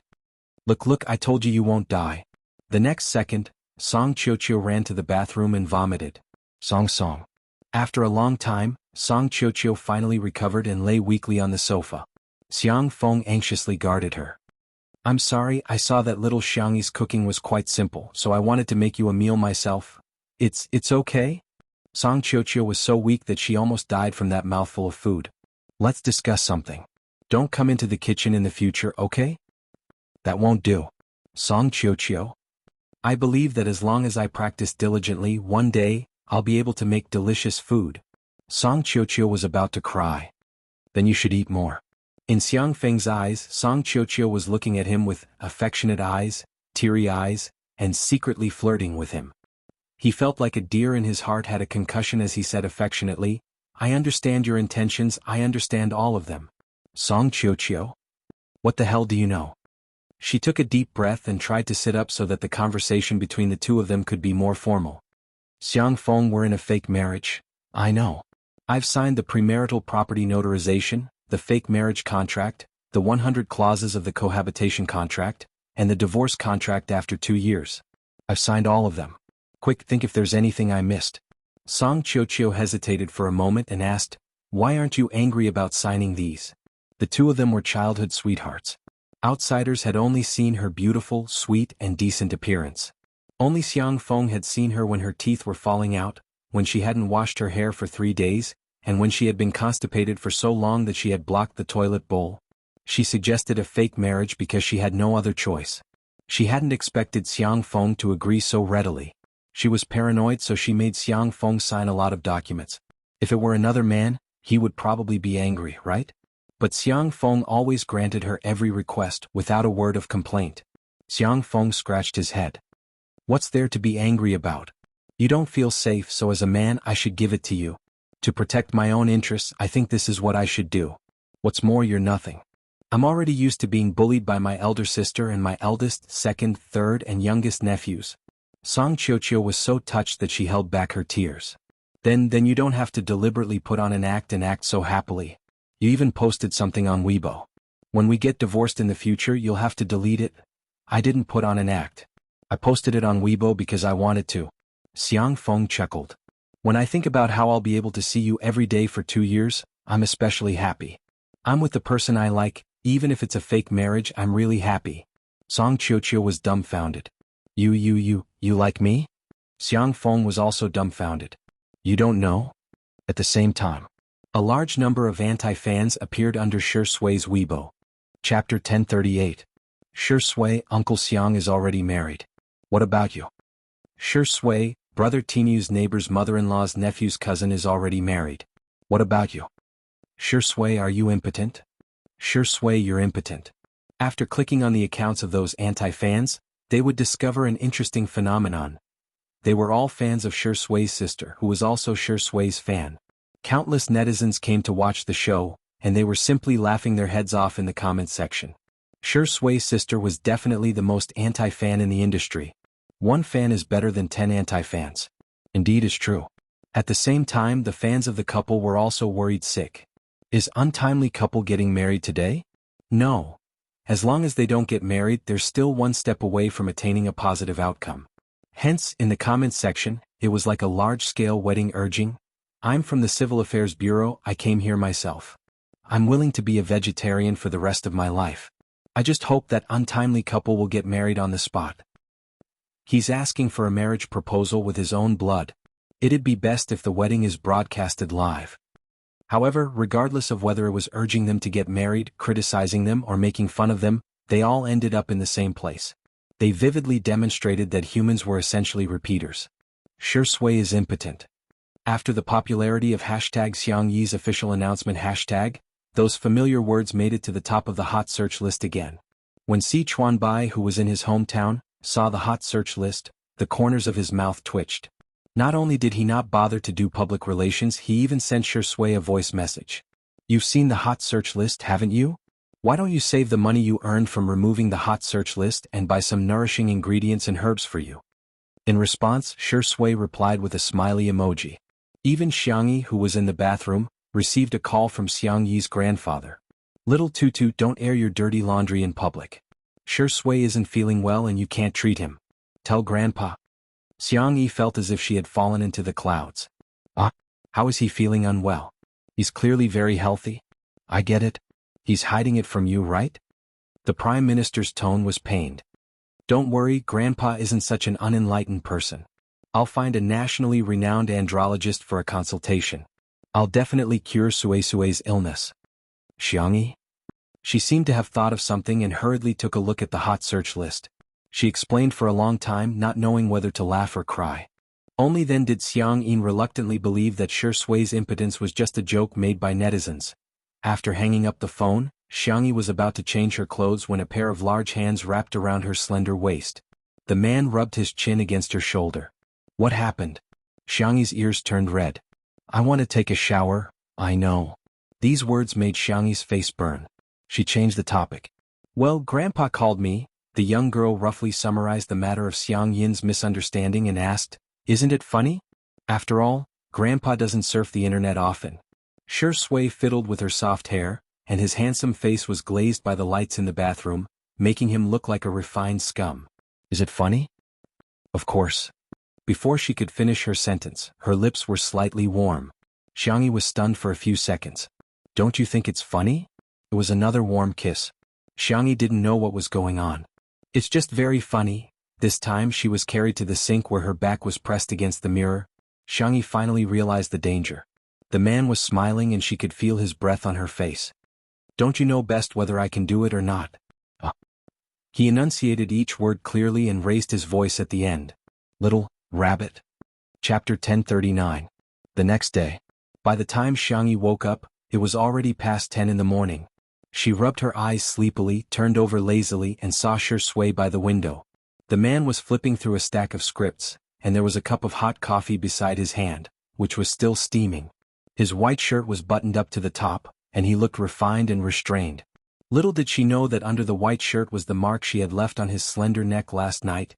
Look, I told you won't die. The next second, Song Qiuqiu ran to the bathroom and vomited. Song. After a long time, Song Qiuqiu finally recovered and lay weakly on the sofa. Xiang Feng anxiously guarded her. I'm sorry, I saw that little Xiangyi's cooking was quite simple, so I wanted to make you a meal myself. It's okay? Song Qiuqiu was so weak that she almost died from that mouthful of food. Let's discuss something. Don't come into the kitchen in the future, okay? That won't do. Song Qiuqiu. I believe that as long as I practice diligently, one day, I'll be able to make delicious food. Song Qiuqiu was about to cry. Then you should eat more. In Xiang Feng's eyes, Song Qiuqiu was looking at him with affectionate eyes, teary eyes, and secretly flirting with him. He felt like a deer in his heart had a concussion as he said affectionately, I understand your intentions, I understand all of them. Song Qiuqiu? What the hell do you know? She took a deep breath and tried to sit up so that the conversation between the two of them could be more formal. Xiang Feng, we're in a fake marriage. I know. I've signed the premarital property notarization, the fake marriage contract, the 100 clauses of the cohabitation contract, and the divorce contract after 2 years. I've signed all of them. Quick, think if there's anything I missed. Song Qiuqiu hesitated for a moment and asked, why aren't you angry about signing these? The two of them were childhood sweethearts. Outsiders had only seen her beautiful, sweet, and decent appearance. Only Xiang Feng had seen her when her teeth were falling out, when she hadn't washed her hair for 3 days, and when she had been constipated for so long that she had blocked the toilet bowl. She suggested a fake marriage because she had no other choice. She hadn't expected Xiang Feng to agree so readily. She was paranoid, so she made Xiang Feng sign a lot of documents. If it were another man, he would probably be angry, right? But Xiang Feng always granted her every request without a word of complaint. Xiang Feng scratched his head. What's there to be angry about? You don't feel safe, so as a man I should give it to you. To protect my own interests, I think this is what I should do. What's more, you're nothing. I'm already used to being bullied by my elder sister and my eldest, second, third, and youngest nephews. Song Qiuqiu was so touched that she held back her tears. Then you don't have to deliberately put on an act and act so happily. You even posted something on Weibo. When we get divorced in the future, you'll have to delete it. I didn't put on an act. I posted it on Weibo because I wanted to. Xiang Feng chuckled. When I think about how I'll be able to see you every day for 2 years, I'm especially happy. I'm with the person I like, even if it's a fake marriage, I'm really happy. Song Qiuqiu was dumbfounded. You like me? Xiang Feng was also dumbfounded. You don't know? At the same time, a large number of anti-fans appeared under Shi Sui's Weibo. Chapter 1038. Shi Sui, Uncle Xiang is already married. What about you? Shi Sui, Brother Tinyu's neighbor's mother-in-law's nephew's cousin is already married. What about you? Shi Sui, are you impotent? Shi Sui, you're impotent. After clicking on the accounts of those anti-fans, they would discover an interesting phenomenon. They were all fans of Shi Sui's sister, who was also Shi Sui's fan. Countless netizens came to watch the show, and they were simply laughing their heads off in the comments section. Shi Sui's sister was definitely the most anti-fan in the industry. 1 fan is better than 10 anti-fans. Indeed is true. At the same time, the fans of the couple were also worried sick. Is untimely couple getting married today? No. As long as they don't get married, they're still one step away from attaining a positive outcome. Hence, in the comments section, it was like a large-scale wedding urging, I'm from the Civil Affairs Bureau, I came here myself. I'm willing to be a vegetarian for the rest of my life. I just hope that untimely couple will get married on the spot. He's asking for a marriage proposal with his own blood. It'd be best if the wedding is broadcasted live. However, regardless of whether it was urging them to get married, criticizing them, or making fun of them, they all ended up in the same place. They vividly demonstrated that humans were essentially repeaters. Sure Sui is impotent. After the popularity of hashtag Xiang Yi's official announcement hashtag, those familiar words made it to the top of the hot search list again. When Si Chuanbai, who was in his hometown, saw the hot search list, the corners of his mouth twitched. Not only did he not bother to do public relations, he even sent Sure Sui a voice message. You've seen the hot search list, haven't you? Why don't you save the money you earned from removing the hot search list and buy some nourishing ingredients and herbs for you? In response, Sure Sui replied with a smiley emoji. Even Xiang Yi, who was in the bathroom, received a call from Xiang Yi's grandfather. Little Tutu, don't air your dirty laundry in public. Sure Sui isn't feeling well and you can't treat him. Tell Grandpa. Xiang Yi felt as if she had fallen into the clouds. How is he feeling unwell? He's clearly very healthy. I get it. He's hiding it from you, right? The Prime Minister's tone was pained. Don't worry, Grandpa isn't such an unenlightened person. I'll find a nationally renowned andrologist for a consultation. I'll definitely cure Sui's illness. Xiang Yi? She seemed to have thought of something and hurriedly took a look at the hot search list. She explained for a long time, not knowing whether to laugh or cry. Only then did Xiang Yi reluctantly believe that Sure Sui's impotence was just a joke made by netizens. After hanging up the phone, Xiang Yi was about to change her clothes when a pair of large hands wrapped around her slender waist. The man rubbed his chin against her shoulder. What happened? Xiang Yi's ears turned red. I want to take a shower, I know. These words made Xiang Yi's face burn. She changed the topic. Well, Grandpa called me. The young girl roughly summarized the matter of Xiang Yin's misunderstanding and asked, Isn't it funny? After all, Grandpa doesn't surf the internet often. Sure Sui fiddled with her soft hair, and his handsome face was glazed by the lights in the bathroom, making him look like a refined scum. Is it funny? Of course. Before she could finish her sentence, her lips were slightly warm. Xiang Yi was stunned for a few seconds. Don't you think it's funny? It was another warm kiss. Xiang Yi didn't know what was going on. It's just very funny. This time she was carried to the sink where her back was pressed against the mirror. Xiang Yi finally realized the danger. The man was smiling and she could feel his breath on her face. Don't you know best whether I can do it or not? He enunciated each word clearly and raised his voice at the end. Little rabbit. Chapter 1039. The next day. By the time Xiang Yi woke up, it was already past 10 in the morning. She rubbed her eyes sleepily, turned over lazily, and saw Sure Sui by the window. The man was flipping through a stack of scripts, and there was a cup of hot coffee beside his hand, which was still steaming. His white shirt was buttoned up to the top, and he looked refined and restrained. Little did she know that under the white shirt was the mark she had left on his slender neck last night.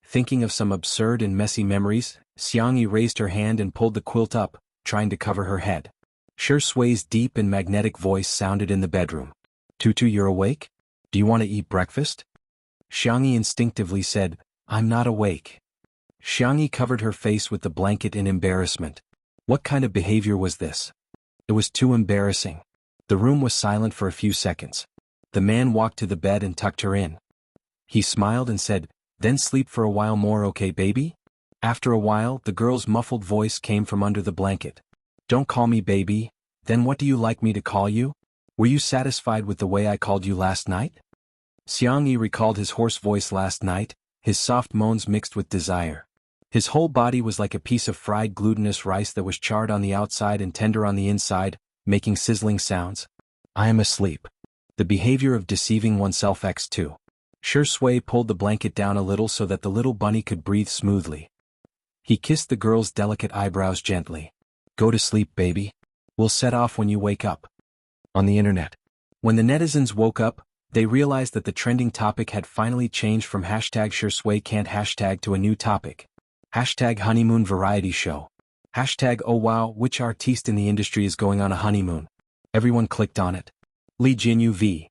Thinking of some absurd and messy memories, Xiang Yi raised her hand and pulled the quilt up, trying to cover her head. Sure Sui's deep and magnetic voice sounded in the bedroom. Tutu, you're awake? Do you want to eat breakfast? Xiang Yi instinctively said, I'm not awake. Xiang Yi covered her face with the blanket in embarrassment. What kind of behavior was this? It was too embarrassing. The room was silent for a few seconds. The man walked to the bed and tucked her in. He smiled and said, Then sleep for a while more, okay, baby? After a while, the girl's muffled voice came from under the blanket. Don't call me baby. Then what do you like me to call you? Were you satisfied with the way I called you last night? Xiang Yi recalled his hoarse voice last night, his soft moans mixed with desire. His whole body was like a piece of fried glutinous rice that was charred on the outside and tender on the inside, making sizzling sounds. I am asleep. The behavior of deceiving oneself X2. Sure Sui pulled the blanket down a little so that the little bunny could breathe smoothly. He kissed the girl's delicate eyebrows gently. Go to sleep, baby. We'll set off when you wake up. On the internet. When the netizens woke up, they realized that the trending topic had finally changed from hashtag Sure Sui can't hashtag to a new topic. Hashtag honeymoon variety show. Hashtag oh wow, which artiste in the industry is going on a honeymoon? Everyone clicked on it. Lee Jinyu v.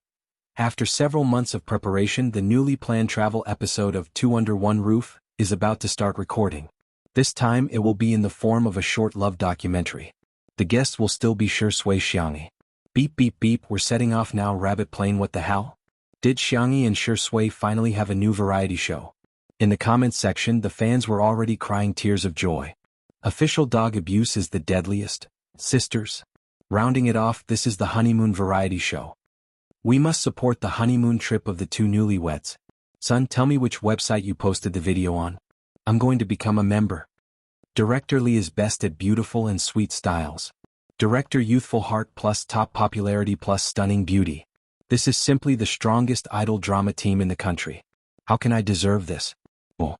After several months of preparation, the newly planned travel episode of Two Under One Roof is about to start recording. This time it will be in the form of a short love documentary. The guests will still be Shui Xiangyi. Beep beep beep, we're setting off now. Rabbit plane, what the hell? Did Xiangyi and Shui finally have a new variety show? In the comments section, the fans were already crying tears of joy. Official dog abuse is the deadliest. Sisters. Rounding it off, this is the honeymoon variety show. We must support the honeymoon trip of the two newlyweds. Son, tell me which website you posted the video on. I'm going to become a member. Director Lee is best at beautiful and sweet styles. Director youthful heart plus top popularity plus stunning beauty. This is simply the strongest idol drama team in the country. How can I deserve this? Oh.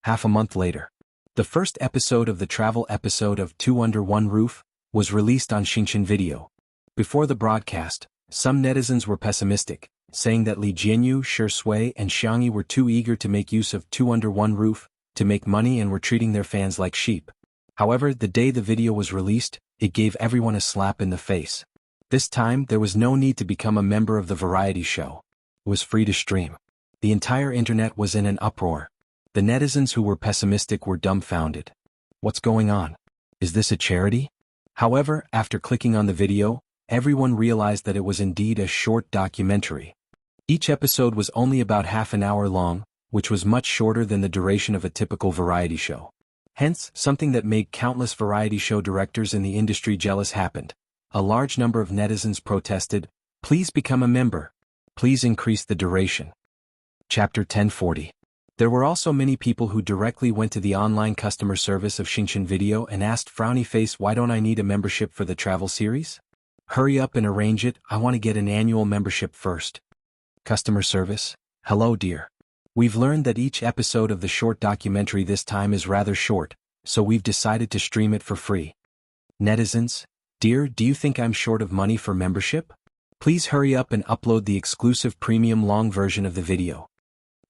Half a month later. The first episode of the travel episode of Two Under One Roof was released on Xinchen Video. Before the broadcast, some netizens were pessimistic, saying that Lee Jinyu, Shui, and Xiangyi were too eager to make use of Two Under One Roof to make money and were treating their fans like sheep. However, the day the video was released, it gave everyone a slap in the face. This time, there was no need to become a member of the variety show. It was free to stream. The entire internet was in an uproar. The netizens who were pessimistic were dumbfounded. What's going on? Is this a charity? However, after clicking on the video, everyone realized that it was indeed a short documentary. Each episode was only about half an hour long, which was much shorter than the duration of a typical variety show. Hence, something that made countless variety show directors in the industry jealous happened. A large number of netizens protested, "Please become a member. Please increase the duration." Chapter 1040. There were also many people who directly went to the online customer service of Xinchen Video and asked frowny face, "Why don't I need a membership for the travel series? Hurry up and arrange it, I want to get an annual membership first." Customer service: "Hello dear. We've learned that each episode of the short documentary this time is rather short, so we've decided to stream it for free." Netizens: "Dear, do you think I'm short of money for membership? Please hurry up and upload the exclusive premium long version of the video."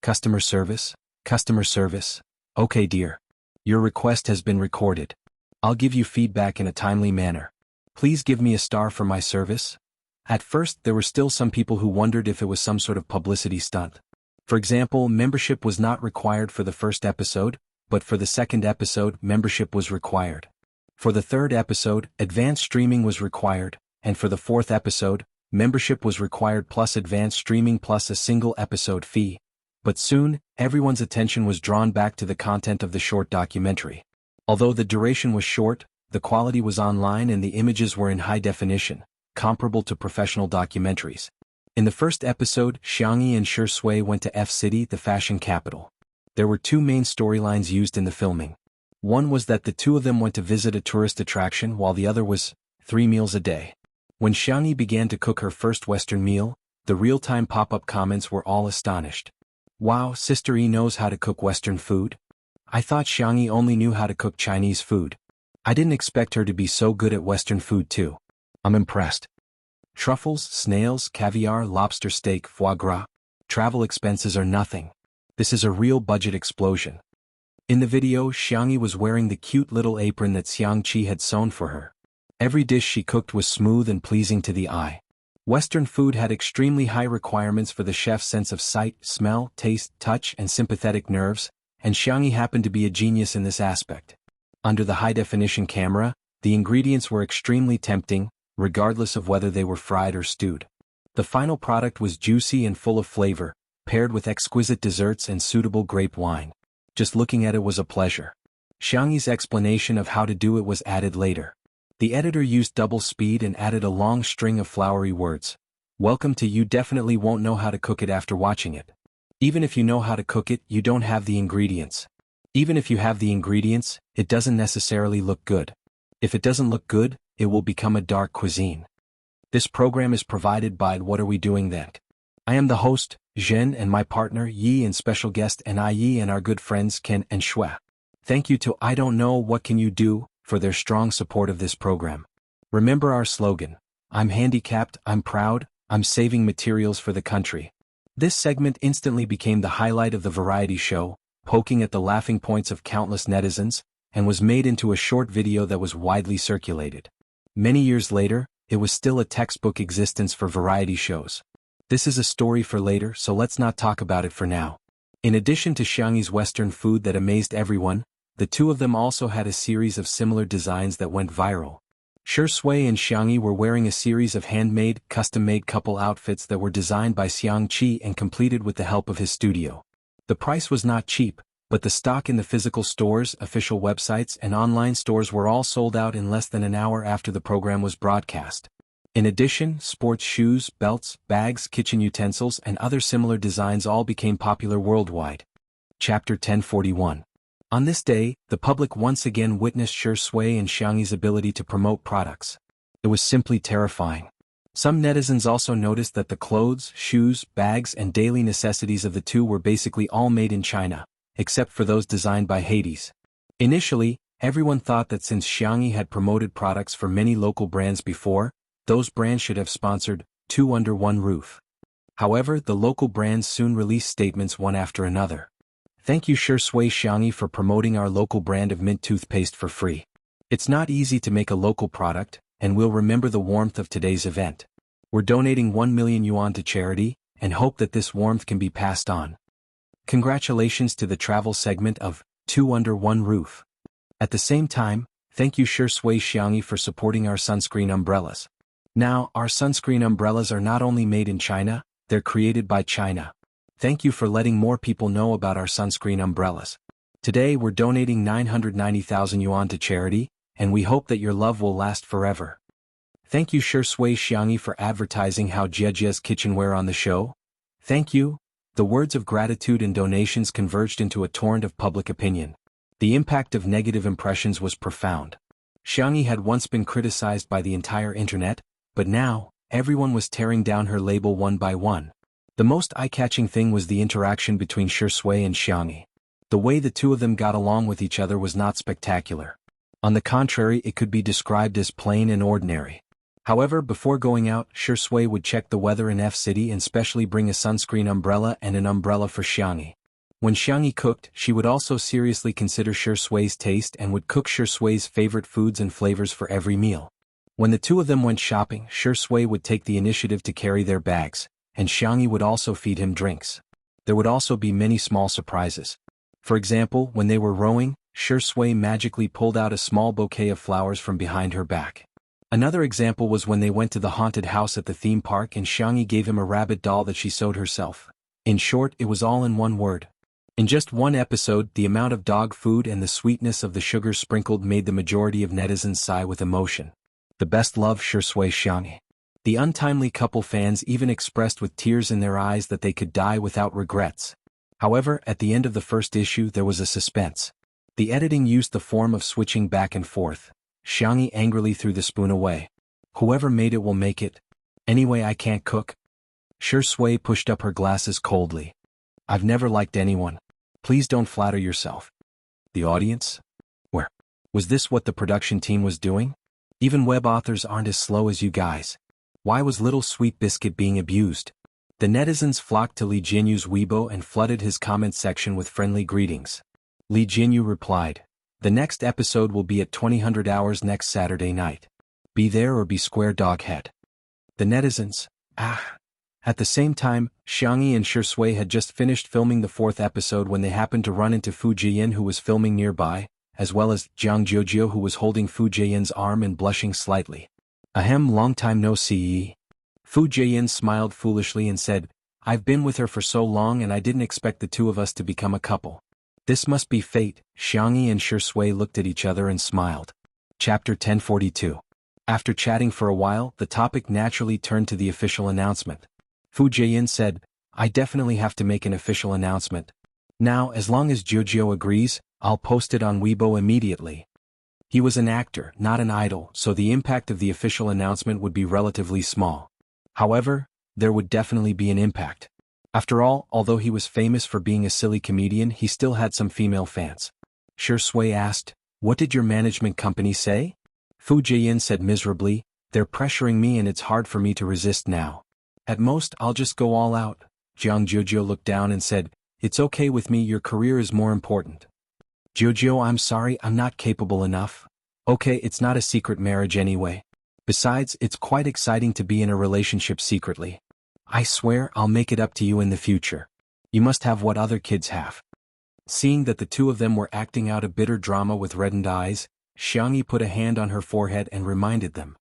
Customer service: "Customer service. Okay dear. Your request has been recorded. I'll give you feedback in a timely manner. Please give me a star for my service." At first, there were still some people who wondered if it was some sort of publicity stunt. For example, membership was not required for the first episode, but for the second episode, membership was required. For the third episode, advanced streaming was required, and for the fourth episode, membership was required plus advanced streaming plus a single episode fee. But soon, everyone's attention was drawn back to the content of the short documentary. Although the duration was short, the quality was online and the images were in high definition, comparable to professional documentaries. In the first episode, Xiangyi and Shui went to F-City, the fashion capital. There were two main storylines used in the filming. One was that the two of them went to visit a tourist attraction while the other was 3 meals a day. When Xiangyi began to cook her first Western meal, the real-time pop-up comments were all astonished. "Wow, Sister E knows how to cook Western food? I thought Xiangyi only knew how to cook Chinese food. I didn't expect her to be so good at Western food too. I'm impressed. Truffles, snails, caviar, lobster steak, foie gras. Travel expenses are nothing. This is a real budget explosion." In the video, Xiangyi was wearing the cute little apron that Xiangqi had sewn for her. Every dish she cooked was smooth and pleasing to the eye. Western food had extremely high requirements for the chef's sense of sight, smell, taste, touch, and sympathetic nerves, and Xiangyi happened to be a genius in this aspect. Under the high-definition camera, the ingredients were extremely tempting, regardless of whether they were fried or stewed. The final product was juicy and full of flavor, paired with exquisite desserts and suitable grape wine. Just looking at it was a pleasure. Xiangyi's explanation of how to do it was added later. The editor used double speed and added a long string of flowery words. "Welcome to you definitely won't know how to cook it after watching it. Even if you know how to cook it, you don't have the ingredients. Even if you have the ingredients, it doesn't necessarily look good. If it doesn't look good, it will become a dark cuisine." This program is provided by What Are We Doing Then? I am the host, Zhen, and my partner Yi and special guest Yi and our good friends Ken and Shui. Thank you to I Don't Know What Can You Do for their strong support of this program. Remember our slogan: "I'm handicapped, I'm proud, I'm saving materials for the country." This segment instantly became the highlight of the variety show, poking at the laughing points of countless netizens, and was made into a short video that was widely circulated. Many years later, it was still a textbook existence for variety shows. This is a story for later, so let's not talk about it for now. In addition to Xiangyi's Western food that amazed everyone, the two of them also had a series of similar designs that went viral. Shi Sui and Xiangyi were wearing a series of handmade, custom-made couple outfits that were designed by Xiang Qi and completed with the help of his studio. The price was not cheap, but the stock in the physical stores, official websites, and online stores were all sold out in less than an hour after the program was broadcast. In addition, sports shoes, belts, bags, kitchen utensils, and other similar designs all became popular worldwide. Chapter 1041. On this day, the public once again witnessed Shi Sui and Xiangyi's ability to promote products. It was simply terrifying. Some netizens also noticed that the clothes, shoes, bags, and daily necessities of the two were basically all made in China, except for those designed by Hades. Initially, everyone thought that since Xiangyi had promoted products for many local brands before, those brands should have sponsored Two Under One Roof. However, the local brands soon released statements one after another. Thank you Shi Sui Xiangyi for promoting our local brand of mint toothpaste for free. It's not easy to make a local product, and we'll remember the warmth of today's event. We're donating 1 million yuan to charity, and hope that this warmth can be passed on. Congratulations to the travel segment of Two Under One Roof. At the same time, thank you Shi Sui Xiangyi for supporting our sunscreen umbrellas. Now, our sunscreen umbrellas are not only made in China, they're created by China. Thank you for letting more people know about our sunscreen umbrellas. Today we're donating 990,000 yuan to charity, and we hope that your love will last forever. Thank you Shi Sui Xiangyi for advertising how Jiejia's kitchenware on the show. Thank you. The words of gratitude and donations converged into a torrent of public opinion. The impact of negative impressions was profound. Xiangyi had once been criticized by the entire internet, but now, everyone was tearing down her label one by one. The most eye-catching thing was the interaction between Shi Sui and Xiangyi. The way the two of them got along with each other was not spectacular. On the contrary, it could be described as plain and ordinary. However, before going out, Shi Sui would check the weather in F City and specially bring a sunscreen umbrella and an umbrella for Xiangyi. When Xiangyi cooked, she would also seriously consider Shi Sui's taste and would cook Shi Sui's favorite foods and flavors for every meal. When the two of them went shopping, Shi Sui would take the initiative to carry their bags, and Xiangyi would also feed him drinks. There would also be many small surprises. For example, when they were rowing, Shi Sui magically pulled out a small bouquet of flowers from behind her back. Another example was when they went to the haunted house at the theme park and Xiangyi gave him a rabbit doll that she sewed herself. In short, it was all in one word. In just one episode, the amount of dog food and the sweetness of the sugar sprinkled made the majority of netizens sigh with emotion. The best love Shi Sui Xiangyi. The untimely couple fans even expressed with tears in their eyes that they could die without regrets. However, at the end of the first issue there was a suspense. The editing used the form of switching back and forth. Xiangyi angrily threw the spoon away. Whoever made it will make it. Anyway, I can't cook. Shi Sui pushed up her glasses coldly. I've never liked anyone. Please don't flatter yourself. The audience? Where? Was this what the production team was doing? Even web authors aren't as slow as you guys. Why was Little Sweet Biscuit being abused? The netizens flocked to Li Jianyu's Weibo and flooded his comment section with friendly greetings. Li Jianyu replied, "The next episode will be at 2000 hours next Saturday night. Be there or be square doghead." The netizens, At the same time, Xiangyi and Shi Sui had just finished filming the fourth episode when they happened to run into Fu Jian who was filming nearby, as well as Jiang Jiujio who was holding Fu Jian's arm and blushing slightly. Ahem, long time no see. Fu Jian smiled foolishly and said, I've been with her for so long and I didn't expect the two of us to become a couple. This must be fate. Xiangyi and Shi Sui looked at each other and smiled. Chapter 1042. After chatting for a while, the topic naturally turned to the official announcement. Fu Jian said, I definitely have to make an official announcement. Now, as long as Jiujio agrees, I'll post it on Weibo immediately. He was an actor, not an idol, so the impact of the official announcement would be relatively small. However, there would definitely be an impact. After all, although he was famous for being a silly comedian, he still had some female fans. Shi Sui asked, What did your management company say? Fu Jian said miserably, They're pressuring me and it's hard for me to resist now. At most, I'll just go all out. Jiang Jiujio looked down and said, It's okay with me, your career is more important. Jojo, I'm sorry, I'm not capable enough. Okay, it's not a secret marriage anyway. Besides, it's quite exciting to be in a relationship secretly. I swear I'll make it up to you in the future. You must have what other kids have. Seeing that the two of them were acting out a bitter drama with reddened eyes, Xiangyi put a hand on her forehead and reminded them.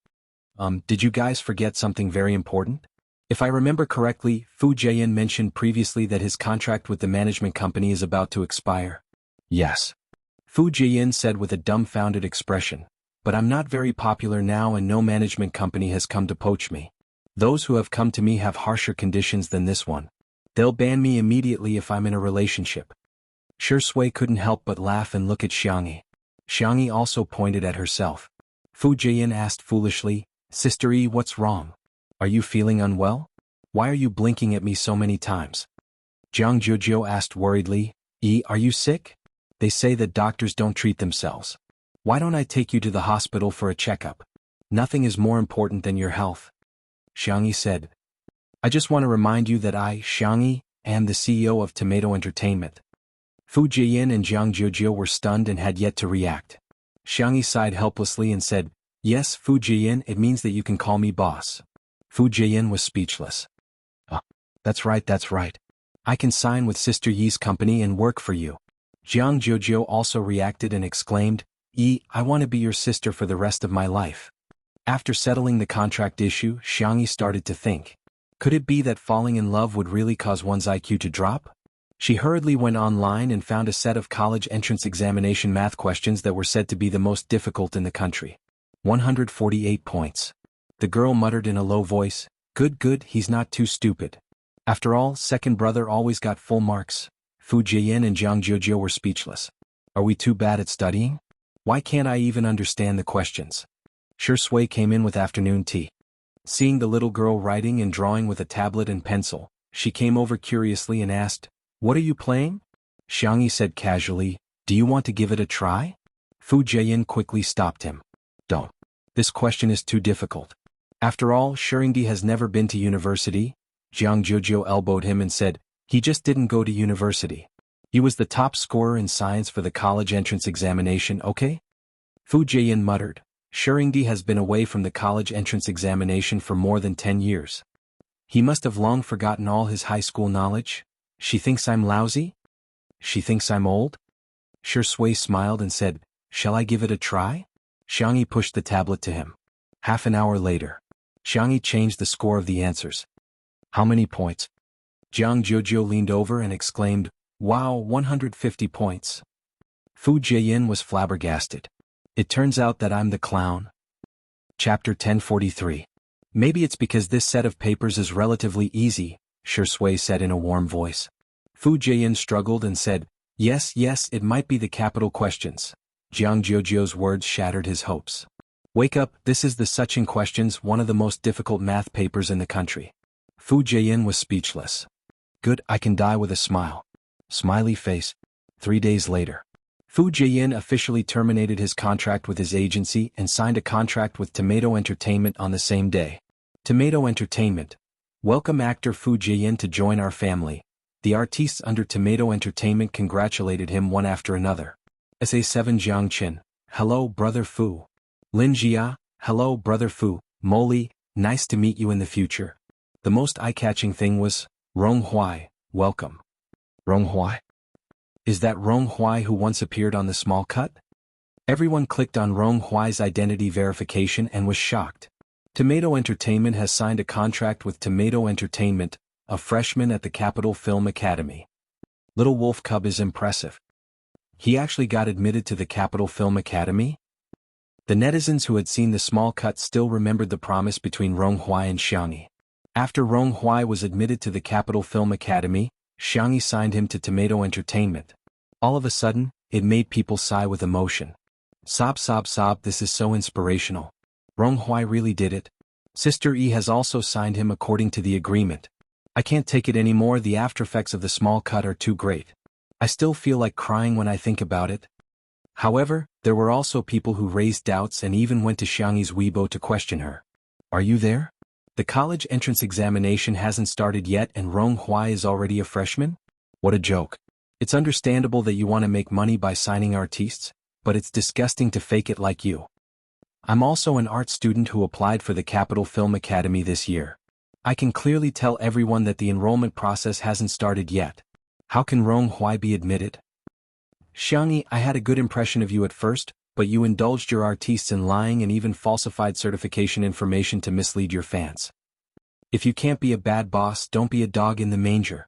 Did you guys forget something very important? If I remember correctly, Fu Jian mentioned previously that his contract with the management company is about to expire. Yes. Fu Jian said with a dumbfounded expression. But I'm not very popular now and no management company has come to poach me. Those who have come to me have harsher conditions than this one. They'll ban me immediately if I'm in a relationship. Shui couldn't help but laugh and look at Xiangyi. Xiangyi also pointed at herself. Fu Jian asked foolishly, Sister Yi, what's wrong? Are you feeling unwell? Why are you blinking at me so many times? Jiang Jojo asked worriedly, Yi, are you sick? They say that doctors don't treat themselves. Why don't I take you to the hospital for a checkup? Nothing is more important than your health. Xiangyi said. I just want to remind you that I, Xiangyi, am the CEO of Tomato Entertainment. Fu Jian and Jiang Jojo were stunned and had yet to react. Xiangyi sighed helplessly and said, Yes, Fu Jian, it means that you can call me boss. Fu Jian was speechless. That's right. I can sign with Sister Yi's company and work for you. Jiang Jojo also reacted and exclaimed, Yi, I want to be your sister for the rest of my life. After settling the contract issue, Xiangyi started to think. Could it be that falling in love would really cause one's IQ to drop? She hurriedly went online and found a set of college entrance examination math questions that were said to be the most difficult in the country. 148 points. The girl muttered in a low voice, Good, he's not too stupid. After all, second brother always got full marks. Fu Jian and Jiang Jojo were speechless. Are we too bad at studying? Why can't I even understand the questions? Shui came in with afternoon tea. Seeing the little girl writing and drawing with a tablet and pencil, she came over curiously and asked, What are you playing? Xiangyi said casually, Do you want to give it a try? Fu Jian quickly stopped him. Don't. This question is too difficult. After all, Shurindi has never been to university. Jiang Jojo elbowed him and said, He just didn't go to university. He was the top scorer in science for the college entrance examination, okay? Fu Jian muttered, Shurindi has been away from the college entrance examination for more than 10 years. He must have long forgotten all his high school knowledge. She thinks I'm lousy? She thinks I'm old? Shui smiled and said, Shall I give it a try? Xiangyi pushed the tablet to him. Half an hour later. Xiangyi changed the score of the answers. How many points? Jiang Jojo leaned over and exclaimed, Wow, 150 points. Fu Jian was flabbergasted. It turns out that I'm the clown. Chapter 1043. Maybe it's because this set of papers is relatively easy, Shui said in a warm voice. Fu Jian struggled and said, Yes, it might be the capital questions. Jiang Jojo's words shattered his hopes. Wake up, this is the Suchin questions, one of the most difficult math papers in the country. Fu Jian was speechless. Good, I can die with a smile. Smiley face. 3 days later. Fu Jian officially terminated his contract with his agency and signed a contract with Tomato Entertainment on the same day. Tomato Entertainment. Welcome actor Fu Jian to join our family. The artistes under Tomato Entertainment congratulated him one after another. SA7 Jiang Qin. Hello, brother Fu. Lin Jia. Hello, brother Fu. Molly, nice to meet you in the future. The most eye-catching thing was, Rong Huai, welcome. Rong Huai? Is that Rong Huai who once appeared on The Small Cut? Everyone clicked on Rong Huai's identity verification and was shocked. Tomato Entertainment has signed a contract with Tomato Entertainment, a freshman at the Capital Film Academy. Little Wolf Cub is impressive. He actually got admitted to the Capital Film Academy? The netizens who had seen The Small Cut still remembered the promise between Rong Huai and Xiangyi. After Rong Huai was admitted to the Capital Film Academy, Xiangyi signed him to Tomato Entertainment. All of a sudden, it made people sigh with emotion. Sob, this is so inspirational. Rong Huai really did it. Sister Yi has also signed him according to the agreement. I can't take it anymore, the aftereffects of The Small Cut are too great. I still feel like crying when I think about it. However, there were also people who raised doubts and even went to Xiangyi's Weibo to question her. Are you there? The college entrance examination hasn't started yet and Rong Huai is already a freshman? What a joke. It's understandable that you want to make money by signing artistes, but it's disgusting to fake it like you. I'm also an art student who applied for the Capital Film Academy this year. I can clearly tell everyone that the enrollment process hasn't started yet. How can Rong Hui be admitted? Xiangyi, I had a good impression of you at first, but you indulged your artistes in lying and even falsified certification information to mislead your fans. If you can't be a bad boss, don't be a dog in the manger.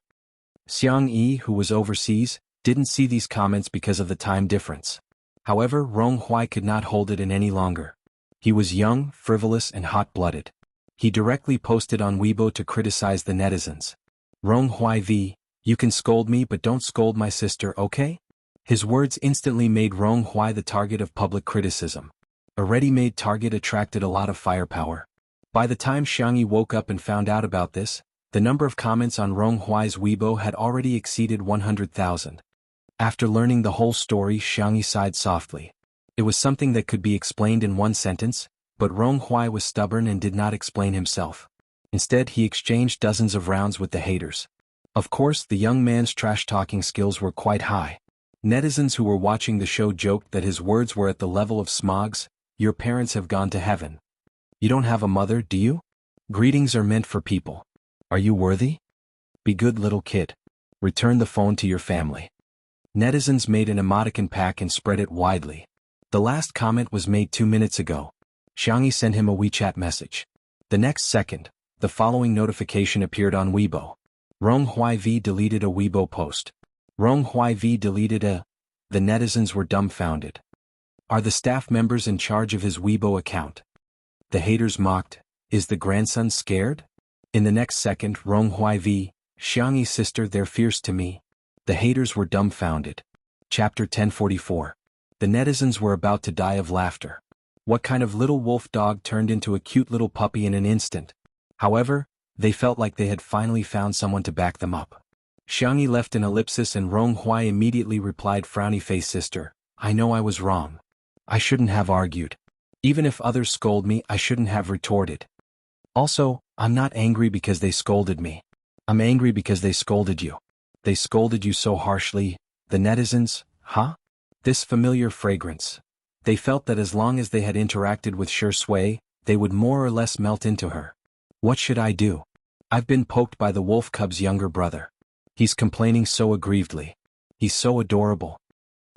Xiang Yi, who was overseas, didn't see these comments because of the time difference. However, Rong Hui could not hold it in any longer. He was young, frivolous, and hot-blooded. He directly posted on Weibo to criticize the netizens. Rong Hui v. You can scold me but don't scold my sister, okay? His words instantly made Rong Hui the target of public criticism. A ready-made target attracted a lot of firepower. By the time Xiangyi woke up and found out about this, the number of comments on Rong Hui's Weibo had already exceeded 100,000. After learning the whole story, Xiangyi sighed softly. It was something that could be explained in one sentence, but Rong Hui was stubborn and did not explain himself. Instead, he exchanged dozens of rounds with the haters. Of course, the young man's trash-talking skills were quite high. Netizens who were watching the show joked that his words were at the level of Smog's, "Your parents have gone to heaven. You don't have a mother, do you? Greetings are meant for people. Are you worthy? Be good, little kid. Return the phone to your family." Netizens made an emoticon pack and spread it widely. The last comment was made 2 minutes ago. Xiangyi sent him a WeChat message. The next second, the following notification appeared on Weibo. Rong Hui v deleted a Weibo post. Rong Hui v deleted a... The netizens were dumbfounded. Are the staff members in charge of his Weibo account? The haters mocked, is the grandson scared? In the next second, Rong Hui v. Xiangyi's sister, they're fierce to me. The haters were dumbfounded. Chapter 1044. The netizens were about to die of laughter. What kind of little wolf dog turned into a cute little puppy in an instant? However, they felt like they had finally found someone to back them up. Xiangyi left an ellipsis and Rong Hui immediately replied, frowny face sister, I know I was wrong. I shouldn't have argued. Even if others scold me, I shouldn't have retorted. Also, I'm not angry because they scolded me. I'm angry because they scolded you. They scolded you so harshly. The netizens, huh? This familiar fragrance. They felt that as long as they had interacted with Shi Sui, they would more or less melt into her. What should I do? I've been poked by the wolf cub's younger brother. He's complaining so aggrievedly. He's so adorable.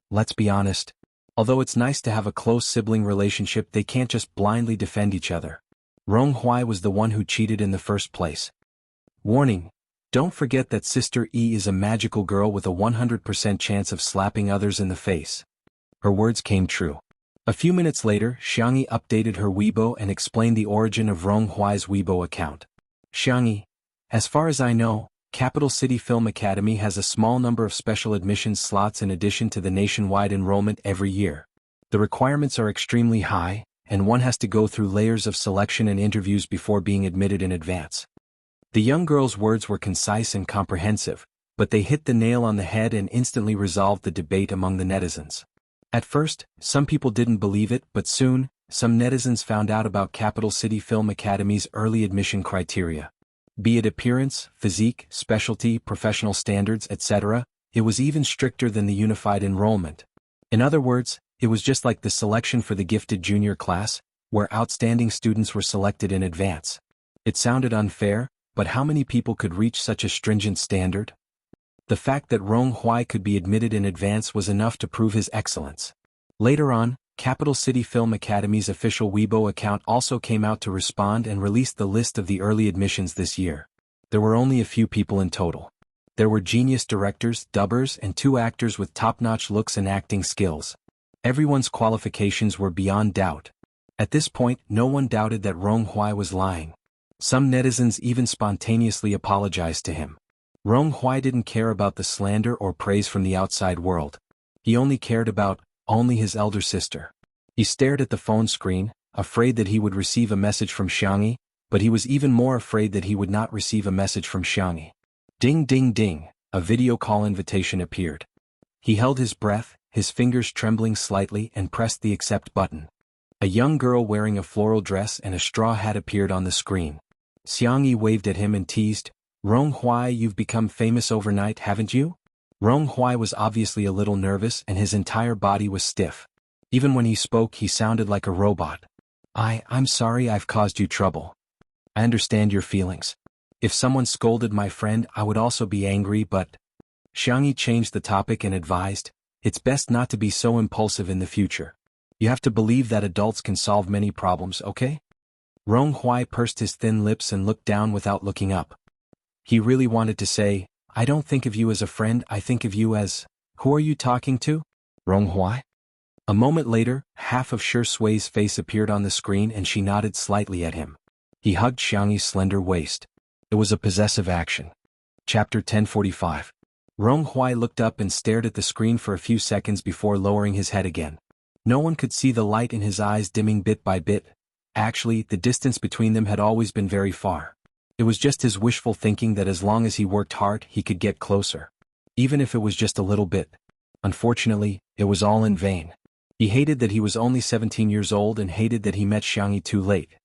Let's be honest. Although it's nice to have a close sibling relationship, they can't just blindly defend each other. Rong Hui was the one who cheated in the first place. Warning. Don't forget that Sister E is a magical girl with a 100% chance of slapping others in the face. Her words came true. A few minutes later, Xiangyi updated her Weibo and explained the origin of Rong Hui's Weibo account. Xiangyi, as far as I know, Capital City Film Academy has a small number of special admissions slots in addition to the nationwide enrollment every year. The requirements are extremely high, and one has to go through layers of selection and interviews before being admitted in advance. The young girl's words were concise and comprehensive, but they hit the nail on the head and instantly resolved the debate among the netizens. At first, some people didn't believe it, but soon, some netizens found out about Capital City Film Academy's early admission criteria. Be it appearance, physique, specialty, professional standards, etc., it was even stricter than the unified enrollment. In other words, it was just like the selection for the gifted junior class, where outstanding students were selected in advance. It sounded unfair, but how many people could reach such a stringent standard? The fact that Rong Hui could be admitted in advance was enough to prove his excellence. Later on, Capital City Film Academy's official Weibo account also came out to respond and released the list of the early admissions this year. There were only a few people in total. There were genius directors, dubbers, and 2 actors with top-notch looks and acting skills. Everyone's qualifications were beyond doubt. At this point, no one doubted that Rong Hui was lying. Some netizens even spontaneously apologized to him. Rong Hui didn't care about the slander or praise from the outside world. He only cared about only his elder sister. He stared at the phone screen, afraid that he would receive a message from Xiangyi, but he was even more afraid that he would not receive a message from Xiangyi. Ding ding ding, a video call invitation appeared. He held his breath, his fingers trembling slightly, and pressed the accept button. A young girl wearing a floral dress and a straw hat appeared on the screen. Xiangyi waved at him and teased, Rong Hui, you've become famous overnight, haven't you? Rong Hui was obviously a little nervous and his entire body was stiff. Even when he spoke, he sounded like a robot. I'm sorry I've caused you trouble. I understand your feelings. If someone scolded my friend, I would also be angry, but... Xiangyi changed the topic and advised, it's best not to be so impulsive in the future. You have to believe that adults can solve many problems, okay? Rong Hui pursed his thin lips and looked down without looking up. He really wanted to say, I don't think of you as a friend, I think of you as... Who are you talking to? Rong Hui? A moment later, half of Shi Sui's face appeared on the screen and she nodded slightly at him. He hugged Xiangyi's slender waist. It was a possessive action. Chapter 1045. Rong Hui looked up and stared at the screen for a few seconds before lowering his head again. No one could see the light in his eyes dimming bit by bit. Actually, the distance between them had always been very far. It was just his wishful thinking that as long as he worked hard, he could get closer. Even if it was just a little bit. Unfortunately, it was all in vain. He hated that he was only 17 years old and hated that he met Xiangyi too late.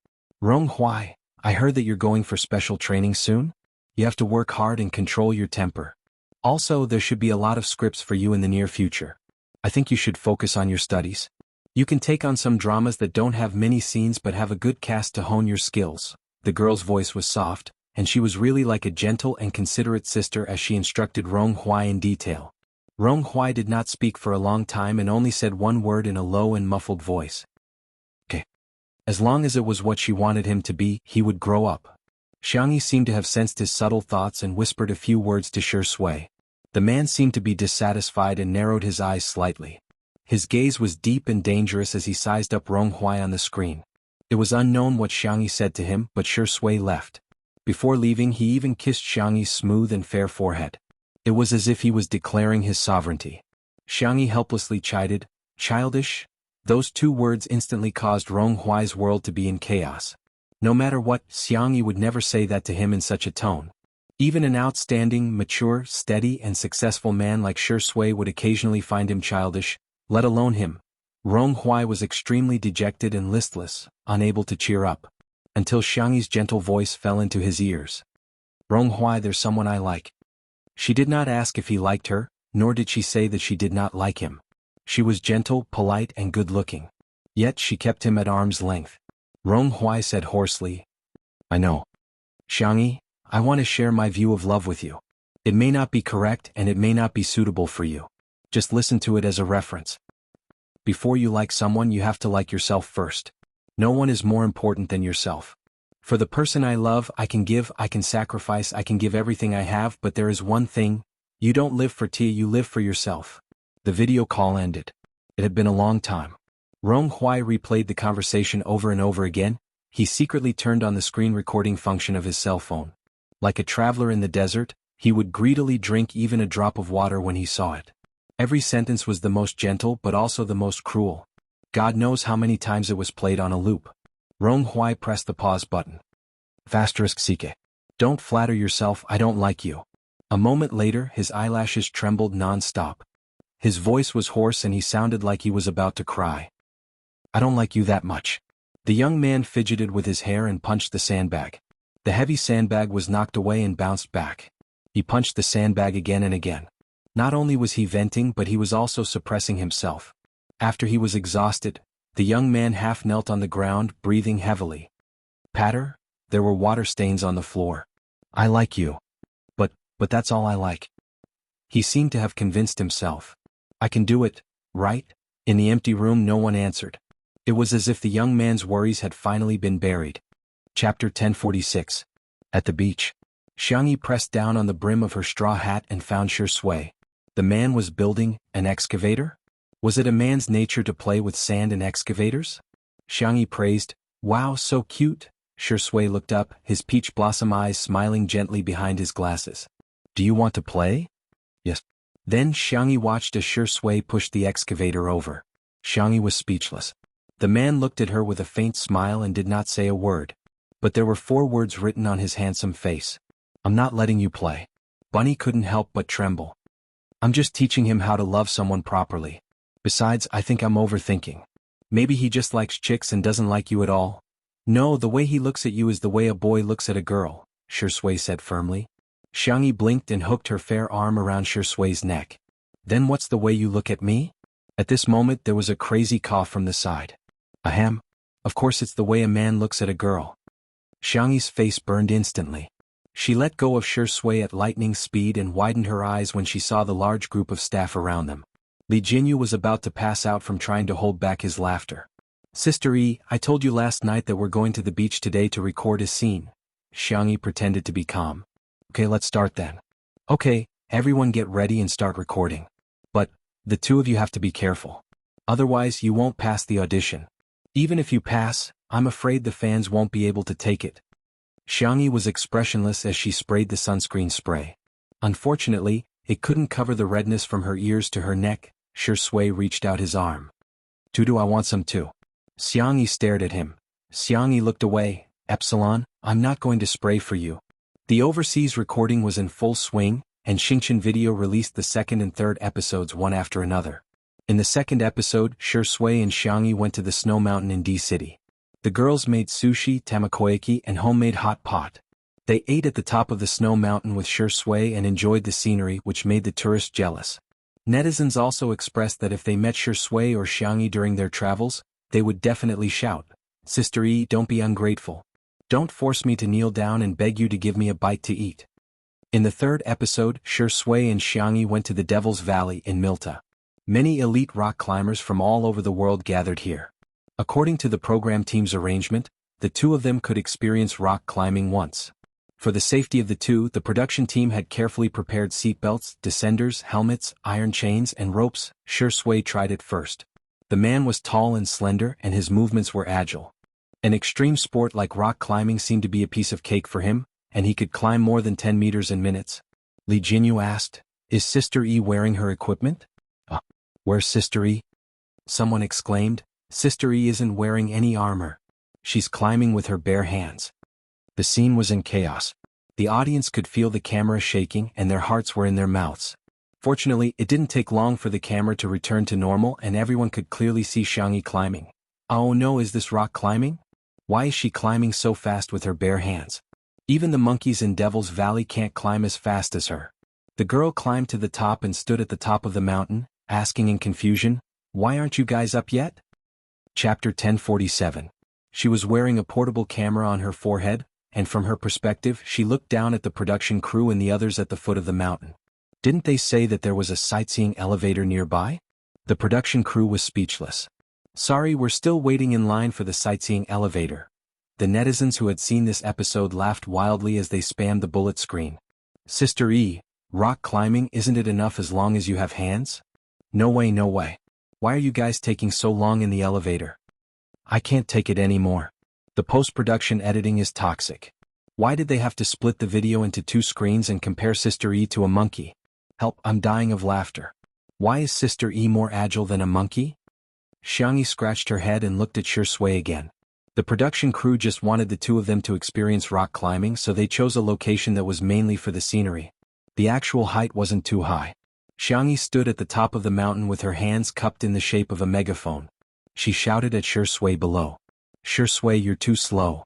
Rong Hui, I heard that you're going for special training soon? You have to work hard and control your temper. Also, there should be a lot of scripts for you in the near future. I think you should focus on your studies. You can take on some dramas that don't have many scenes but have a good cast to hone your skills. The girl's voice was soft, and she was really like a gentle and considerate sister as she instructed Rong Hui in detail. Rong Hui did not speak for a long time and only said one word in a low and muffled voice. Okay. As long as it was what she wanted him to be, he would grow up. Xiangyi seemed to have sensed his subtle thoughts and whispered a few words to Shi Sui. The man seemed to be dissatisfied and narrowed his eyes slightly. His gaze was deep and dangerous as he sized up Rong Hui on the screen. It was unknown what Xiangyi said to him, but Shi Sui left. Before leaving, he even kissed Xiangyi's smooth and fair forehead. It was as if he was declaring his sovereignty. Xiangyi helplessly chided, childish? Those two words instantly caused Rong Hui's world to be in chaos. No matter what, Xiangyi would never say that to him in such a tone. Even an outstanding, mature, steady, and successful man like Shi Sui would occasionally find him childish, let alone him. Rong Hui was extremely dejected and listless, unable to cheer up. Until Xiangyi's gentle voice fell into his ears. Rong Hui, there's someone I like. She did not ask if he liked her, nor did she say that she did not like him. She was gentle, polite, and good-looking. Yet she kept him at arm's length. Rong Hui said hoarsely, I know. Xiangyi, I want to share my view of love with you. It may not be correct and it may not be suitable for you. Just listen to it as a reference. Before you like someone, you have to like yourself first. No one is more important than yourself. For the person I love, I can give, I can sacrifice, I can give everything I have, but there is one thing. You don't live for Tia, you live for yourself. The video call ended. It had been a long time. Rong Hui replayed the conversation over and over again. He secretly turned on the screen recording function of his cell phone. Like a traveler in the desert, he would greedily drink even a drop of water when he saw it. Every sentence was the most gentle but also the most cruel. God knows how many times it was played on a loop. Rong Hui pressed the pause button. *Sike. Don't flatter yourself, I don't like you. A moment later, his eyelashes trembled non-stop. His voice was hoarse and he sounded like he was about to cry. I don't like you that much. The young man fidgeted with his hair and punched the sandbag. The heavy sandbag was knocked away and bounced back. He punched the sandbag again and again. Not only was he venting, but he was also suppressing himself. After he was exhausted, the young man half knelt on the ground, breathing heavily. Patter? There were water stains on the floor. I like you. But that's all I like. He seemed to have convinced himself. I can do it, right? In the empty room no one answered. It was as if the young man's worries had finally been buried. Chapter 1046. At the beach. Xiangyi pressed down on the brim of her straw hat and found Shi Sui. The man was building an excavator? Was it a man's nature to play with sand and excavators? Xiangyi praised, wow, so cute. Shi Sui looked up, his peach blossom eyes smiling gently behind his glasses. Do you want to play? Yes. Then Xiangyi watched as Shi Sui pushed the excavator over. Xiangyi was speechless. The man looked at her with a faint smile and did not say a word. But there were 4 words written on his handsome face. I'm not letting you play. Bunny couldn't help but tremble. I'm just teaching him how to love someone properly. Besides, I think I'm overthinking. Maybe he just likes chicks and doesn't like you at all. No, the way he looks at you is the way a boy looks at a girl, Shi Sui said firmly. Xiangyi blinked and hooked her fair arm around Shui's neck. Then what's the way you look at me? At this moment there was a crazy cough from the side. Ahem. Of course it's the way a man looks at a girl. Xiangyi's face burned instantly. She let go of Shui at lightning speed and widened her eyes when she saw the large group of staff around them. Li Jinyu was about to pass out from trying to hold back his laughter. Sister Yi, I told you last night that we're going to the beach today to record a scene. Xiangyi pretended to be calm. Okay, let's start then. Okay, everyone get ready and start recording. But, the two of you have to be careful. Otherwise you won't pass the audition. Even if you pass, I'm afraid the fans won't be able to take it. Xiangyi was expressionless as she sprayed the sunscreen spray. Unfortunately, it couldn't cover the redness from her ears to her neck. Shui reached out his arm. Tudu, I want some too. Xiangyi stared at him. Xiangyi looked away. Epsilon, I'm not going to spray for you. The overseas recording was in full swing, and Xingqian Video released the second and third episodes one after another. In the second episode, Shui and Xiangyi went to the snow mountain in D-City. The girls made sushi, tamakoyaki, and homemade hot pot. They ate at the top of the snow mountain with Shui and enjoyed the scenery, which made the tourists jealous. Netizens also expressed that if they met Shui or Xiangyi during their travels, they would definitely shout, Sister Yi, don't be ungrateful. Don't force me to kneel down and beg you to give me a bite to eat. In the third episode, Shui and Xiangyi went to the Devil's Valley in Milta. Many elite rock climbers from all over the world gathered here. According to the program team's arrangement, the two of them could experience rock climbing once. For the safety of the two, the production team had carefully prepared seatbelts, descenders, helmets, iron chains, and ropes. Shui tried it first. The man was tall and slender, and his movements were agile. An extreme sport like rock climbing seemed to be a piece of cake for him, and he could climb more than 10 meters in minutes. Li Jinyu asked, Is Sister Yi wearing her equipment? Where's Sister Yi? Someone exclaimed. Sister Yi isn't wearing any armor. She's climbing with her bare hands. The scene was in chaos. The audience could feel the camera shaking and their hearts were in their mouths. Fortunately, it didn't take long for the camera to return to normal and everyone could clearly see Xiangyi climbing. Oh no, is this rock climbing? Why is she climbing so fast with her bare hands? Even the monkeys in Devil's Valley can't climb as fast as her. The girl climbed to the top and stood at the top of the mountain, asking in confusion, Why aren't you guys up yet? Chapter 1047. She was wearing a portable camera on her forehead, and from her perspective she looked down at the production crew and the others at the foot of the mountain. Didn't they say that there was a sightseeing elevator nearby? The production crew was speechless. Sorry, we're still waiting in line for the sightseeing elevator. The netizens who had seen this episode laughed wildly as they spammed the bullet screen. Sister E, rock climbing, isn't it enough as long as you have hands? No way, no way. Why are you guys taking so long in the elevator? I can't take it anymore. The post-production editing is toxic. Why did they have to split the video into 2 screens and compare Sister E to a monkey? Help, I'm dying of laughter. Why is Sister E more agile than a monkey? Xiangyi scratched her head and looked at Shui again. The production crew just wanted the two of them to experience rock climbing, so they chose a location that was mainly for the scenery. The actual height wasn't too high. Xiangyi stood at the top of the mountain with her hands cupped in the shape of a megaphone. She shouted at Shui below. Shui, you're too slow.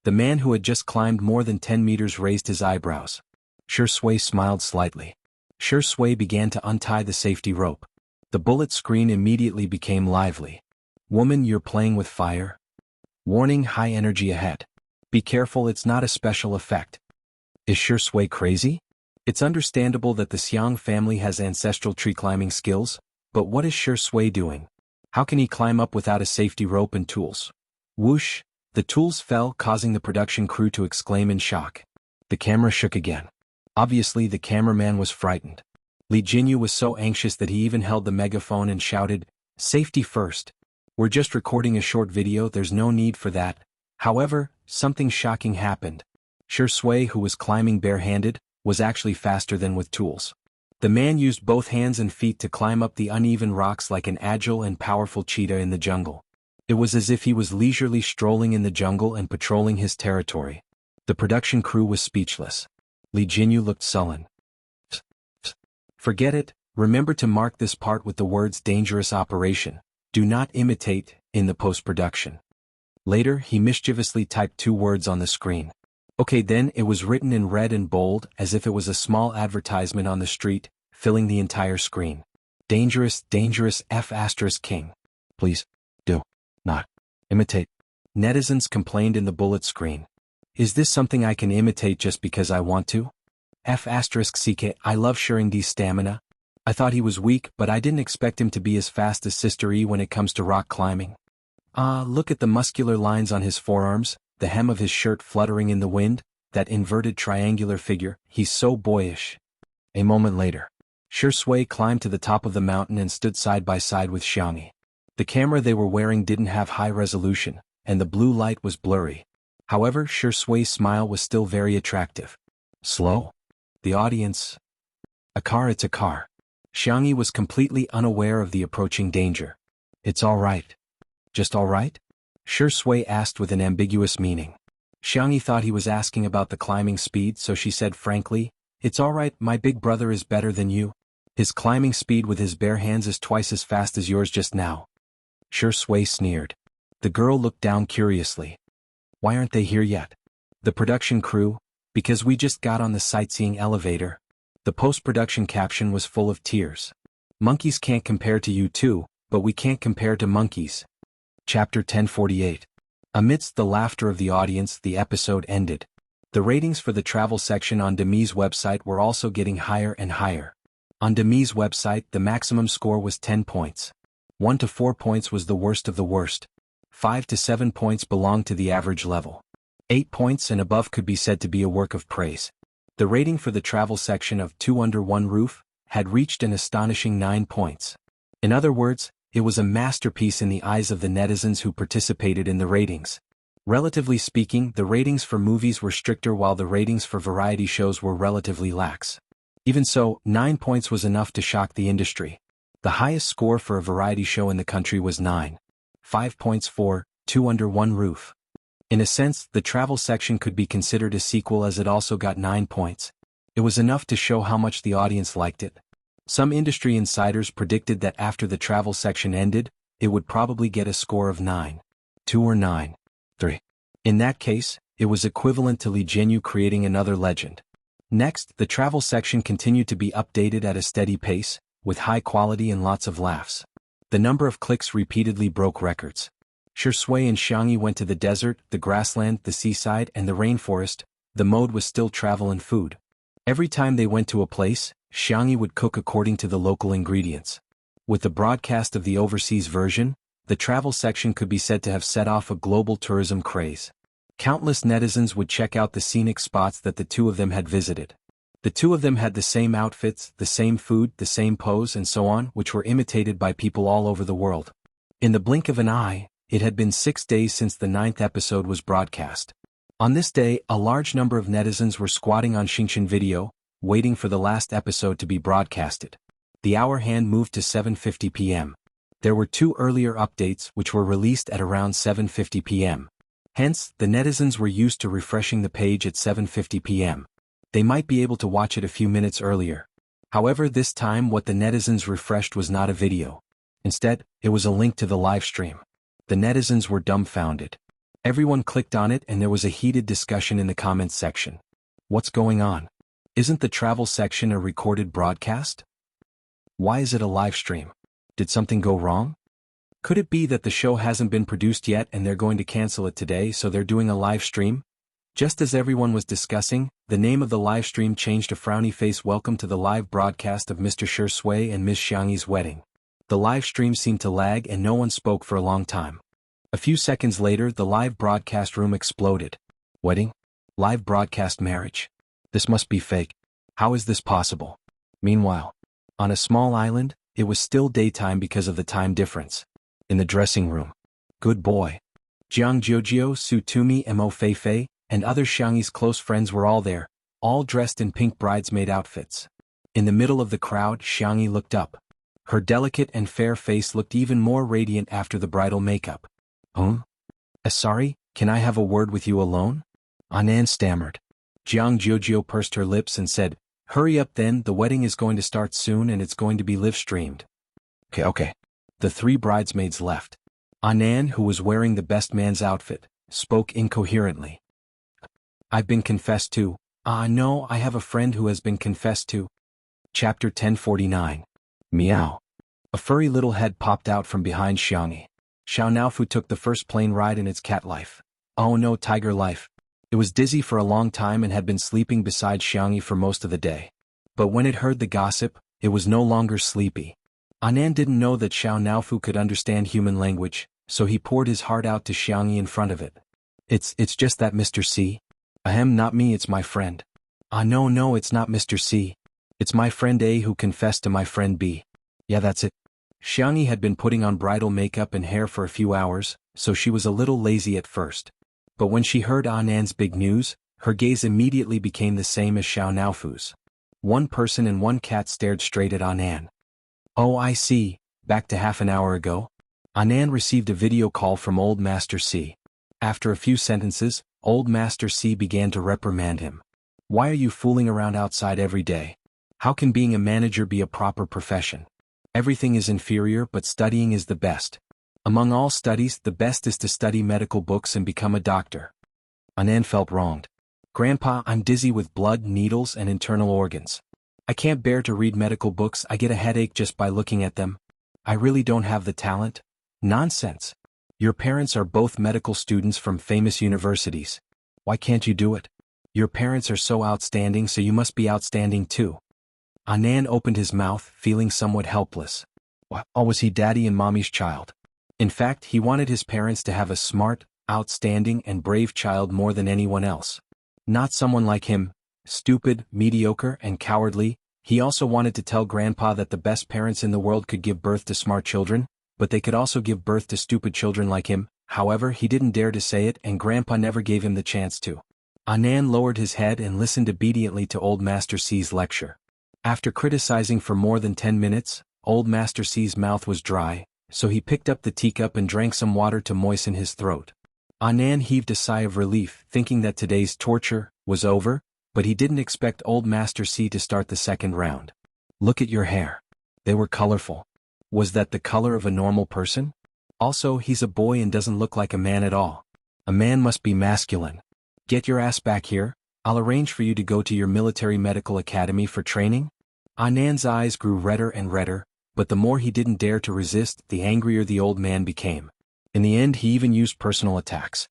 The man who had just climbed more than 10 meters raised his eyebrows. Shui smiled slightly. Shui began to untie the safety rope. The bullet screen immediately became lively. Woman, you're playing with fire? Warning, high energy ahead. Be careful, it's not a special effect. Is Shui crazy? It's understandable that the Xiang family has ancestral tree climbing skills, but what is Shui doing? How can he climb up without a safety rope and tools? Whoosh! The tools fell, causing the production crew to exclaim in shock. The camera shook again. Obviously, the cameraman was frightened. Li Jinyu was so anxious that he even held the megaphone and shouted, Safety first. We're just recording a short video, there's no need for that. However, something shocking happened. Shui, who was climbing barehanded, was actually faster than with tools. The man used both hands and feet to climb up the uneven rocks like an agile and powerful cheetah in the jungle. It was as if he was leisurely strolling in the jungle and patrolling his territory. The production crew was speechless. Li Jinyu looked sullen. Forget it, remember to mark this part with the words dangerous operation. Do not imitate, in the post-production. Later, he mischievously typed 2 words on the screen. Okay, then it was written in red and bold as if it was a small advertisement on the street, filling the entire screen. Dangerous, dangerous F** king. Please, do not imitate. Netizens complained in the bullet screen. Is this something I can imitate just because I want to? F***ck, I love sharing these stamina. I thought he was weak, but I didn't expect him to be as fast as Sister E when it comes to rock climbing. Look at the muscular lines on his forearms, the hem of his shirt fluttering in the wind, that inverted triangular figure, he's so boyish. A moment later, Shui climbed to the top of the mountain and stood side by side with Xiangyi. The camera they were wearing didn't have high resolution, and the blue light was blurry. However, Shui's smile was still very attractive. Slow? The audience. A car, it's a car. Xiangyi was completely unaware of the approaching danger. It's all right. Just all right? Shui asked with an ambiguous meaning. Xiangyi thought he was asking about the climbing speed, so she said frankly, it's all right, my big brother is better than you. His climbing speed with his bare hands is twice as fast as yours just now. Shui sneered. The girl looked down curiously. Why aren't they here yet? The production crew, because we just got on the sightseeing elevator. The post-production caption was full of tears. Monkeys can't compare to you too, but we can't compare to monkeys. Chapter 1048. Amidst the laughter of the audience, the episode ended. The ratings for the travel section on Demi's website were also getting higher and higher. On Demi's website, the maximum score was 10 points. 1 to 4 points was the worst of the worst. 5 to 7 points belonged to the average level. 8 points and above could be said to be a work of praise. The rating for the travel section of 2 Under One Roof had reached an astonishing 9 points. In other words, it was a masterpiece in the eyes of the netizens who participated in the ratings. Relatively speaking, the ratings for movies were stricter while the ratings for variety shows were relatively lax. Even so, 9 points was enough to shock the industry. The highest score for a variety show in the country was 9. 5 points for 2 Under One Roof. In a sense, the travel section could be considered a sequel as it also got 9 points. It was enough to show how much the audience liked it. Some industry insiders predicted that after the travel section ended, it would probably get a score of 9. 2 or 9. 3. In that case, it was equivalent to Li Jianyu creating another legend. Next, the travel section continued to be updated at a steady pace, with high quality and lots of laughs. The number of clicks repeatedly broke records. Shui and Xiangyi went to the desert, the grassland, the seaside, and the rainforest. The mode was still travel and food. Every time they went to a place, Xiangyi would cook according to the local ingredients. With the broadcast of the overseas version, the travel section could be said to have set off a global tourism craze. Countless netizens would check out the scenic spots that the two of them had visited. The two of them had the same outfits, the same food, the same pose, and so on, which were imitated by people all over the world. In the blink of an eye, it had been 6 days since the 9th episode was broadcast. On this day, a large number of netizens were squatting on Xingchen Video, waiting for the last episode to be broadcasted. The hour hand moved to 7:50 p.m. There were 2 earlier updates which were released at around 7:50 p.m. Hence, the netizens were used to refreshing the page at 7:50 p.m. They might be able to watch it a few minutes earlier. However, this time what the netizens refreshed was not a video. Instead, it was a link to the live stream. The netizens were dumbfounded. Everyone clicked on it and there was a heated discussion in the comments section. What's going on? Isn't the travel section a recorded broadcast? Why is it a live stream? Did something go wrong? Could it be that the show hasn't been produced yet and they're going to cancel it today, so they're doing a live stream? Just as everyone was discussing, the name of the live stream changed to frowny face. Welcome to the live broadcast of Mr. Shui and Ms. Xiangyi's wedding. The live stream seemed to lag and no one spoke for a long time. A few seconds later, the live broadcast room exploded. Wedding? Live broadcast marriage? This must be fake. How is this possible? Meanwhile, on a small island, it was still daytime because of the time difference. In the dressing room, good boy. Jiang Jiujio, Su Tumi, Mo Feifei, and other Xiangyi's close friends were all there, all dressed in pink bridesmaid outfits. In the middle of the crowd, Xiangyi looked up. Her delicate and fair face looked even more radiant after the bridal makeup. Sorry, can I have a word with you alone? Anan stammered. Jiang Jiujio pursed her lips and said, hurry up then, the wedding is going to start soon and it's going to be live-streamed. Okay. The 3 bridesmaids left. Anan, who was wearing the best man's outfit, spoke incoherently. I've been confessed to. No, I have a friend who has been confessed to. Chapter 1049. Meow. A furry little head popped out from behind Xiangyi. Xiao Naofu took the first plane ride in its cat life. Oh no, tiger life. It was dizzy for a long time and had been sleeping beside Xiangyi for most of the day. But when it heard the gossip, it was no longer sleepy. Anan didn't know that Xiao Naofu could understand human language, so he poured his heart out to Xiangyi in front of it. It's just that Mr. C. Ahem, not me, it's my friend. No, it's not Mr. C. It's my friend A who confessed to my friend B. Yeah, that's it. Xiangyi had been putting on bridal makeup and hair for a few hours, so she was a little lazy at first. But when she heard Anan's big news, her gaze immediately became the same as Xiao Naofu's. One person and one cat stared straight at Anan. Oh, I see, back to half an hour ago. Anan received a video call from Old Master C. After a few sentences, Old Master C began to reprimand him. Why are you fooling around outside every day? How can being a manager be a proper profession? Everything is inferior, but studying is the best. Among all studies, the best is to study medical books and become a doctor. Anan felt wronged. Grandpa, I'm dizzy with blood, needles, and internal organs. I can't bear to read medical books, I get a headache just by looking at them. I really don't have the talent. Nonsense. Your parents are both medical students from famous universities. Why can't you do it? Your parents are so outstanding, so you must be outstanding too. Anan opened his mouth, feeling somewhat helpless. Oh, was he daddy and mommy's child? In fact, he wanted his parents to have a smart, outstanding, and brave child more than anyone else. Not someone like him, stupid, mediocre, and cowardly. He also wanted to tell Grandpa that the best parents in the world could give birth to smart children, but they could also give birth to stupid children like him. However, he didn't dare to say it, and Grandpa never gave him the chance to. Anan lowered his head and listened obediently to Old Master C's lecture. After criticizing for more than 10 minutes, Old Master C's mouth was dry, so he picked up the teacup and drank some water to moisten his throat. Anan heaved a sigh of relief, thinking that today's torture was over, but he didn't expect Old Master C to start the second round. Look at your hair. They were colorful. Was that the color of a normal person? Also, he's a boy and doesn't look like a man at all. A man must be masculine. Get your ass back here. I'll arrange for you to go to your military medical academy for training. Anan's eyes grew redder and redder, but the more he didn't dare to resist, the angrier the old man became. In the end, he even used personal attacks.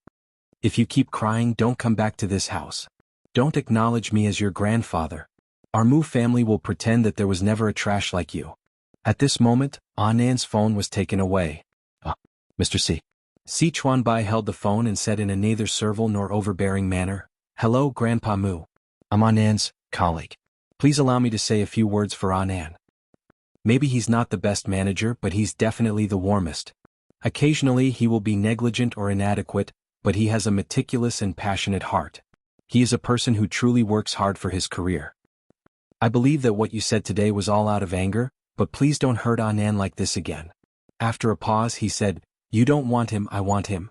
If you keep crying, don't come back to this house. Don't acknowledge me as your grandfather. Our Mu family will pretend that there was never a trash like you. At this moment, Anan's phone was taken away. Mr. C. Si Chuanbai held the phone and said in a neither servile nor overbearing manner, Hello, Grandpa Mu. I'm Anan's colleague. Please allow me to say a few words for Anan. Maybe he's not the best manager, but he's definitely the warmest. Occasionally he will be negligent or inadequate, but he has a meticulous and passionate heart. He is a person who truly works hard for his career. I believe that what you said today was all out of anger, but please don't hurt Anan like this again. After a pause he said, You don't want him, I want him.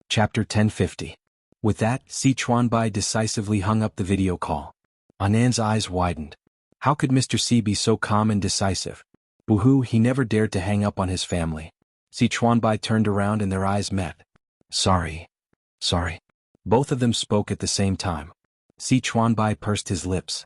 Chapter 1050. With that, Si Chuanbai decisively hung up the video call. Anan's eyes widened. How could Mr. C be so calm and decisive? Boo-hoo, he never dared to hang up on his family. Si Chuanbai turned around and their eyes met. Sorry. Both of them spoke at the same time. Si Chuanbai pursed his lips.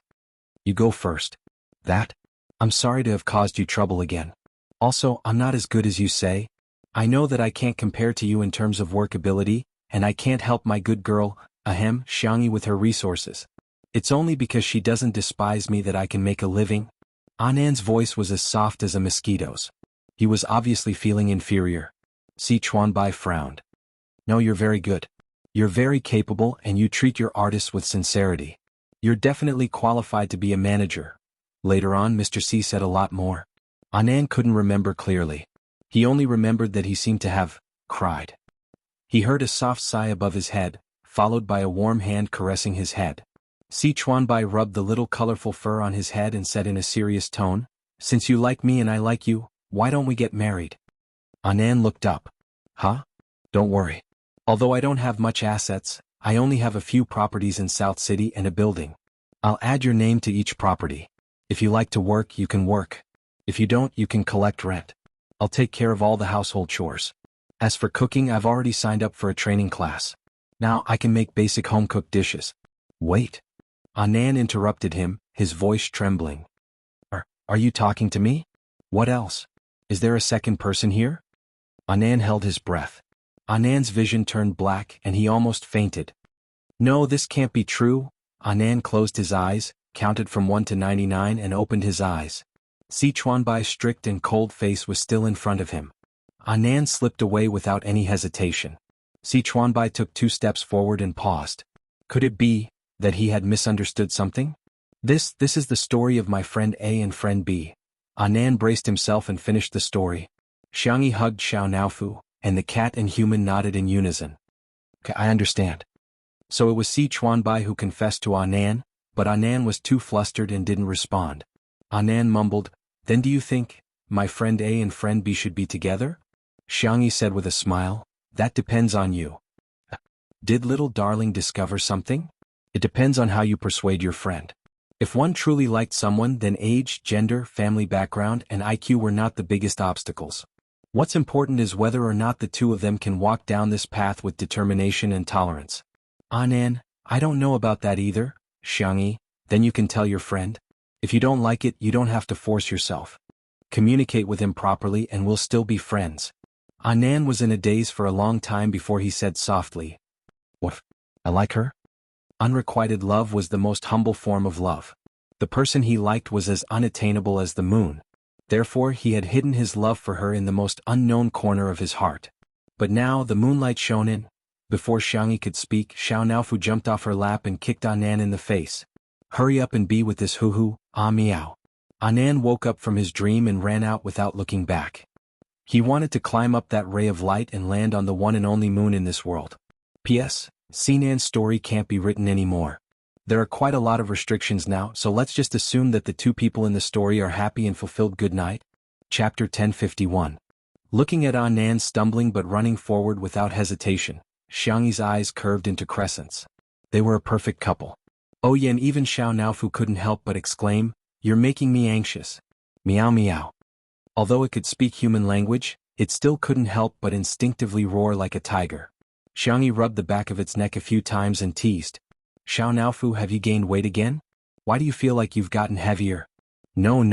You go first. That? I'm sorry to have caused you trouble again. Also, I'm not as good as you say. I know that I can't compare to you in terms of workability, and I can't help my good girl, Xiangyi with her resources. It's only because she doesn't despise me that I can make a living. Anan's voice was as soft as a mosquito's. He was obviously feeling inferior. Si Chuanbai frowned. No, you're very good. You're very capable and you treat your artists with sincerity. You're definitely qualified to be a manager. Later on, Mr. C said a lot more. Anan couldn't remember clearly. He only remembered that he seemed to have cried. He heard a soft sigh above his head, followed by a warm hand caressing his head. Si Chuanbai rubbed the little colorful fur on his head and said in a serious tone, Since you like me and I like you, why don't we get married? Anan looked up. Huh? Don't worry. Although I don't have much assets, I only have a few properties in South City and a building. I'll add your name to each property. If you like to work, you can work. If you don't, you can collect rent. I'll take care of all the household chores. As for cooking, I've already signed up for a training class. Now I can make basic home-cooked dishes. Wait. Anan interrupted him, his voice trembling. Are you talking to me? What else? Is there a second person here? Anan held his breath. Anan's vision turned black and he almost fainted. No, this can't be true. Anan closed his eyes, counted from 1 to 99 and opened his eyes. Si Chuanbai's strict and cold face was still in front of him. Anan slipped away without any hesitation. Si Chuanbai took 2 steps forward and paused. Could it be that he had misunderstood something? This is the story of my friend A and friend B. Anan braced himself and finished the story. Xiangyi hugged Xiao Naofu, and the cat and human nodded in unison. I understand. So it was Si Chuanbai who confessed to Anan, but Anan was too flustered and didn't respond. Anan mumbled, Then do you think my friend A and friend B should be together? Xiangyi said with a smile, That depends on you. Did little darling discover something? It depends on how you persuade your friend. If one truly liked someone, then age, gender, family background, and IQ were not the biggest obstacles. What's important is whether or not the two of them can walk down this path with determination and tolerance. Anan, I don't know about that either, Xiangyi. Then you can tell your friend. If you don't like it, you don't have to force yourself. Communicate with him properly and we'll still be friends. Anan was in a daze for a long time before he said softly, What? I like her? Unrequited love was the most humble form of love. The person he liked was as unattainable as the moon. Therefore he had hidden his love for her in the most unknown corner of his heart. But now the moonlight shone in. Before Xiangyi could speak, Xiao Naofu jumped off her lap and kicked Anan in the face. Hurry up and be with this hoo-hoo, meow. Anan woke up from his dream and ran out without looking back. He wanted to climb up that ray of light and land on the one and only moon in this world. P.S. Sinan's story can't be written anymore. There are quite a lot of restrictions now, so let's just assume that the two people in the story are happy and fulfilled. Good night. Chapter 1051. Looking at Anan stumbling but running forward without hesitation, Xiangyi's eyes curved into crescents. They were a perfect couple. Oh yeah, and even Xiao Naofu couldn't help but exclaim, You're making me anxious. Meow meow. Although it could speak human language, it still couldn't help but instinctively roar like a tiger. Xiangyi rubbed the back of its neck a few times and teased. Xiao Naofu, have you gained weight again? Why do you feel like you've gotten heavier? No.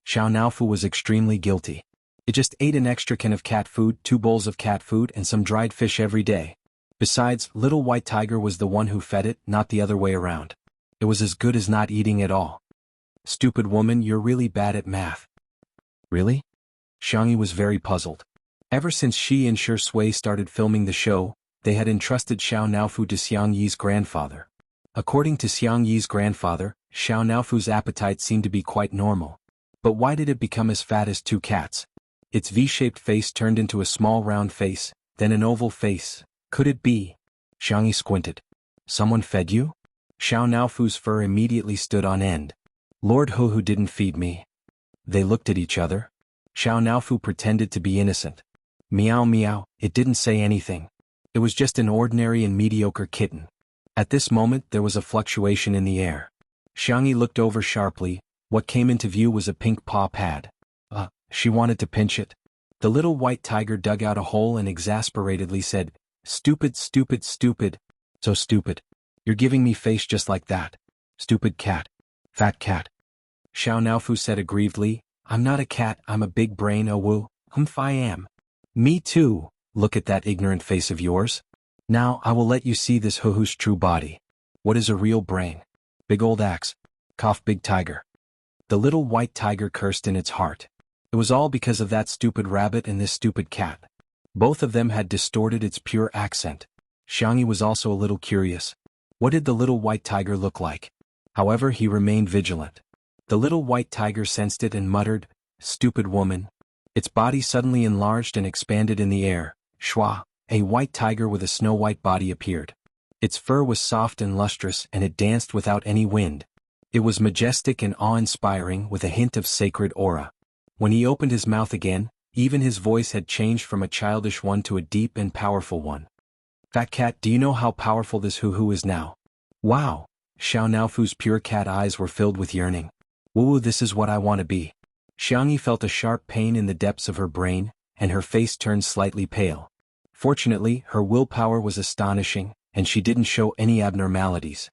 Xiao Naofu was extremely guilty. It just ate an extra can of cat food, 2 bowls of cat food and some dried fish every day. Besides, little white tiger was the one who fed it, not the other way around. It was as good as not eating at all. Stupid woman, you're really bad at math. Really? Xiangyi was very puzzled. Ever since she and Shi Sui started filming the show, they had entrusted Xiao Naofu to Xiang Yi's grandfather. According to Xiang Yi's grandfather, Xiao Naofu's appetite seemed to be quite normal. But why did it become as fat as 2 cats? Its V-shaped face turned into a small round face, then an oval face. Could it be? Xiangyi squinted. Someone fed you? Xiao Naofu's fur immediately stood on end. Lord Hu didn't feed me. They looked at each other. Xiao Naofu pretended to be innocent. Meow meow, it didn't say anything. It was just an ordinary and mediocre kitten. At this moment there was a fluctuation in the air. Xiangyi looked over sharply. What came into view was a pink paw pad. She wanted to pinch it. The little white tiger dug out a hole and exasperatedly said, Stupid. So stupid. You're giving me face just like that. Stupid cat. Fat cat. Xiao Naofu said aggrievedly, I'm not a cat, I'm a big brain, oh woo. I am. Me too. Look at that ignorant face of yours. Now I will let you see this hoo-hoo's true body. What is a real brain? Big old axe. Cough big tiger. The little white tiger cursed in its heart. It was all because of that stupid rabbit and this stupid cat. Both of them had distorted its pure accent. Xiangyi was also a little curious. What did the little white tiger look like? However, he remained vigilant. The little white tiger sensed it and muttered, Stupid woman. Its body suddenly enlarged and expanded in the air. Shwa, a white tiger with a snow-white body appeared. Its fur was soft and lustrous and it danced without any wind. It was majestic and awe-inspiring with a hint of sacred aura. When he opened his mouth again, even his voice had changed from a childish one to a deep and powerful one. Fat cat, do you know how powerful this hoo-hoo is now? Wow! Xiao Naofu's pure cat eyes were filled with yearning. Woo, this is what I want to be. Xiangyi felt a sharp pain in the depths of her brain, and her face turned slightly pale. Fortunately, her willpower was astonishing, and she didn't show any abnormalities.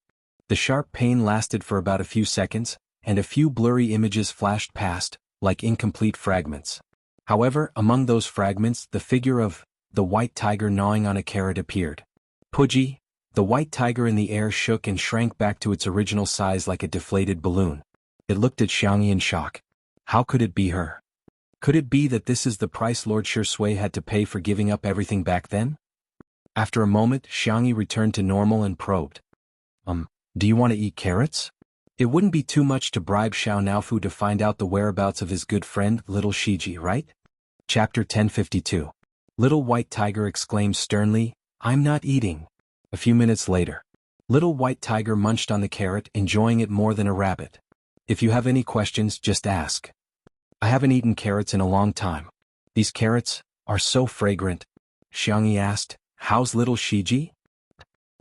The sharp pain lasted for about a few seconds, and a few blurry images flashed past, like incomplete fragments. However, among those fragments, the figure of the white tiger gnawing on a carrot appeared. Pudgy, the white tiger in the air shook and shrank back to its original size like a deflated balloon. It looked at Xiangyi in shock. How could it be her? Could it be that this is the price Lord Shui had to pay for giving up everything back then? After a moment, Xiangyi returned to normal and probed. Do you want to eat carrots? It wouldn't be too much to bribe Xiao Naofu to find out the whereabouts of his good friend, little Shiji, right? Chapter 1052. Little White Tiger exclaimed sternly, I'm not eating. A few minutes later, Little White Tiger munched on the carrot, enjoying it more than a rabbit. If you have any questions, just ask. I haven't eaten carrots in a long time. These carrots are so fragrant. Xiangyi asked, how's little Shiji?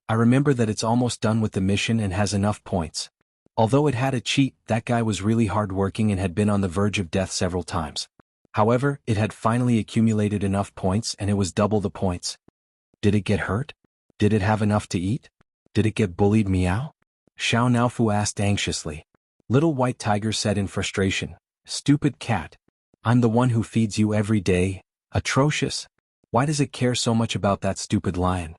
I remember that it's almost done with the mission and has enough points. Although it had a cheat, that guy was really hardworking and had been on the verge of death several times. However, it had finally accumulated enough points and it was double the points. Did it get hurt? Did it have enough to eat? Did it get bullied, meow? Xiao Naofu asked anxiously. Little White Tiger said in frustration, stupid cat. I'm the one who feeds you every day. Atrocious. Why does it care so much about that stupid lion?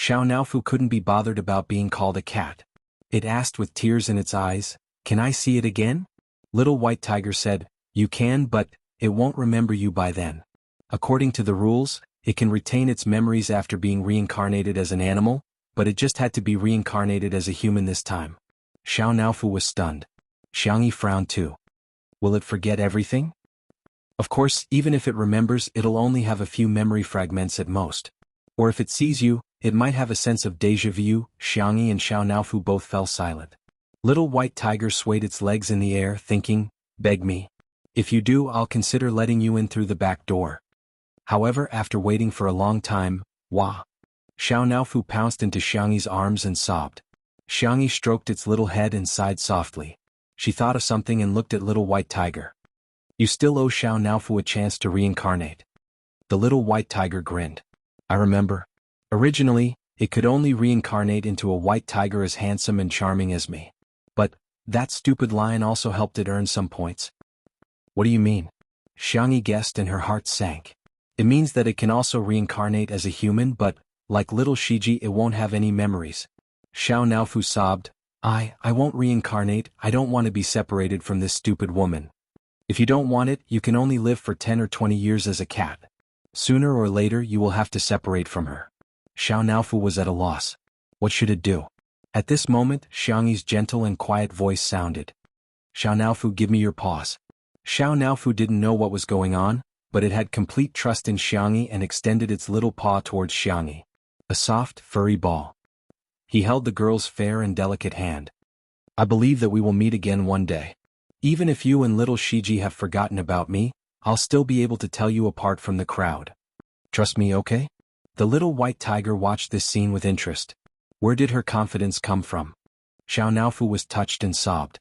Xiao Naofu couldn't be bothered about being called a cat. It asked with tears in its eyes, can I see it again? Little White Tiger said, you can, but it won't remember you by then. According to the rules, it can retain its memories after being reincarnated as an animal, but it just had to be reincarnated as a human this time. Xiao Naofu was stunned. Xiangyi frowned too. Will it forget everything? Of course, even if it remembers, it'll only have a few memory fragments at most. Or if it sees you, it might have a sense of déjà vu. Xiangyi and Xiao Naofu both fell silent. Little White Tiger swayed its legs in the air, thinking, beg me. If you do, I'll consider letting you in through the back door. However, after waiting for a long time, wah! Xiao Naofu pounced into Xiangyi's arms and sobbed. Xiangyi stroked its little head and sighed softly. She thought of something and looked at Little White Tiger. You still owe Xiao Naofu a chance to reincarnate. The Little White Tiger grinned. I remember. Originally, it could only reincarnate into a white tiger as handsome and charming as me. But that stupid lion also helped it earn some points. What do you mean? Xiangyi guessed and her heart sank. It means that it can also reincarnate as a human, but, like little Shiji, it won't have any memories. Xiao Naofu sobbed, I won't reincarnate. I don't want to be separated from this stupid woman. If you don't want it, you can only live for 10 or 20 years as a cat. Sooner or later you will have to separate from her. Xiao Naofu was at a loss. What should it do? At this moment, Xiangyi's gentle and quiet voice sounded. Xiao Naofu, give me your paws. Xiao Naofu didn't know what was going on, but it had complete trust in Xiangyi and extended its little paw towards Xiangyi. A soft, furry ball. He held the girl's fair and delicate hand. I believe that we will meet again one day. Even if you and little Shiji have forgotten about me, I'll still be able to tell you apart from the crowd. Trust me, okay? The Little White Tiger watched this scene with interest. Where did her confidence come from? Xiao Naofu was touched and sobbed.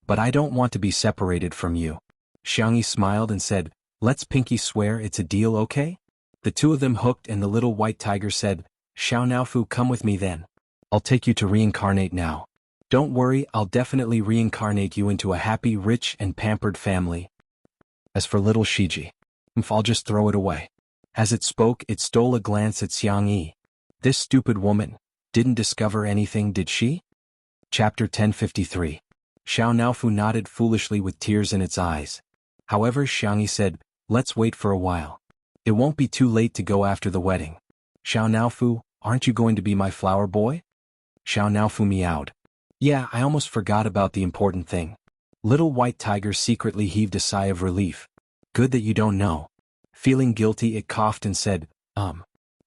But I don't want to be separated from you. Xiangyi smiled and said, let's pinky swear it's a deal, okay? The two of them hooked and the Little White Tiger said, Xiao Naofu, come with me then. I'll take you to reincarnate now. Don't worry, I'll definitely reincarnate you into a happy, rich, and pampered family. As for little Shiji, I'll just throw it away. As it spoke, it stole a glance at Xiangyi. This stupid woman didn't discover anything, did she? Chapter 1053. Xiao Naofu nodded foolishly with tears in its eyes. However, Xiangyi said, let's wait for a while. It won't be too late to go after the wedding. Xiao Naofu, aren't you going to be my flower boy? Xiao Naofu meowed. Yeah, I almost forgot about the important thing. Little White Tiger secretly heaved a sigh of relief. Good that you don't know. Feeling guilty, it coughed and said,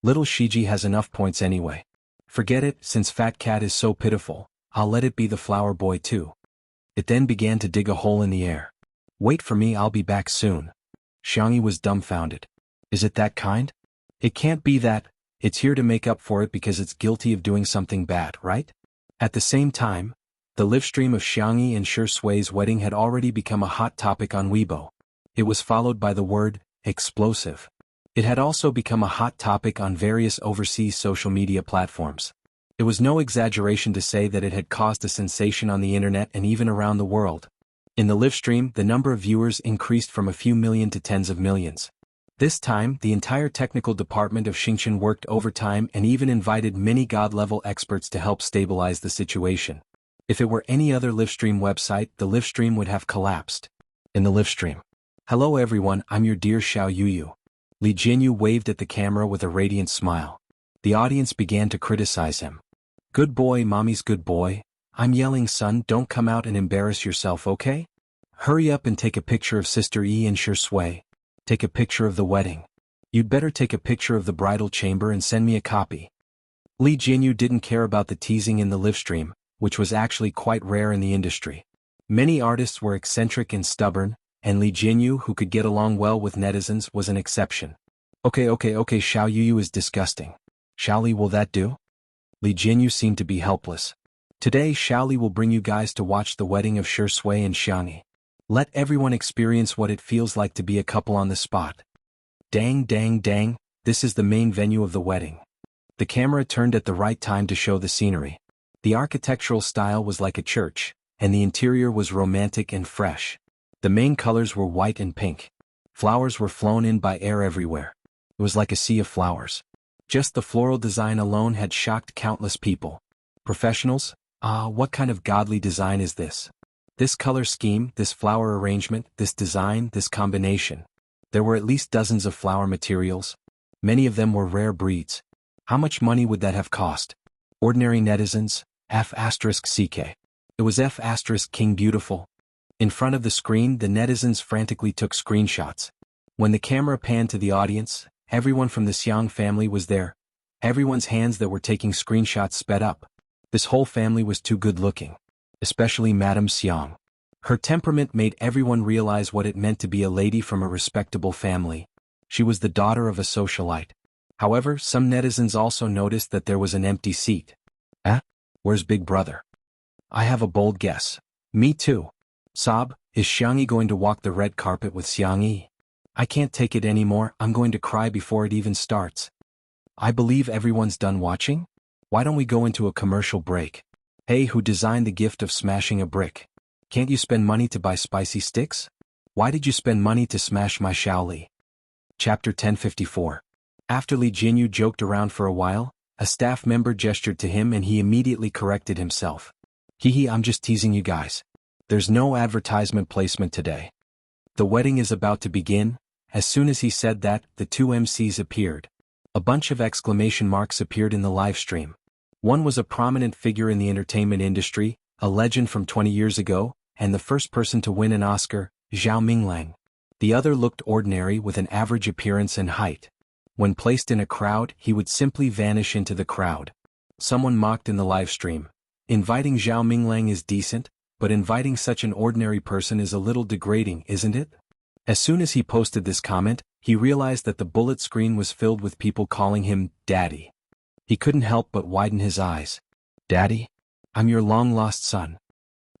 Little Shiji has enough points anyway. Forget it, since Fat Cat is so pitiful, I'll let it be the flower boy too. It then began to dig a hole in the air. Wait for me, I'll be back soon. Xiangyi was dumbfounded. Is it that kind? It can't be that. It's here to make up for it because it's guilty of doing something bad, right? At the same time, the livestream of Xiangyi and Shi Sui's wedding had already become a hot topic on Weibo. It was followed by the word, explosive. It had also become a hot topic on various overseas social media platforms. It was no exaggeration to say that it had caused a sensation on the internet and even around the world. In the livestream, the number of viewers increased from a few million to tens of millions. This time, the entire technical department of Xingchen worked overtime and even invited many god-level experts to help stabilize the situation. If it were any other livestream website, the livestream would have collapsed. In the livestream. Hello everyone, I'm your dear Xiao Yuyu. Li Jinyu waved at the camera with a radiant smile. The audience began to criticize him. Good boy, mommy's good boy. I'm yelling, son, don't come out and embarrass yourself, okay? Hurry up and take a picture of Sister Yi and Shi Sui. Take a picture of the wedding. You'd better take a picture of the bridal chamber and send me a copy. Li Jinyu didn't care about the teasing in the livestream, which was actually quite rare in the industry. Many artists were eccentric and stubborn, and Li Jinyu, who could get along well with netizens, was an exception. Okay, Xiao Yuyu is disgusting. Xiaoli, will that do? Li Jinyu seemed to be helpless. Today Xiaoli will bring you guys to watch the wedding of Shi Sui and Xiangyi. Let everyone experience what it feels like to be a couple on the spot. Dang, this is the main venue of the wedding. The camera turned at the right time to show the scenery. The architectural style was like a church, and the interior was romantic and fresh. The main colors were white and pink. Flowers were flown in by air everywhere. It was like a sea of flowers. Just the floral design alone had shocked countless people. Professionals? What kind of godly design is this? This color scheme, this flower arrangement, this design, this combination. There were at least dozens of flower materials. Many of them were rare breeds. How much money would that have cost? Ordinary netizens? F***CK. It was F***King beautiful. In front of the screen, the netizens frantically took screenshots. When the camera panned to the audience, everyone from the Xiang family was there. Everyone's hands that were taking screenshots sped up. This whole family was too good looking. Especially Madame Xiang. Her temperament made everyone realize what it meant to be a lady from a respectable family. She was the daughter of a socialite. However, some netizens also noticed that there was an empty seat. Where's Big Brother? I have a bold guess. Me too. Sob, is Xiangyi going to walk the red carpet with Xiangyi? I can't take it anymore, I'm going to cry before it even starts. I believe everyone's done watching? Why don't we go into a commercial break? Hey, who designed the gift of smashing a brick? Can't you spend money to buy spicy sticks? Why did you spend money to smash my Xiaoli? Chapter 1054. After Li Jinyu joked around for a while, a staff member gestured to him and he immediately corrected himself. I'm just teasing you guys. There's no advertisement placement today. The wedding is about to begin. As soon as he said that, the two MCs appeared. A bunch of exclamation marks appeared in the live stream. One was a prominent figure in the entertainment industry, a legend from 20 years ago, and the first person to win an Oscar, Zhao Minglang. The other looked ordinary with an average appearance and height. When placed in a crowd, he would simply vanish into the crowd. Someone mocked in the live stream. Inviting Zhao Minglang is decent, but inviting such an ordinary person is a little degrading, isn't it? As soon as he posted this comment, he realized that the bullet screen was filled with people calling him Daddy. He couldn't help but widen his eyes. Daddy? I'm your long-lost son.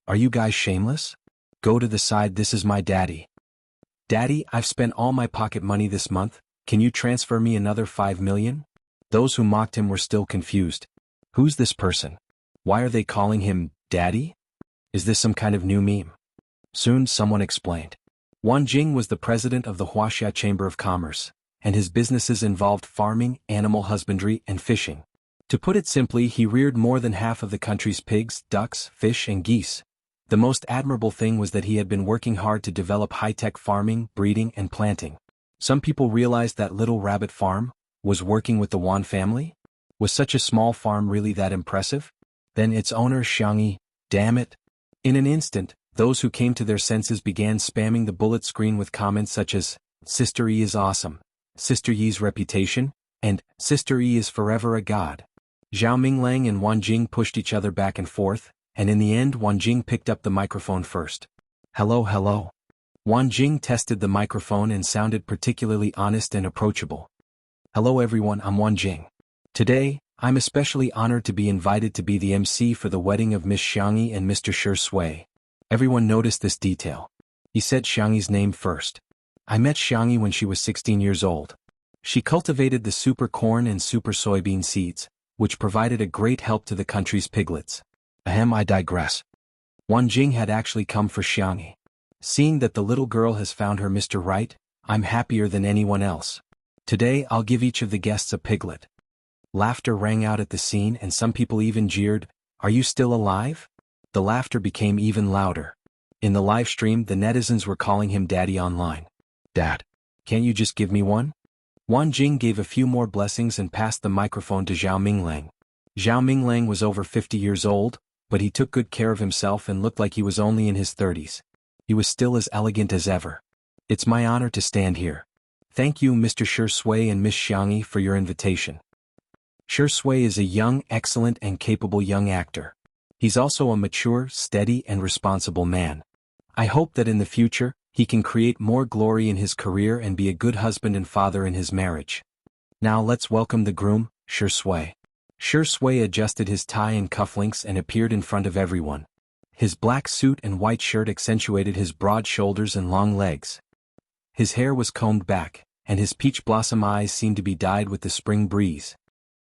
Are you guys shameless? Go to the side, this is my daddy. Daddy, I've spent all my pocket money this month, can you transfer me another 5 million? Those who mocked him were still confused. Who's this person? Why are they calling him Daddy? Is this some kind of new meme? Soon someone explained. Wang Jing was the president of the Wuxia Chamber of Commerce, and his businesses involved farming, animal husbandry, and fishing. To put it simply, he reared more than half of the country's pigs, ducks, fish, and geese. The most admirable thing was that he had been working hard to develop high-tech farming, breeding, and planting. Some people realized that little rabbit farm was working with the Wan family? Was such a small farm really that impressive? Then its owner Xiangyi, damn it. In an instant, those who came to their senses began spamming the bullet screen with comments such as, Sister Yi is awesome, Sister Yi's reputation, and Sister Yi is forever a god. Zhao Minglang and Wang Jing pushed each other back and forth, and in the end Wang Jing picked up the microphone first. Hello. Wang Jing tested the microphone and sounded particularly honest and approachable. Hello everyone, I'm Wang Jing. Today, I'm especially honored to be invited to be the MC for the wedding of Miss Xiangyi and Mr. Shi Sui. Everyone noticed this detail. He said Xiangyi's name first. I met Xiangyi when she was 16 years old. She cultivated the super corn and super soybean seeds, which provided a great help to the country's piglets. Ahem, I digress. Wan Jing had actually come for Xiangyi. Seeing that the little girl has found her Mr. Right, I'm happier than anyone else. Today I'll give each of the guests a piglet. Laughter rang out at the scene and some people even jeered, "Are you still alive?" The laughter became even louder. In the live stream, the netizens were calling him Daddy online. Dad, can't you just give me one? Wan Jing gave a few more blessings and passed the microphone to Zhao Minglang. Zhao Minglang was over 50 years old, but he took good care of himself and looked like he was only in his 30s. He was still as elegant as ever. It's my honor to stand here. Thank you, Mr. Shi Sui and Miss Xiangyi, for your invitation. Shi Sui is a young, excellent and capable young actor. He's also a mature, steady and responsible man. I hope that in the future, he can create more glory in his career and be a good husband and father in his marriage. Now let's welcome the groom, Shi Sui. Shi Sui adjusted his tie and cufflinks and appeared in front of everyone. His black suit and white shirt accentuated his broad shoulders and long legs. His hair was combed back, and his peach blossom eyes seemed to be dyed with the spring breeze.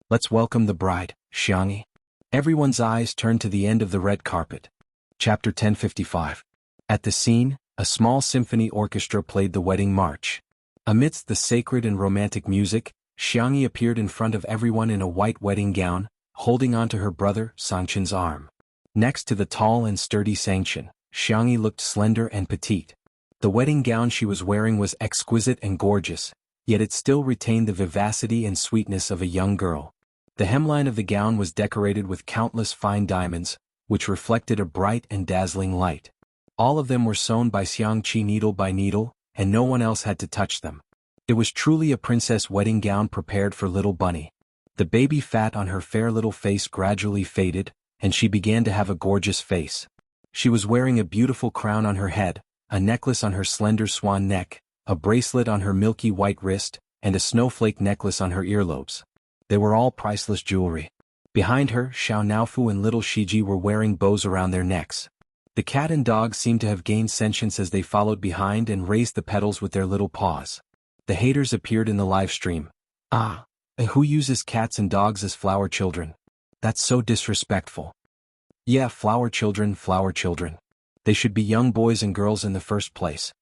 Let's welcome the bride, Xiangyi. Everyone's eyes turned to the end of the red carpet. Chapter 1055. At the scene, a small symphony orchestra played the wedding march. Amidst the sacred and romantic music, Xiangyi appeared in front of everyone in a white wedding gown, holding onto her brother, Sangchen's arm. Next to the tall and sturdy Sangchen, Xiangyi looked slender and petite. The wedding gown she was wearing was exquisite and gorgeous, yet it still retained the vivacity and sweetness of a young girl. The hemline of the gown was decorated with countless fine diamonds, which reflected a bright and dazzling light. All of them were sewn by Xiangqi needle by needle, and no one else had to touch them. It was truly a princess wedding gown prepared for little Bunny. The baby fat on her fair little face gradually faded, and she began to have a gorgeous face. She was wearing a beautiful crown on her head, a necklace on her slender swan neck, a bracelet on her milky white wrist, and a snowflake necklace on her earlobes. They were all priceless jewelry. Behind her, Xiao Naofu and little Shiji were wearing bows around their necks. The cat and dog seemed to have gained sentience as they followed behind and raised the petals with their little paws. The haters appeared in the live stream. Who uses cats and dogs as flower children? That's so disrespectful. Yeah, flower children. They should be young boys and girls in the first place.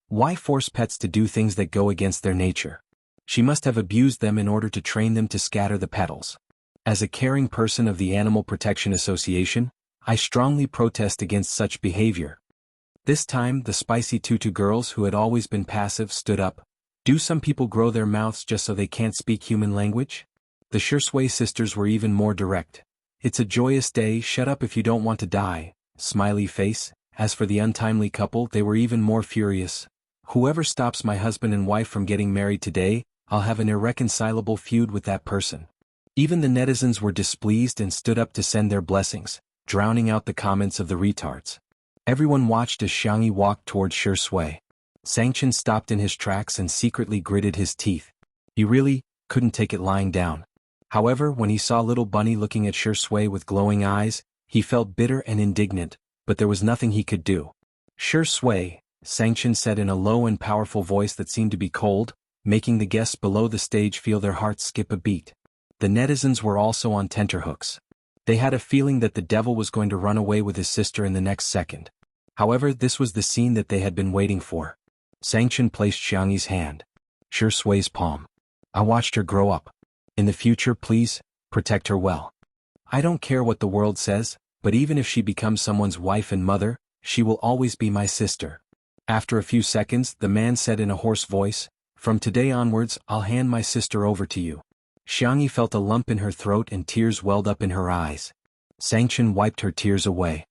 Why force pets to do things that go against their nature? She must have abused them in order to train them to scatter the petals. As a caring person of the Animal Protection Association, I strongly protest against such behavior. This time, the spicy tutu girls who had always been passive stood up. Do some people grow their mouths just so they can't speak human language? The Shi Sui sisters were even more direct. It's a joyous day, shut up if you don't want to die, smiley face. As for the untimely couple, they were even more furious. Whoever stops my husband and wife from getting married today, I'll have an irreconcilable feud with that person. Even the netizens were displeased and stood up to send their blessings, drowning out the comments of the retards. Everyone watched as Xiangyi walked towards Shi Sui. Sangchen stopped in his tracks and secretly gritted his teeth. He really couldn't take it lying down. However, when he saw little Bunny looking at Shi Sui with glowing eyes, he felt bitter and indignant, but there was nothing he could do. Shi Sui, Sangchen said in a low and powerful voice that seemed to be cold, making the guests below the stage feel their hearts skip a beat. The netizens were also on tenterhooks. They had a feeling that the devil was going to run away with his sister in the next second. However, this was the scene that they had been waiting for. Sangchen placed Xiangyi's hand. Shi Sui's palm. I watched her grow up. In the future, please, protect her well. I don't care what the world says, but even if she becomes someone's wife and mother, she will always be my sister. After a few seconds, the man said in a hoarse voice, From today onwards, I'll hand my sister over to you. Xiangyi felt a lump in her throat and tears welled up in her eyes. Sangchen wiped her tears away.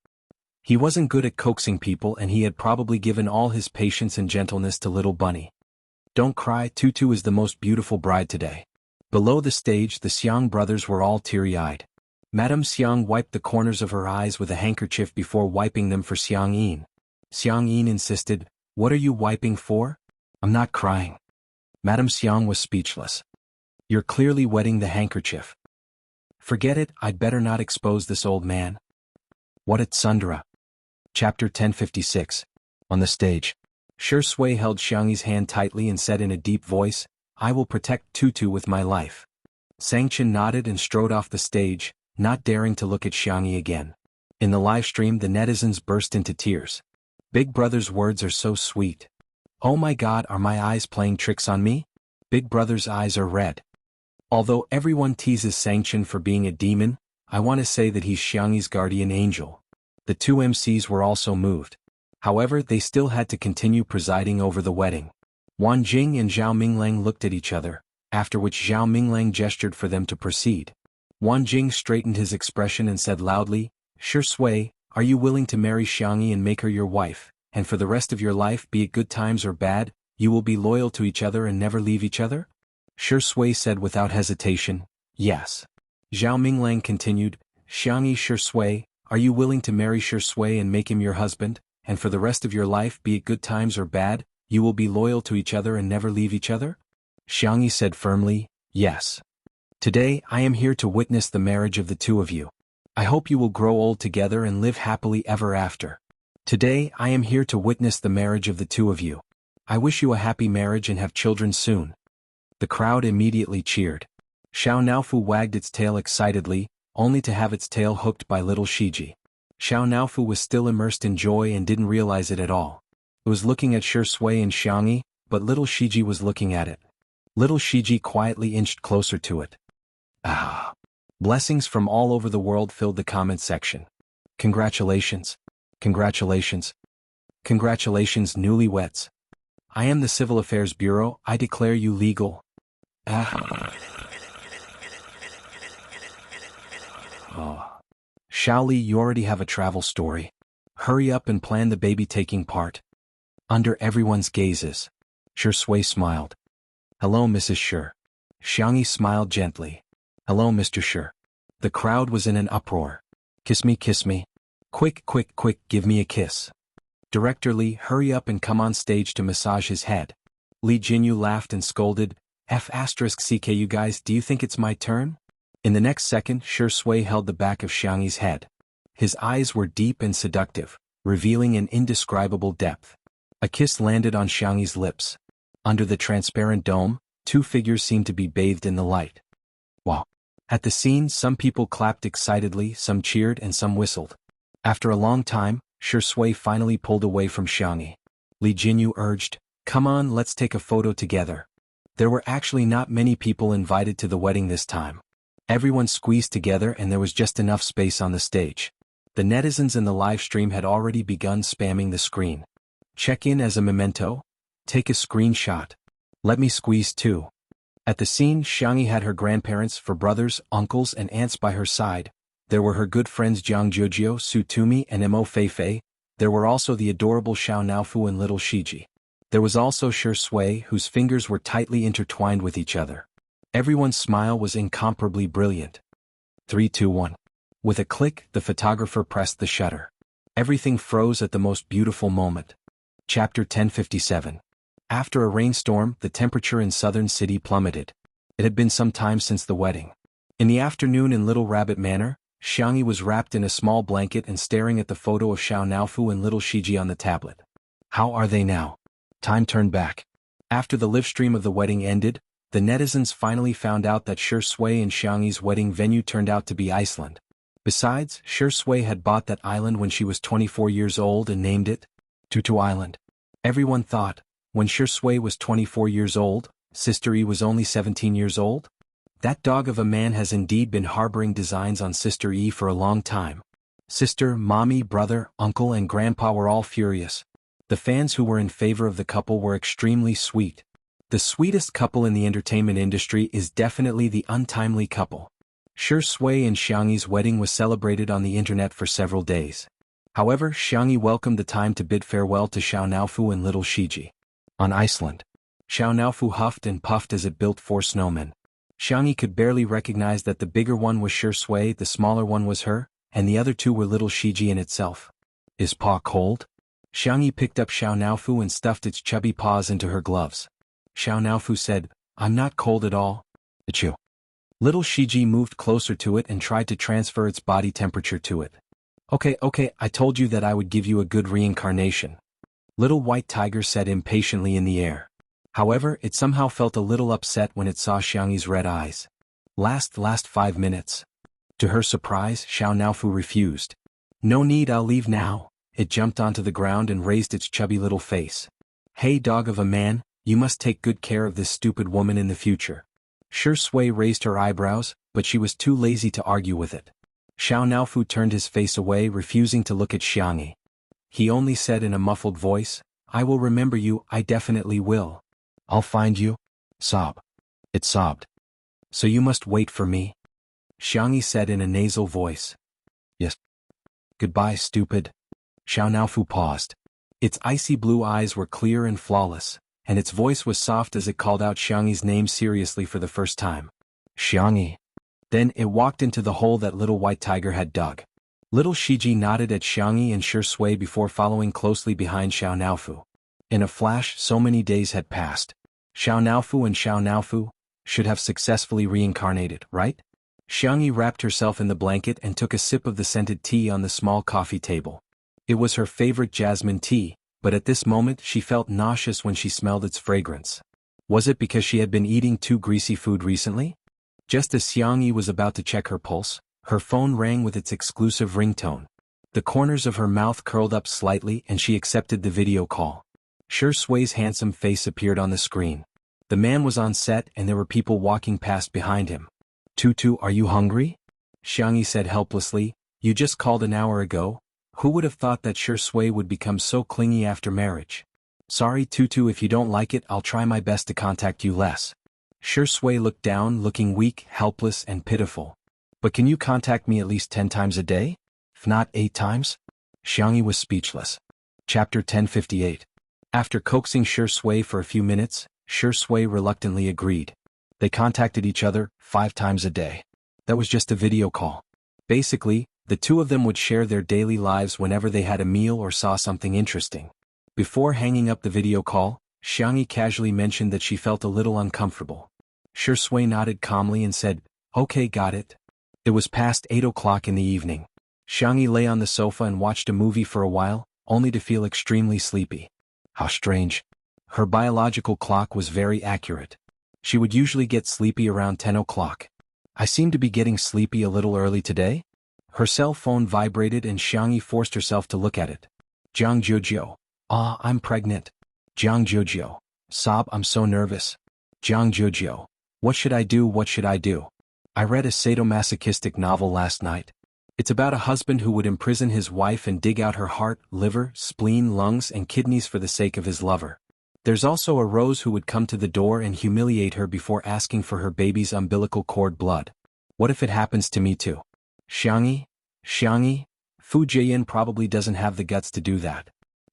He wasn't good at coaxing people and he had probably given all his patience and gentleness to little Bunny. Don't cry, Tutu is the most beautiful bride today. Below the stage, the Xiang brothers were all teary-eyed. Madame Xiang wiped the corners of her eyes with a handkerchief before wiping them for Xiang Yin. Xiang Yin insisted, What are you wiping for? I'm not crying. Madame Xiang was speechless. You're clearly wetting the handkerchief. Forget it, I'd better not expose this old man. What at Sundara? Chapter 1056. On the stage. Shi Sui held Xiangyi's hand tightly and said in a deep voice, I will protect Tutu with my life. Sangchen nodded and strode off the stage, not daring to look at Xiangyi again. In the live stream, the netizens burst into tears. Big Brother's words are so sweet. Oh my god, are my eyes playing tricks on me? Big Brother's eyes are red. Although everyone teases Sangchen for being a demon, I want to say that he's Xiangyi's guardian angel. The two MCs were also moved. However, they still had to continue presiding over the wedding. Wang Jing and Zhao Minglang looked at each other, after which Zhao Minglang gestured for them to proceed. Wang Jing straightened his expression and said loudly, "Shi Sui, are you willing to marry Xiangyi and make her your wife, and for the rest of your life, be it good times or bad, you will be loyal to each other and never leave each other?" Shi Sui said without hesitation, "Yes." Zhao Minglang continued, "Xiangyi Shi Sui, are you willing to marry Shi Sui and make him your husband, and for the rest of your life, be it good times or bad, you will be loyal to each other and never leave each other?" Xiangyi said firmly, "Yes. Today, I am here to witness the marriage of the two of you. I hope you will grow old together and live happily ever after. Today, I am here to witness the marriage of the two of you. I wish you a happy marriage and have children soon." The crowd immediately cheered. Xiao Naofu wagged its tail excitedly, only to have its tail hooked by little Shiji. Xiao Naofu was still immersed in joy and didn't realize it at all. It was looking at Shi Sui and Xiangyi, but little Shiji was looking at it. Little Shiji quietly inched closer to it. Ah! Blessings from all over the world filled the comment section. Congratulations. Congratulations. Congratulations, newlyweds. I am the Civil Affairs Bureau, I declare you legal. Ah. Oh. Shaoli, you already have a travel story. Hurry up and plan the baby taking part. Under everyone's gazes. Shi Sui smiled. Hello, Mrs. Shi. Xiangyi smiled gently. Hello, Mr. Shi. The crowd was in an uproar. Kiss me, kiss me. Quick, quick, quick, give me a kiss. Director Li, hurry up and come on stage to massage his head. Li Jinyu laughed and scolded, F***ck, you guys, do you think it's my turn? In the next second, Shi Sui held the back of Xiangyi's head. His eyes were deep and seductive, revealing an indescribable depth. A kiss landed on Xiangyi's lips. Under the transparent dome, two figures seemed to be bathed in the light. Wow! At the scene, some people clapped excitedly, some cheered and some whistled. After a long time, Shi Sui finally pulled away from Xiangyi. Li Jinyu urged, "Come on, let's take a photo together." There were actually not many people invited to the wedding this time. Everyone squeezed together and there was just enough space on the stage. The netizens in the live stream had already begun spamming the screen. Check in as a memento. Take a screenshot. Let me squeeze too. At the scene, Xiangyi had her grandparents, four brothers, uncles and aunts by her side. There were her good friends Jiang Jiujio, Su Tumi and Mo Feifei. There were also the adorable Xiao Naofu and little Shiji. There was also Shi Sui, whose fingers were tightly intertwined with each other. Everyone's smile was incomparably brilliant. 3, 2, 1. With a click, the photographer pressed the shutter. Everything froze at the most beautiful moment. Chapter 1057. After a rainstorm, the temperature in southern city plummeted. It had been some time since the wedding. In the afternoon in Little Rabbit Manor, Xiangyi was wrapped in a small blanket and staring at the photo of Xiao Naofu and little Shiji on the tablet. How are they now? Time turned back. After the live stream of the wedding ended, the netizens finally found out that Shi Sui and Xiangyi's wedding venue turned out to be Iceland. Besides, Shi Sui had bought that island when she was 24 years old and named it Tutu Island. Everyone thought, when Shi Sui was 24 years old, Sister E was only 17 years old? That dog of a man has indeed been harboring designs on Sister E for a long time. Sister, mommy, brother, uncle and grandpa were all furious. The fans who were in favor of the couple were extremely sweet. The sweetest couple in the entertainment industry is definitely the untimely couple. Shi Sui and Xiangyi's wedding was celebrated on the internet for several days. However, Xiangyi welcomed the time to bid farewell to Xiao Naofu and little Shiji. On Iceland, Xiao Naofu huffed and puffed as it built 4 snowmen. Xiangyi could barely recognize that the bigger one was Shi Sui, the smaller one was her, and the other 2 were little Shiji in itself. Is paw cold? Xiangyi picked up Xiao Naofu and stuffed its chubby paws into her gloves. Xiao Naofu said, "I'm not cold at all." Achoo. Little Shiji moved closer to it and tried to transfer its body temperature to it. Okay, I told you that I would give you a good reincarnation. Little White Tiger said impatiently in the air. However, it somehow felt a little upset when it saw Xiangyi's red eyes. Last 5 minutes. To her surprise, Xiao Naofu refused. No need, I'll leave now. It jumped onto the ground and raised its chubby little face. Hey dog of a man, you must take good care of this stupid woman in the future. Shi Sui raised her eyebrows, but she was too lazy to argue with it. Xiao Naofu turned his face away, refusing to look at Xiangyi. He only said in a muffled voice, I will remember you, I definitely will. I'll find you. Sob. It sobbed. So you must wait for me? Xiangyi said in a nasal voice. Yes. Goodbye, stupid. Xiao Naofu paused. Its icy blue eyes were clear and flawless, and its voice was soft as it called out Xiangyi's name seriously for the first time. Xiangyi. Then it walked into the hole that little white tiger had dug. Little Shiji nodded at Xiangyi and Shi Sui before following closely behind Xiao Naofu. In a flash, so many days had passed. Xiao Naofu should have successfully reincarnated, right? Xiangyi wrapped herself in the blanket and took a sip of the scented tea on the small coffee table. It was her favorite jasmine tea, but at this moment she felt nauseous when she smelled its fragrance. Was it because she had been eating too greasy food recently? Just as Xiangyi was about to check her pulse, her phone rang with its exclusive ringtone. The corners of her mouth curled up slightly and she accepted the video call. Shi Sui's handsome face appeared on the screen. The man was on set and there were people walking past behind him. Tutu, are you hungry? Xiangyi said helplessly, you just called an hour ago. Who would have thought that Shi Sui would become so clingy after marriage? Sorry Tutu, if you don't like it, I'll try my best to contact you less. Shi Sui looked down, looking weak, helpless, and pitiful. But can you contact me at least 10 times a day? If not 8 times? Xiangyi was speechless. Chapter 1058. After coaxing Shi Sui for a few minutes, Shi Sui reluctantly agreed. They contacted each other 5 times a day. That was just a video call. Basically, the two of them would share their daily lives whenever they had a meal or saw something interesting. Before hanging up the video call, Xiangyi casually mentioned that she felt a little uncomfortable. Shi Sui nodded calmly and said, okay, got it. It was past 8 o'clock in the evening. Xiangyi lay on the sofa and watched a movie for a while, only to feel extremely sleepy. How strange. Her biological clock was very accurate. She would usually get sleepy around 10 o'clock. I seem to be getting sleepy a little early today? Her cell phone vibrated and Xiangyi forced herself to look at it. Jiang Jojo. Ah, I'm pregnant. Jiang Jojo. Sob, I'm so nervous. Jiang Jojo. What should I do? What should I do? I read a sadomasochistic novel last night. It's about a husband who would imprison his wife and dig out her heart, liver, spleen, lungs, and kidneys for the sake of his lover. There's also a Rose who would come to the door and humiliate her before asking for her baby's umbilical cord blood. What if it happens to me too? Xiangyi, Fu Jian probably doesn't have the guts to do that.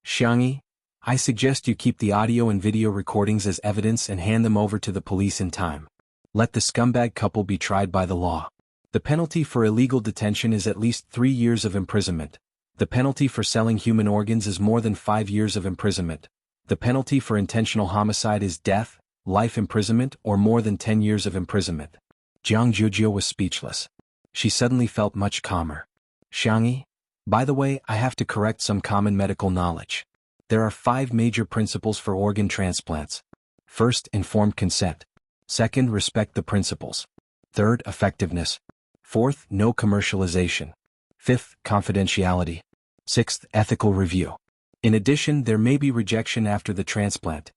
Xiangyi, I suggest you keep the audio and video recordings as evidence and hand them over to the police in time. Let the scumbag couple be tried by the law. The penalty for illegal detention is at least 3 years of imprisonment. The penalty for selling human organs is more than 5 years of imprisonment. The penalty for intentional homicide is death, life imprisonment, or more than 10 years of imprisonment. Jiang Jujio was speechless. She suddenly felt much calmer. Xiangyi, by the way, I have to correct some common medical knowledge. There are 5 major principles for organ transplants. First, informed consent. Second, respect the principles. Third, effectiveness. Fourth, no commercialization. Fifth, confidentiality. Sixth, ethical review. In addition, there may be rejection after the transplant.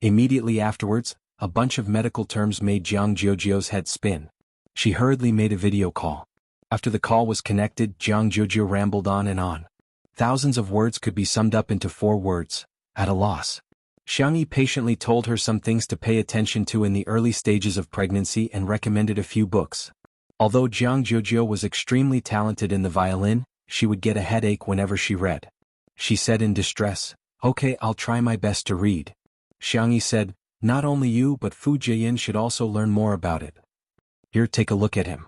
Immediately afterwards, a bunch of medical terms made Jiang Jojio's head spin. She hurriedly made a video call. After the call was connected, Jiang Jojio rambled on and on. Thousands of words could be summed up into 4 words: at a loss. Xiangyi patiently told her some things to pay attention to in the early stages of pregnancy and recommended a few books. Although Jiang Jojio was extremely talented in the violin, she would get a headache whenever she read. She said in distress, okay, I'll try my best to read. Xiangyi said, not only you but Fu Jian should also learn more about it. Here, take a look at him.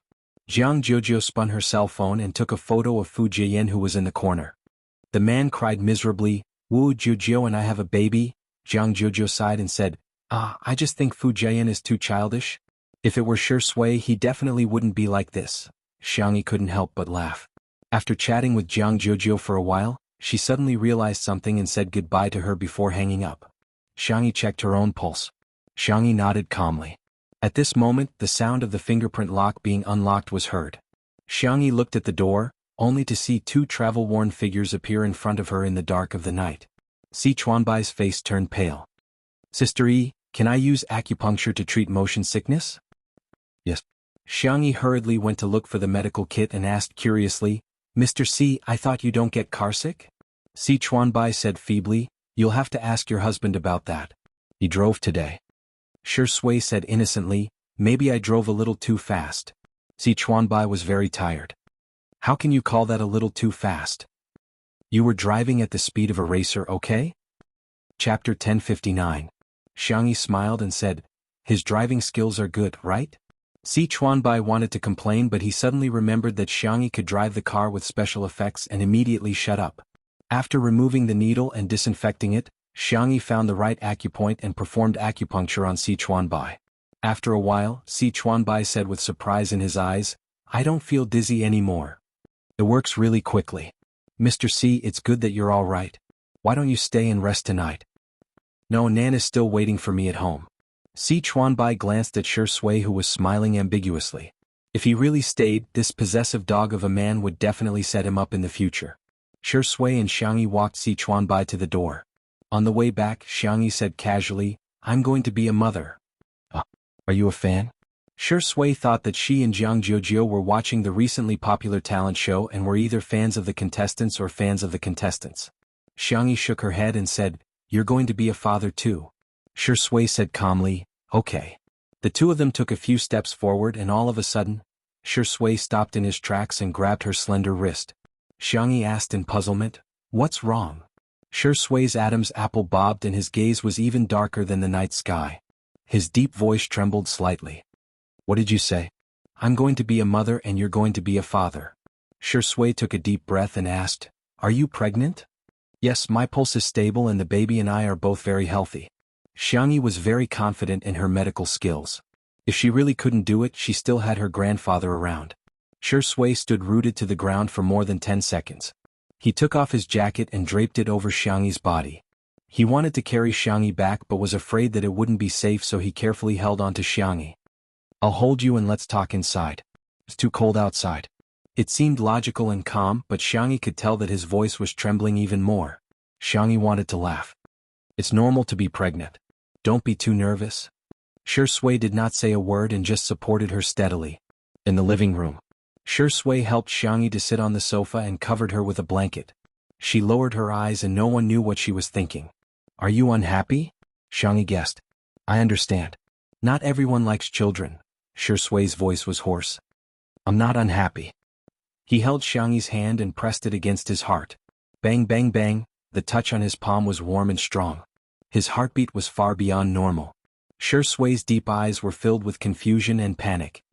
Jiang Jojio spun her cell phone and took a photo of Fu Jian who was in the corner. The man cried miserably, Wu Jojio and I have a baby. Jiang Jojio sighed and said, I just think Fu Jian is too childish. If it were Shi Sui, he definitely wouldn't be like this. Xiangyi couldn't help but laugh. After chatting with Jiang Jojio for a while, she suddenly realized something and said goodbye to her before hanging up. Xiangyi checked her own pulse. Xiangyi nodded calmly. At this moment, the sound of the fingerprint lock being unlocked was heard. Xiangyi looked at the door, only to see two travel-worn figures appear in front of her in the dark of the night. Si Chuanbai's face turned pale. Sister Yi, can I use acupuncture to treat motion sickness? Yes. Xiangyi hurriedly went to look for the medical kit and asked curiously, Mr. C, I thought you don't get carsick? Si Chuanbai said feebly, you'll have to ask your husband about that. He drove today. Shi Sui said innocently, maybe I drove a little too fast. Si Chuanbai was very tired. How can you call that a little too fast? You were driving at the speed of a racer, okay? Chapter 1059. Xiangyi smiled and said, his driving skills are good, right? Si Chuanbai wanted to complain, but he suddenly remembered that Xiangyi could drive the car with special effects and immediately shut up. After removing the needle and disinfecting it, Xiangyi found the right acupoint and performed acupuncture on Si Chuanbai. After a while, Si Chuanbai said with surprise in his eyes, I don't feel dizzy anymore. It works really quickly. Mr. C, it's good that you're all right. Why don't you stay and rest tonight? No, Nan is still waiting for me at home. Si Chuanbai glanced at Shi Sui, who was smiling ambiguously. If he really stayed, this possessive dog of a man would definitely set him up in the future. Shi Sui and Xiangyi walked Si Chuanbai to the door. On the way back, Xiangyi said casually, I'm going to be a mother. Are you a fan? Shi Sui thought that she and Jiang Jiujiu were watching the recently popular talent show and were either fans of the contestants or fans of the contestants. Xiangyi shook her head and said, you're going to be a father too. Shi Sui said calmly, okay. The two of them took a few steps forward and all of a sudden, Shi Sui stopped in his tracks and grabbed her slender wrist. Xiangyi asked in puzzlement, what's wrong? Shi Sui's Adam's apple bobbed and his gaze was even darker than the night sky. His deep voice trembled slightly. What did you say? I'm going to be a mother and you're going to be a father. Shi Sui took a deep breath and asked, are you pregnant? Yes, my pulse is stable and the baby and I are both very healthy. Xiangyi was very confident in her medical skills. If she really couldn't do it, she still had her grandfather around. Shi Sui stood rooted to the ground for more than 10 seconds. He took off his jacket and draped it over Xiangyi's body. He wanted to carry Xiangyi back but was afraid that it wouldn't be safe, so he carefully held on to Xiangyi. I'll hold you and let's talk inside. It's too cold outside. It seemed logical and calm, but Xiangyi could tell that his voice was trembling even more. Xiangyi wanted to laugh. It's normal to be pregnant. Don't be too nervous. Shi Sui did not say a word and just supported her steadily. In the living room, Shi Sui helped Xiangyi to sit on the sofa and covered her with a blanket. She lowered her eyes and no one knew what she was thinking. Are you unhappy? Xiangyi guessed. I understand. Not everyone likes children. Shi Sui's voice was hoarse. I'm not unhappy. He held Xiangyi's hand and pressed it against his heart. Bang bang bang, the touch on his palm was warm and strong. His heartbeat was far beyond normal. Shi Sui's deep eyes were filled with confusion and panic.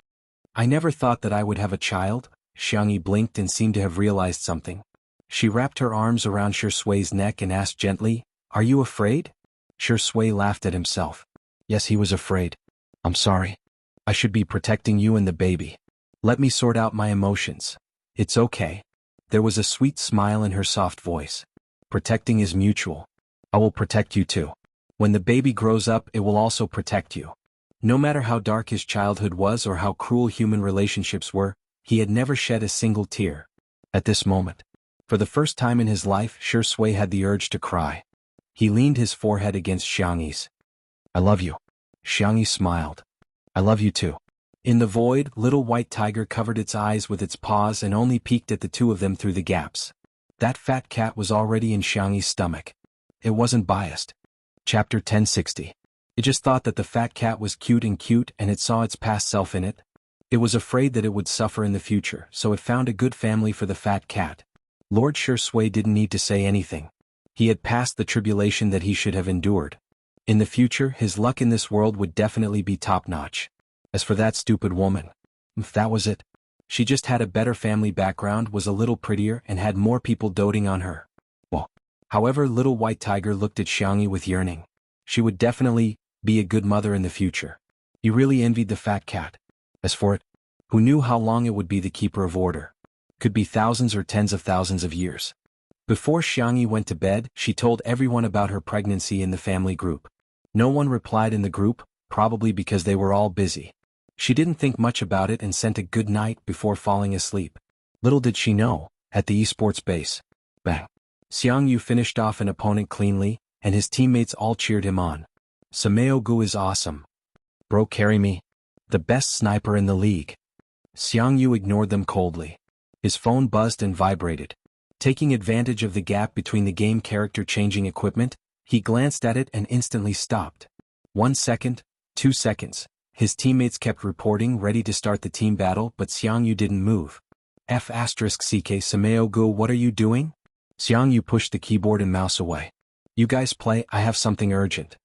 I never thought that I would have a child. Xiangyi blinked and seemed to have realized something. She wrapped her arms around Shi Sui's neck and asked gently, are you afraid? Shi Sui laughed at himself. Yes, he was afraid. I'm sorry. I should be protecting you and the baby. Let me sort out my emotions. It's okay. There was a sweet smile in her soft voice. Protecting is mutual. I will protect you too. When the baby grows up, it will also protect you. No matter how dark his childhood was or how cruel human relationships were, he had never shed a single tear. At this moment, for the first time in his life, Shi Sui had the urge to cry. He leaned his forehead against Xiangyi's. I love you. Xiangyi smiled. I love you too. In the void, little white tiger covered its eyes with its paws and only peeked at the two of them through the gaps. That fat cat was already in Xiangyi's stomach. It wasn't biased. Chapter 1060. It just thought that the fat cat was cute and it saw its past self in it. It was afraid that it would suffer in the future, so it found a good family for the fat cat. Lord Shi Sui didn't need to say anything. He had passed the tribulation that he should have endured. In the future, his luck in this world would definitely be top-notch. As for that stupid woman, if that was it. She just had a better family background, was a little prettier, and had more people doting on her. Well, however, little white tiger looked at Xiangyi with yearning. She would definitely be a good mother in the future. He really envied the fat cat. As for it, who knew how long it would be the keeper of order? Could be thousands or tens of thousands of years. Before Xiangyi went to bed, she told everyone about her pregnancy in the family group. No one replied in the group, probably because they were all busy. She didn't think much about it and sent a good night before falling asleep. Little did she know, at the esports base. Bang. Xiang Yu finished off an opponent cleanly, and his teammates all cheered him on. Sameo Gu is awesome. Bro, carry me. The best sniper in the league. Xiang Yu ignored them coldly. His phone buzzed and vibrated. Taking advantage of the gap between the game character changing equipment, he glanced at it and instantly stopped. 1 second, 2 seconds. His teammates kept reporting, ready to start the team battle, but Xiang Yu didn't move. F***CK Sameo Gu, what are you doing? Xiang Yu pushed the keyboard and mouse away. You guys play, I have something urgent.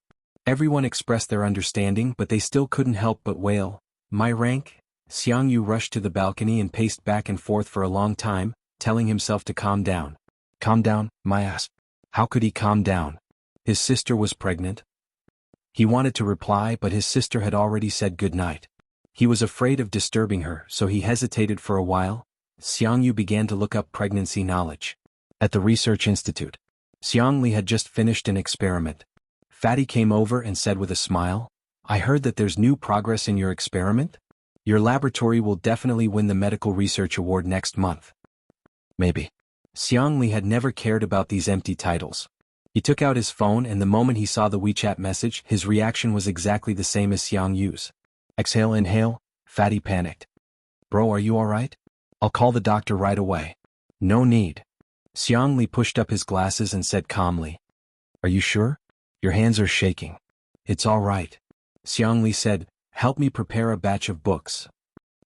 Everyone expressed their understanding, but they still couldn't help but wail. My rank? Xiang Yu rushed to the balcony and paced back and forth for a long time, telling himself to calm down. Calm down, my ass. How could he calm down? His sister was pregnant. He wanted to reply, but his sister had already said goodnight. He was afraid of disturbing her, so he hesitated for a while. Xiang Yu began to look up pregnancy knowledge. At the research institute, Xiang Li had just finished an experiment. Fatty came over and said with a smile, I heard that there's new progress in your experiment? Your laboratory will definitely win the medical research award next month. Maybe. Xiang Li had never cared about these empty titles. He took out his phone, and the moment he saw the WeChat message, his reaction was exactly the same as Xiang Yu's. Exhale, inhale. Fatty panicked. Bro, are you alright? I'll call the doctor right away. No need. Xiang Li pushed up his glasses and said calmly. Are you sure? Your hands are shaking. It's all right. Xiang Li said, help me prepare a batch of books.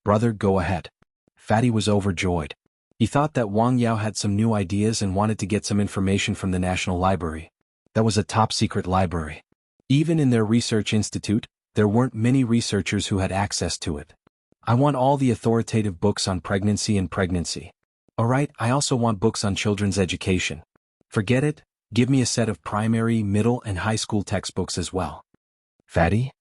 Brother, go ahead. Fatty was overjoyed. He thought that Wang Yao had some new ideas and wanted to get some information from the National Library. That was a top-secret library. Even in their research institute, there weren't many researchers who had access to it. I want all the authoritative books on pregnancy and pregnancy. Alright, I also want books on children's education. Forget it, give me a set of primary, middle, and high school textbooks as well. Fatty?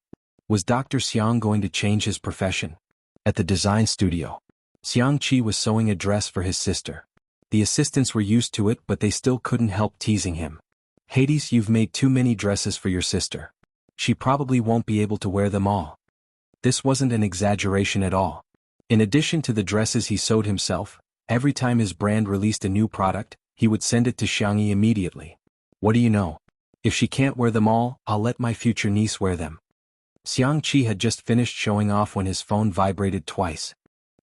Was Dr. Xiang going to change his profession? At the design studio, Xiang Qi was sewing a dress for his sister. The assistants were used to it, but they still couldn't help teasing him. Hades, you've made too many dresses for your sister. She probably won't be able to wear them all. This wasn't an exaggeration at all. In addition to the dresses he sewed himself, every time his brand released a new product, he would send it to Xiangyi immediately. What do you know? If she can't wear them all, I'll let my future niece wear them. Xiang Qi had just finished showing off when his phone vibrated twice.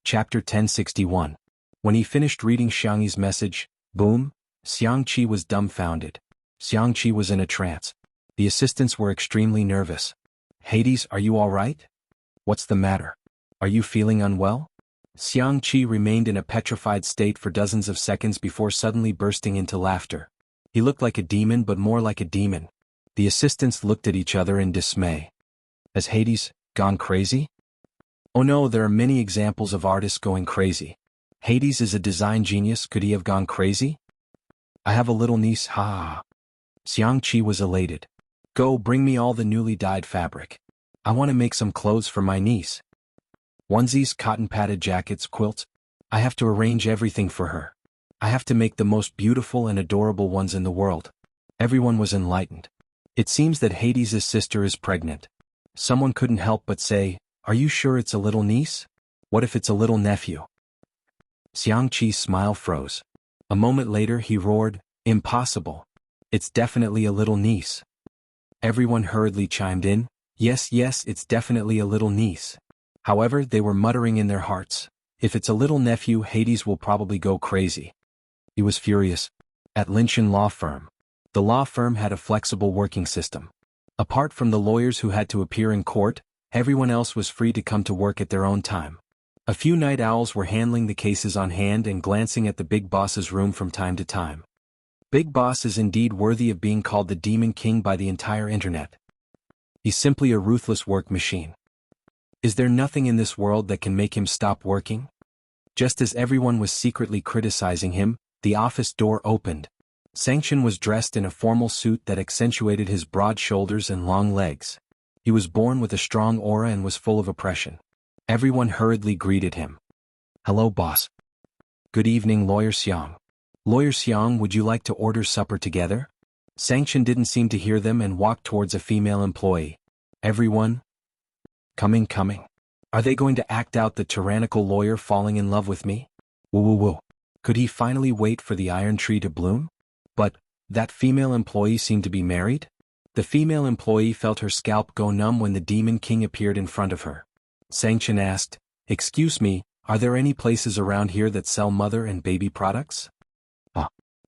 Chapter 1061. When he finished reading Xiangyi's message, boom, Xiang Qi was dumbfounded. Xiang Qi was in a trance. The assistants were extremely nervous. Hades, are you all right? What's the matter? Are you feeling unwell? Xiang Qi remained in a petrified state for dozens of seconds before suddenly bursting into laughter. He looked like a demon, but more like a demon. The assistants looked at each other in dismay. Has Hades gone crazy? Oh no, there are many examples of artists going crazy. Hades is a design genius, could he have gone crazy? I have a little niece, ha. Xiang Qi was elated. Go bring me all the newly dyed fabric. I want to make some clothes for my niece. Onesies, cotton padded jackets, quilts. I have to arrange everything for her. I have to make the most beautiful and adorable ones in the world. Everyone was enlightened. It seems that Hades' sister is pregnant. Someone couldn't help but say, are you sure it's a little niece? What if it's a little nephew? Xiang Qi's smile froze. A moment later he roared, impossible. It's definitely a little niece. Everyone hurriedly chimed in, yes, it's definitely a little niece. However, they were muttering in their hearts, if it's a little nephew, Hades will probably go crazy. He was furious. At Linchin Law Firm. The law firm had a flexible working system. Apart from the lawyers who had to appear in court, everyone else was free to come to work at their own time. A few night owls were handling the cases on hand and glancing at the big boss's room from time to time. Big Boss is indeed worthy of being called the Demon King by the entire internet. He's simply a ruthless work machine. Is there nothing in this world that can make him stop working? Just as everyone was secretly criticizing him, the office door opened. Sanction was dressed in a formal suit that accentuated his broad shoulders and long legs. He was born with a strong aura and was full of oppression. Everyone hurriedly greeted him. Hello, boss. Good evening, Lawyer Xiang. Lawyer Xiang, would you like to order supper together? Sanction didn't seem to hear them and walked towards a female employee. Everyone, Coming, coming. Are they going to act out the tyrannical lawyer falling in love with me? Woo woo woo. Could he finally wait for the iron tree to bloom? But, that female employee seemed to be married? The female employee felt her scalp go numb when the Demon King appeared in front of her. Sanction asked, "Excuse me, are there any places around here that sell mother and baby products?"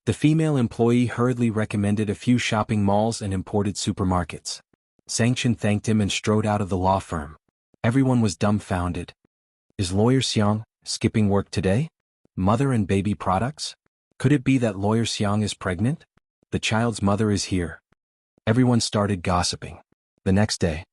The female employee hurriedly recommended a few shopping malls and imported supermarkets. Sanction thanked him and strode out of the law firm. Everyone was dumbfounded. Is Lawyer Xiang skipping work today? Mother and baby products? Could it be that Lawyer Xiang is pregnant? The child's mother is here. Everyone started gossiping. The next day,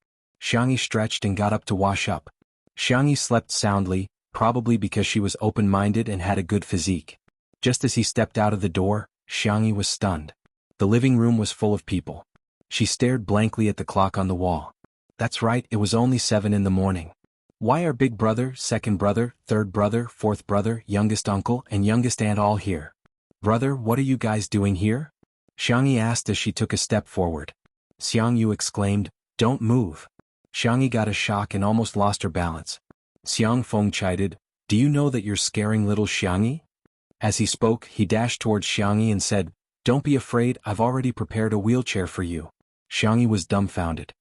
Xiangyi stretched and got up to wash up. Xiangyi slept soundly, probably because she was open-minded and had a good physique. Just as he stepped out of the door, Xiangyi was stunned. The living room was full of people. She stared blankly at the clock on the wall. That's right, it was only 7 in the morning. Why are big brother, second brother, third brother, fourth brother, youngest uncle, and youngest aunt all here? Brother, what are you guys doing here? Xiangyi asked as she took a step forward. Xiangyu exclaimed, "Don't move." Xiangyi got a shock and almost lost her balance. Xiang Feng chided, "Do you know that you're scaring little Xiangyi?" As he spoke, he dashed towards Xiangyi and said, "Don't be afraid, I've already prepared a wheelchair for you." Xiangyi was dumbfounded.